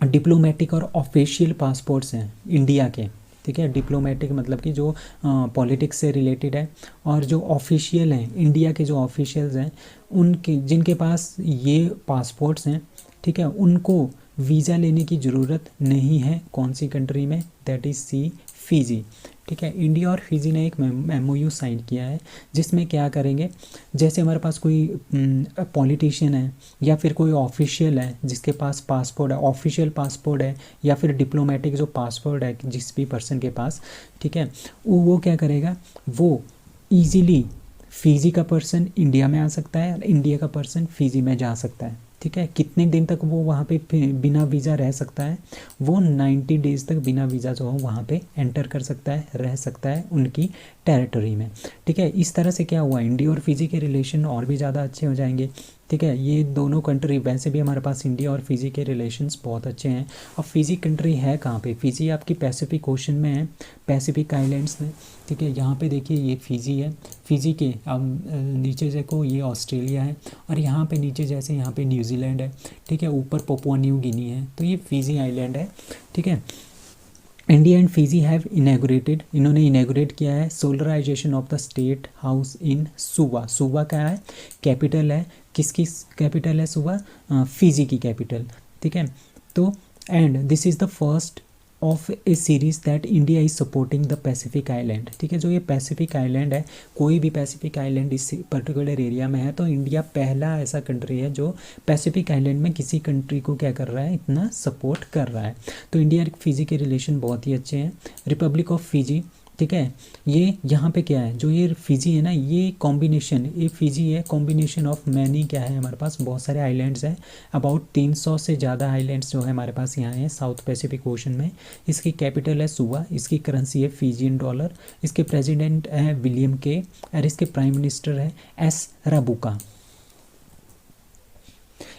डिप्लोमेटिक और ऑफिशियल पासपोर्ट्स हैं इंडिया के, ठीक है, डिप्लोमेटिक मतलब कि जो पॉलिटिक्स से रिलेटेड है, और जो ऑफिशियल हैं इंडिया के जो ऑफिशियल्स हैं उनके जिनके पास ये पासपोर्ट्स हैं, ठीक है, उनको वीज़ा लेने की ज़रूरत नहीं है। कौन सी कंट्री में, दैट इज़ सी फिजी। ठीक है, इंडिया और फिजी ने एक MOU साइन किया है जिसमें क्या करेंगे, जैसे हमारे पास कोई पॉलिटिशियन है या फिर कोई ऑफिशियल है जिसके पास पासपोर्ट है, ऑफिशियल पासपोर्ट है या फिर डिप्लोमेटिक जो पासपोर्ट है जिस भी पर्सन के पास, ठीक है, वो क्या करेगा, वो ईजीली फिजी का पर्सन इंडिया में आ सकता है और इंडिया का पर्सन फिजी में जा सकता है। ठीक है, कितने दिन तक वो वहाँ पे बिना वीज़ा रह सकता है, वो 90 डेज़ तक बिना वीज़ा जो हो वहाँ पे एंटर कर सकता है, रह सकता है उनकी टेरिटरी में। ठीक है, इस तरह से क्या हुआ, इंडिया और फिजी के रिलेशन और भी ज़्यादा अच्छे हो जाएंगे। ठीक है, ये दोनों कंट्री, वैसे भी हमारे पास इंडिया और फिजी के रिलेशंस बहुत अच्छे हैं। अब फिजी कंट्री है कहाँ पे, फिजी आपकी पैसिफिक ओशन में है, पैसिफिक आइलैंड्स में। ठीक है, यहाँ पे देखिए ये फिजी है, फिजी के अब नीचे देखो ये ऑस्ट्रेलिया है और यहाँ पे नीचे जैसे यहाँ पे न्यूजीलैंड है। ठीक है, ऊपर पपुआ न्यू गिनी है, तो ये फिजी आइलैंड है। ठीक है, India and Fiji have inaugurated, इन्होंने इनेगोरेट किया है solarisation of the state house in Suva. Suva क्या है, कैपिटल है, किसकी कैपिटल है सुवा, फिजी की कैपिटल। ठीक है, तो and this is the first of A series that India is supporting the Pacific island. ठीक है, जो ये पैसिफिक आइलैंड है, कोई भी पैसिफिक आइलैंड इस पर्टिकुलर एरिया में है तो इंडिया पहला ऐसा कंट्री है जो पैसिफिक आइलैंड में किसी कंट्री को क्या कर रहा है, इतना सपोर्ट कर रहा है। तो इंडिया और फिजी के रिलेशन बहुत ही अच्छे हैं। रिपब्लिक ऑफ फिजी, ठीक है, ये यहाँ पे क्या है, जो ये फिजी है ना, ये कॉम्बिनेशन, ये फिजी है कॉम्बिनेशन ऑफ मैनी, क्या है हमारे पास बहुत सारे आइलैंड्स हैं, अबाउट 300 से ज़्यादा आइलैंड्स जो है हमारे पास यहाँ हैं साउथ पैसिफिक ओशन में। इसकी कैपिटल है सुवा, इसकी करेंसी है फिजियन डॉलर, इसके प्रेसिडेंट है विलियम के और इसके प्राइम मिनिस्टर है S Rabuka.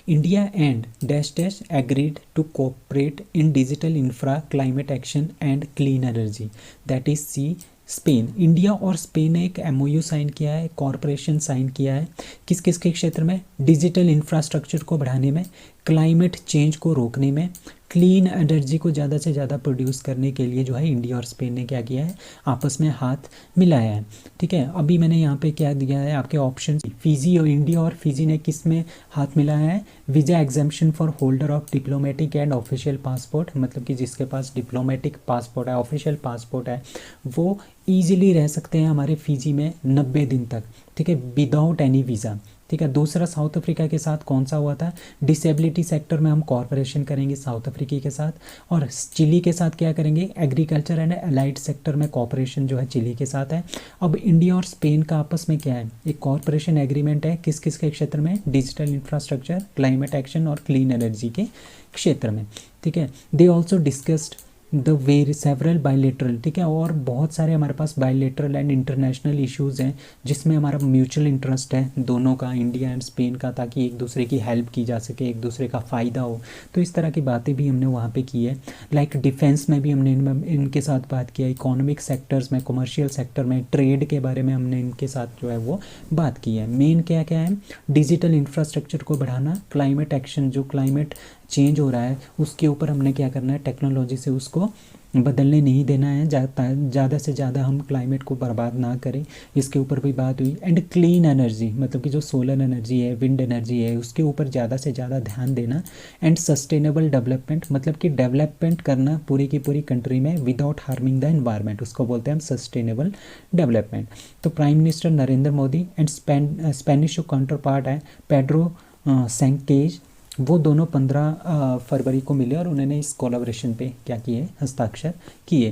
India and dash dash agreed to cooperate in digital infra, climate action and clean energy, that is C Spain. India और स्पेन ने एक MOU साइन किया है, कॉरपोरेशन साइन किया है, किस किस के क्षेत्र में, डिजिटल इंफ्रास्ट्रक्चर को बढ़ाने में, क्लाइमेट चेंज को रोकने में, क्लीन एनर्जी को ज़्यादा से ज़्यादा प्रोड्यूस करने के लिए जो है इंडिया और स्पेन ने क्या किया है, आपस में हाथ मिलाया है। ठीक है, अभी मैंने यहाँ पे क्या दिया है आपके ऑप्शन, फिजी और इंडिया और फिजी ने किस में हाथ मिलाया है, visa exemption for holder of diplomatic and official passport, मतलब कि जिसके पास डिप्लोमेटिक पासपोर्ट है, ऑफिशियल पासपोर्ट है, वो ईजिली रह सकते हैं हमारे फिजी में 90 दिन तक। ठीक है, विदाउट एनी वीज़ा। ठीक है, दूसरा साउथ अफ्रीका के साथ कौन सा हुआ था, डिसेबिलिटी सेक्टर में हम कॉर्पोरेशन करेंगे साउथ अफ्रीका के साथ, और चिली के साथ क्या करेंगे, एग्रीकल्चर एंड अलाइड सेक्टर में कॉर्पोरेशन जो है चिली के साथ है। अब इंडिया और स्पेन का आपस में क्या है, एक कॉर्पोरेशन एग्रीमेंट है, किस किस के क्षेत्र में, डिजिटल इंफ्रास्ट्रक्चर, क्लाइमेट एक्शन और क्लीन एनर्जी के क्षेत्र में। ठीक है, they also discussed the very several bilateral, ठीक है, और बहुत सारे हमारे पास बायलेटरल एंड इंटरनेशनल इश्यूज़ हैं जिसमें हमारा म्यूचुअल इंटरेस्ट है दोनों का, इंडिया एंड स्पेन का, ताकि एक दूसरे की हेल्प की जा सके, एक दूसरे का फ़ायदा हो। तो इस तरह की बातें भी हमने वहाँ पे की है। लाइक डिफेंस में भी हमने इनके साथ बात किया, इकोनॉमिक सेक्टर्स में, कमर्शियल सेक्टर में, ट्रेड के बारे में हमने इनके साथ जो है वो बात की है। मेन क्या क्या है, डिजिटल इंफ्रास्ट्रक्चर को बढ़ाना, क्लाइमेट एक्शन, जो क्लाइमेट चेंज हो रहा है उसके ऊपर हमने क्या करना है, टेक्नोलॉजी से उसको बदलने नहीं देना है। ज़्यादा से ज़्यादा हम क्लाइमेट को बर्बाद ना करें, इसके ऊपर भी बात हुई। एंड क्लीन एनर्जी, मतलब कि जो सोलर एनर्जी है, विंड एनर्जी है, उसके ऊपर ज़्यादा से ज़्यादा ध्यान देना। एंड सस्टेनेबल डेवलपमेंट, मतलब कि डेवलपमेंट करना पूरी की पूरी कंट्री में विदाउट हार्मिंग द एनवायरनमेंट, उसको बोलते हैं हम सस्टेनेबल डेवलपमेंट। तो prime minister Narendra Modi and Spanish जो काउंटर पार्ट है पेड्रो सैंकेज, वो दोनों 15 फरवरी को मिले और उन्होंने इस कोलाब्रेशन पे क्या किए, हस्ताक्षर किए।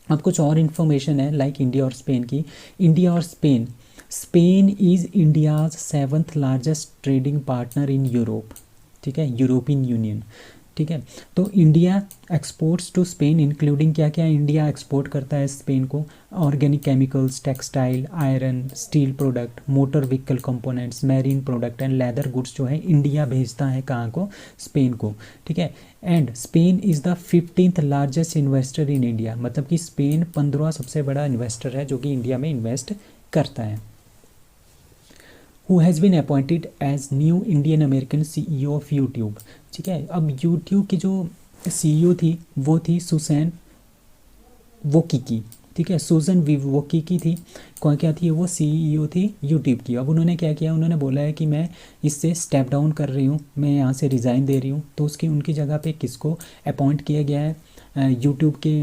अब कुछ और इन्फॉर्मेशन है लाइक इंडिया और स्पेन की। इंडिया और Spain, Spain is India's 7th largest trading partner in Europe, ठीक है, यूरोपियन यूनियन, ठीक है। तो India exports to Spain including क्या क्या इंडिया एक्सपोर्ट करता है स्पेन को, organic chemicals, textile, iron, steel product, motor vehicle components, marine product and leather goods जो है इंडिया भेजता है कहाँ को, स्पेन को, ठीक है। And Spain is the 15th largest investor in India, मतलब कि स्पेन 15वां सबसे बड़ा इन्वेस्टर है जो कि इंडिया में इन्वेस्ट करता है। Who has been appointed as new Indian American CEO of YouTube, ठीक है। अब यूट्यूब की जो CEO थी वो थी सुसैन वोकिकी, ठीक है, सूजन वोकिकी थी। कौन क्या थी वो, CEO थी यूट्यूब की। अब उन्होंने क्या किया, उन्होंने बोला है कि मैं इससे स्टेप डाउन कर रही हूँ, मैं यहाँ से रिज़ाइन दे रही हूँ। तो उसकी उनकी जगह पे किसको अपॉइंट किया गया है, यूट्यूब के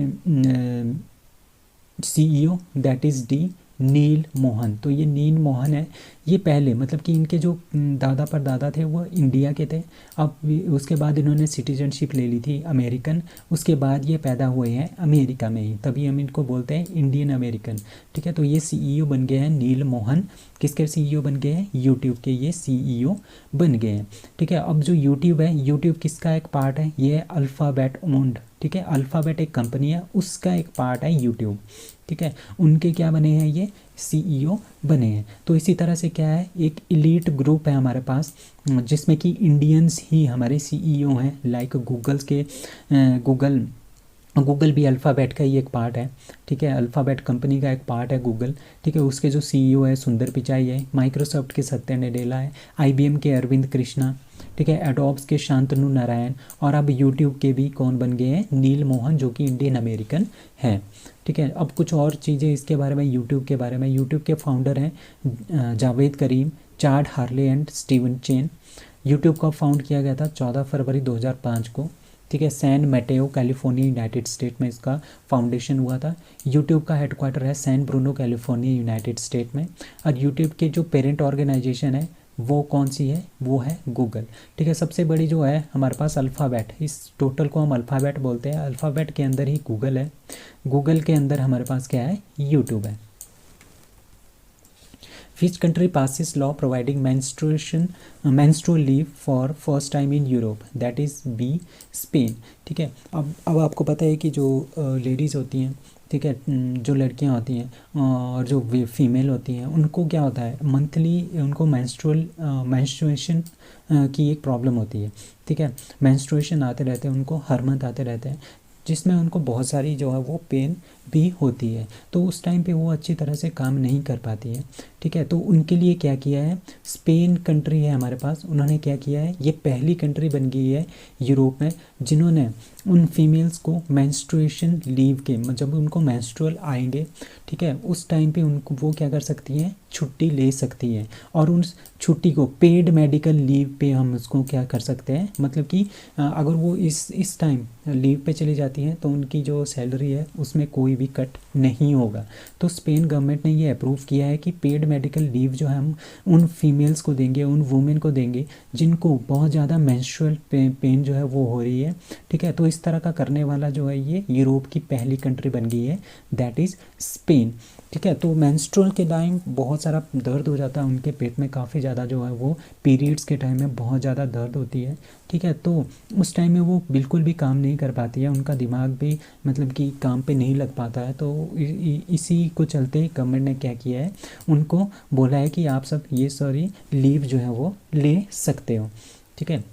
CEO, दैट इज़ डी नील मोहन। तो ये नील मोहन है, ये पहले मतलब कि इनके जो दादा परदादा थे वो इंडिया के थे। अब उसके बाद इन्होंने सिटीजनशिप ले ली थी अमेरिकन, उसके बाद ये पैदा हुए हैं अमेरिका में ही, तभी हम इनको बोलते हैं इंडियन अमेरिकन, ठीक है। तो ये CEO बन गए हैं नील मोहन, किसके CEO बन गए हैं, यूट्यूब के ये CEO बन गए हैं, ठीक है। अब जो यूट्यूब है, यूट्यूब किसका एक पार्ट है, ये अल्फ़ाबेट ओन्ड, ठीक है। अल्फ़ाबेट एक कंपनी है, उसका एक पार्ट है यूट्यूब, ठीक है। उनके क्या बने हैं, ये CEO बने हैं। तो इसी तरह से क्या है, एक इलीट ग्रुप है हमारे पास जिसमें कि इंडियंस ही हमारे CEO हैं, लाइक गूगल्स के गूगल भी अल्फ़ाबेट का ही एक पार्ट है, ठीक है, अल्फ़ाबेट कंपनी का एक पार्ट है गूगल, ठीक है। उसके जो CEO है सुंदर पिचाई है, माइक्रोसॉफ्ट के सत्या नडेला है, IBM के अरविंद कृष्णा, ठीक है, एडोब्स के शांतनु नारायण, और अब यूट्यूब के भी कौन बन गए हैं, नील मोहन, जो कि इंडियन अमेरिकन है, ठीक है। अब कुछ और चीज़ें इसके बारे में, यूट्यूब के बारे में। यूट्यूब के फाउंडर हैं Jawed Karim, Chad Hurley and Steven Chen. YouTube का फाउंड किया गया था 14 फरवरी 2005 को, ठीक है, San Mateo California United State में इसका फाउंडेशन हुआ था। यूट्यूब का हेडक्वार्टर है San Bruno California United State में। और यूट्यूब के जो पेरेंट ऑर्गेनाइजेशन है वो कौन सी है, वो है गूगल, ठीक है। सबसे बड़ी जो है हमारे पास अल्फ़ाबेट, इस टोटल को हम अल्फ़ाबेट बोलते हैं। अल्फ़ाबेट के अंदर ही गूगल है, गूगल के अंदर हमारे पास क्या है, यूट्यूब है। Which country passes law providing menstrual leave for first time in Europe? That is B, Spain, ठीक है। अब आपको पता है कि जो लेडीज़ होती हैं, ठीक है, जो लड़कियां होती हैं और जो फीमेल होती हैं, उनको क्या होता है, मंथली उनको मेंस्ट्रुएशन की एक प्रॉब्लम होती है, ठीक है। मेंस्ट्रुएशन आते रहते हैं उनको, हर मंथ आते रहते हैं, जिसमें उनको बहुत सारी जो है वो पेन भी होती है। तो उस टाइम पे वो अच्छी तरह से काम नहीं कर पाती है, ठीक है। तो उनके लिए क्या किया है, स्पेन कंट्री है हमारे पास, उन्होंने क्या किया है, ये पहली कंट्री बन गई है यूरोप में जिन्होंने उन फीमेल्स को मेंस्ट्रुएशन लीव के, जब उनको मेंस्ट्रुअल आएंगे, ठीक है, उस टाइम पे उनको वो क्या कर सकती हैं, छुट्टी ले सकती हैं। और उन छुट्टी को पेड मेडिकल लीव पे हम उसको क्या कर सकते हैं, मतलब कि अगर वो इस टाइम लीव पे चली जाती हैं तो उनकी जो सैलरी है उसमें कोई भी कट नहीं होगा। तो स्पेन गवर्नमेंट ने ये अप्रूव किया है कि पेड मेडिकल लीव जो है हम उन फीमेल्स को देंगे, उन वुमेन को देंगे जिनको बहुत ज़्यादा मेंस्ट्रुअल पेन जो है वो हो रही है, ठीक है। तो इस तरह का करने वाला जो है ये यूरोप की पहली कंट्री बन गई है, दैट इज़ स्पेन, ठीक है। तो मेंस्ट्रुअल के टाइम बहुत सारा दर्द हो जाता है, उनके पेट में काफ़ी ज़्यादा जो है वो पीरियड्स के टाइम में बहुत ज़्यादा दर्द होती है, ठीक है। तो उस टाइम में वो बिल्कुल भी काम नहीं कर पाती है, उनका दिमाग भी मतलब कि काम पे नहीं लग पाता है। तो इसी को चलते गवर्नमेंट ने क्या किया है, उनको बोला है कि आप सब ये सारी लीव जो है वो ले सकते हो, ठीक है।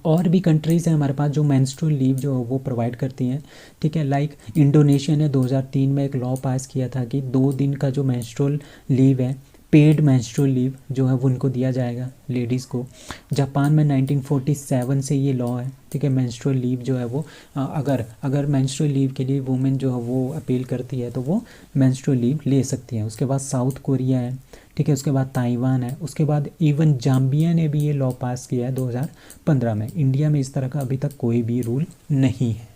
और भी कंट्रीज़ हैं हमारे पास जो मेंस्ट्रुअल लीव जो वो प्रोवाइड करती हैं, ठीक है। लाइक इंडोनेशिया ने 2003 में एक लॉ पास किया था कि 2 दिन का जो मेंस्ट्रुअल लीव है पेड मेंस्ट्रुअल लीव जो है वो उनको दिया जाएगा लेडीज़ को। जापान में 1947 से ये लॉ है, ठीक है। मेंस्ट्रुअल लीव जो है वो अगर मेंस्ट्रुअल लीव के लिए वुमेन जो है वो अपील करती है तो वो मेंस्ट्रुअल लीव ले सकती है। उसके बाद साउथ कोरिया है, ठीक है। उसके बाद ताइवान है। उसके बाद इवन जाम्बिया ने भी ये लॉ पास किया है 2015 में। इंडिया में इस तरह का अभी तक कोई भी रूल नहीं है।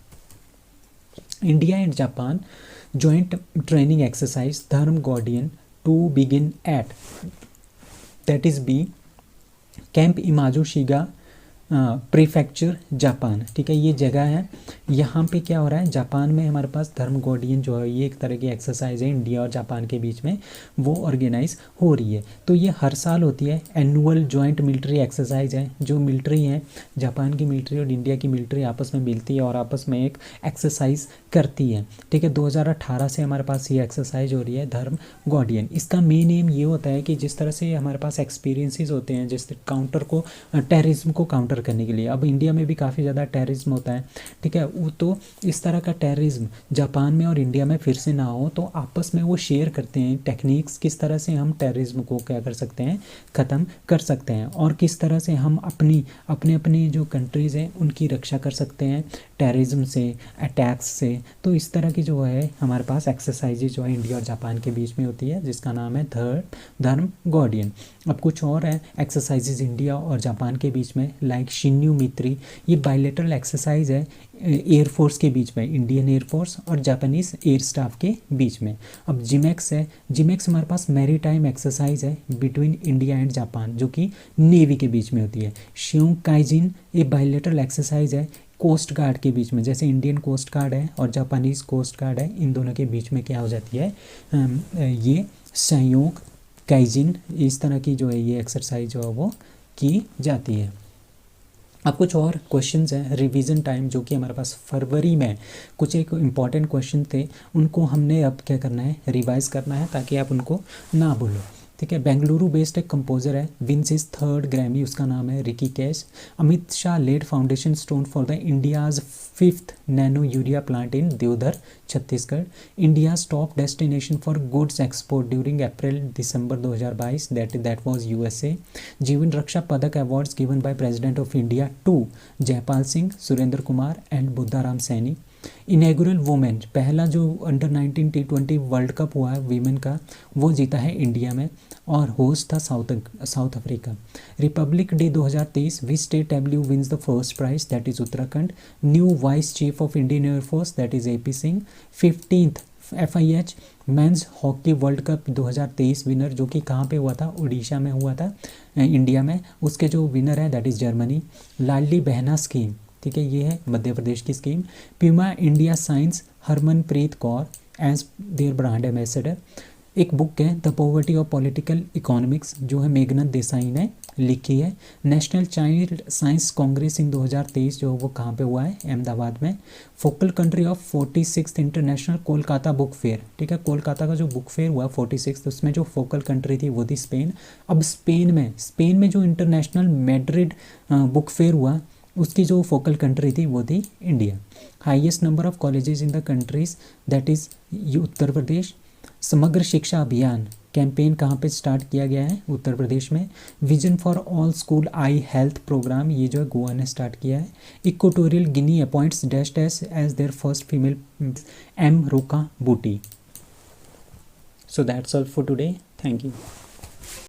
India and Japan joint training exercise Dharm Guardian to begin at that is B Camp Imazu-Shiga prefecture Japan, ठीक है। ये जगह है, यहाँ पे क्या हो रहा है, जापान में हमारे पास धर्म गार्डियन जो है ये एक तरह की एक्सरसाइज है इंडिया और जापान के बीच में, वो ऑर्गेनाइज हो रही है। तो ये हर साल होती है, एनुअल जॉइंट मिलिट्री एक्सरसाइज है। जो मिलिट्री है, जापान की मिलिट्री और इंडिया की मिलिट्री आपस में मिलती है और आपस में एक एक्सरसाइज करती है, ठीक है। 2018 से हमारे पास ये एक्सरसाइज हो रही है धर्म गार्डियन। इसका मेन एम ये होता है कि जिस तरह से हमारे पास एक्सपीरियंसेस होते हैं जिस काउंटर को टेररिज्म को काउंटर करने के लिए, अब इंडिया में भी काफ़ी ज़्यादा टेररिज्म होता है, ठीक है। वो तो इस तरह का टेररिज्म जापान में और इंडिया में फिर से ना हो, तो आपस में वो शेयर करते हैं टेक्निक्स, किस तरह से हम टेररिज्म को क्या कर सकते हैं, ख़त्म कर सकते हैं, और किस तरह से हम अपनी जो कंट्रीज़ हैं उनकी रक्षा कर सकते हैं टेररिज्म से, अटैक्स से। तो इस तरह की जो है हमारे पास एक्सरसाइजेज जो है इंडिया और जापान के बीच में होती है, जिसका नाम है धर्म गार्डियन। अब कुछ और है एक्सरसाइजेज इंडिया और जापान के बीच में, लाइक शिन्यू मित्री। ये बायलेटरल एक्सरसाइज है एयरफोर्स के बीच में, इंडियन एयरफोर्स और जापानीज एयर स्टाफ के बीच में। अब जिमेक्स है, जिमेक्स हमारे पास मैरी टाइम एक्सरसाइज है बिटवीन इंडिया एंड जापान, जो कि नेवी के बीच में होती है। शियोंग काइजिन ये बायलेटरल एक्सरसाइज है कोस्ट गार्ड के बीच में, जैसे इंडियन कोस्ट गार्ड है और जापानीज कोस्ट गार्ड है, इन दोनों के बीच में क्या हो जाती है, ये सहयोग काइजिन, इस तरह की जो है ये एक्सरसाइज जो है वो की जाती है। अब कुछ और क्वेश्चंस हैं रिवीजन टाइम, जो कि हमारे पास फरवरी में कुछ एक इम्पॉर्टेंट क्वेश्चन थे, उनको हमने अब क्या करना है, रिवाइज करना है ताकि आप उनको ना भूलो, ठीक है। बेंगलुरु बेस्ड एक कंपोजर है, विंस इज 3rd ग्रैमी, उसका नाम है Ricky Kej. Amit Shah laid foundation stone for the India's 5th nano urea plant in Devdhar Chhattisgarh. India's top destination for goods export during April December 2022 that was USA. Jeevan Raksha Padak awards given by president of India to Jaipal Singh, Surendra Kumar and Buddharam Saini. Inaugural women, पहला जो under 19 T20 world cup हुआ है women का, वो जीता है India में और होस्ट था South Africa. Republic Day 2023, which state W wins the first prize, that is Uttarakhand. New vice chief of Indian Air Force, that is AP Singh. 15th FIH men's hockey world cup 2023 winner, जो कि कहाँ पे हुआ था, उड़ीसा में हुआ था, इंडिया में, उसके जो विनर है that is Germany. Ladli Behna scheme, ठीक है, ये है मध्य प्रदेश की scheme. Puma India signs, Harmanpreet Kaur as their brand ambassador. एक बुक है the poverty of political economics, जो है मेघनाथ देसाई ने लिखी है। National child science congress in 2023 जो वो कहाँ पे हुआ है, अहमदाबाद में। Focal country of 46th international Kolkata book fair, ठीक है, कोलकाता का जो बुक फेयर हुआ 46, उसमें जो फोकल कंट्री थी वो थी स्पेन। अब स्पेन में जो इंटरनेशनल मैड्रिड बुक फेयर हुआ, उसकी जो फोकल कंट्री थी वो थी India. Highest number of colleges in the countries, that is Uttar Pradesh. Samagra Shiksha अभियान कैंपेन कहाँ पे स्टार्ट किया गया है, उत्तर प्रदेश में। Vision for all school eye health programme, ये जो है गोवा ने स्टार्ट किया है। Equatorial Guinea appoints dash dash as their first female M. Roka Botey. So that's all for today, thank you.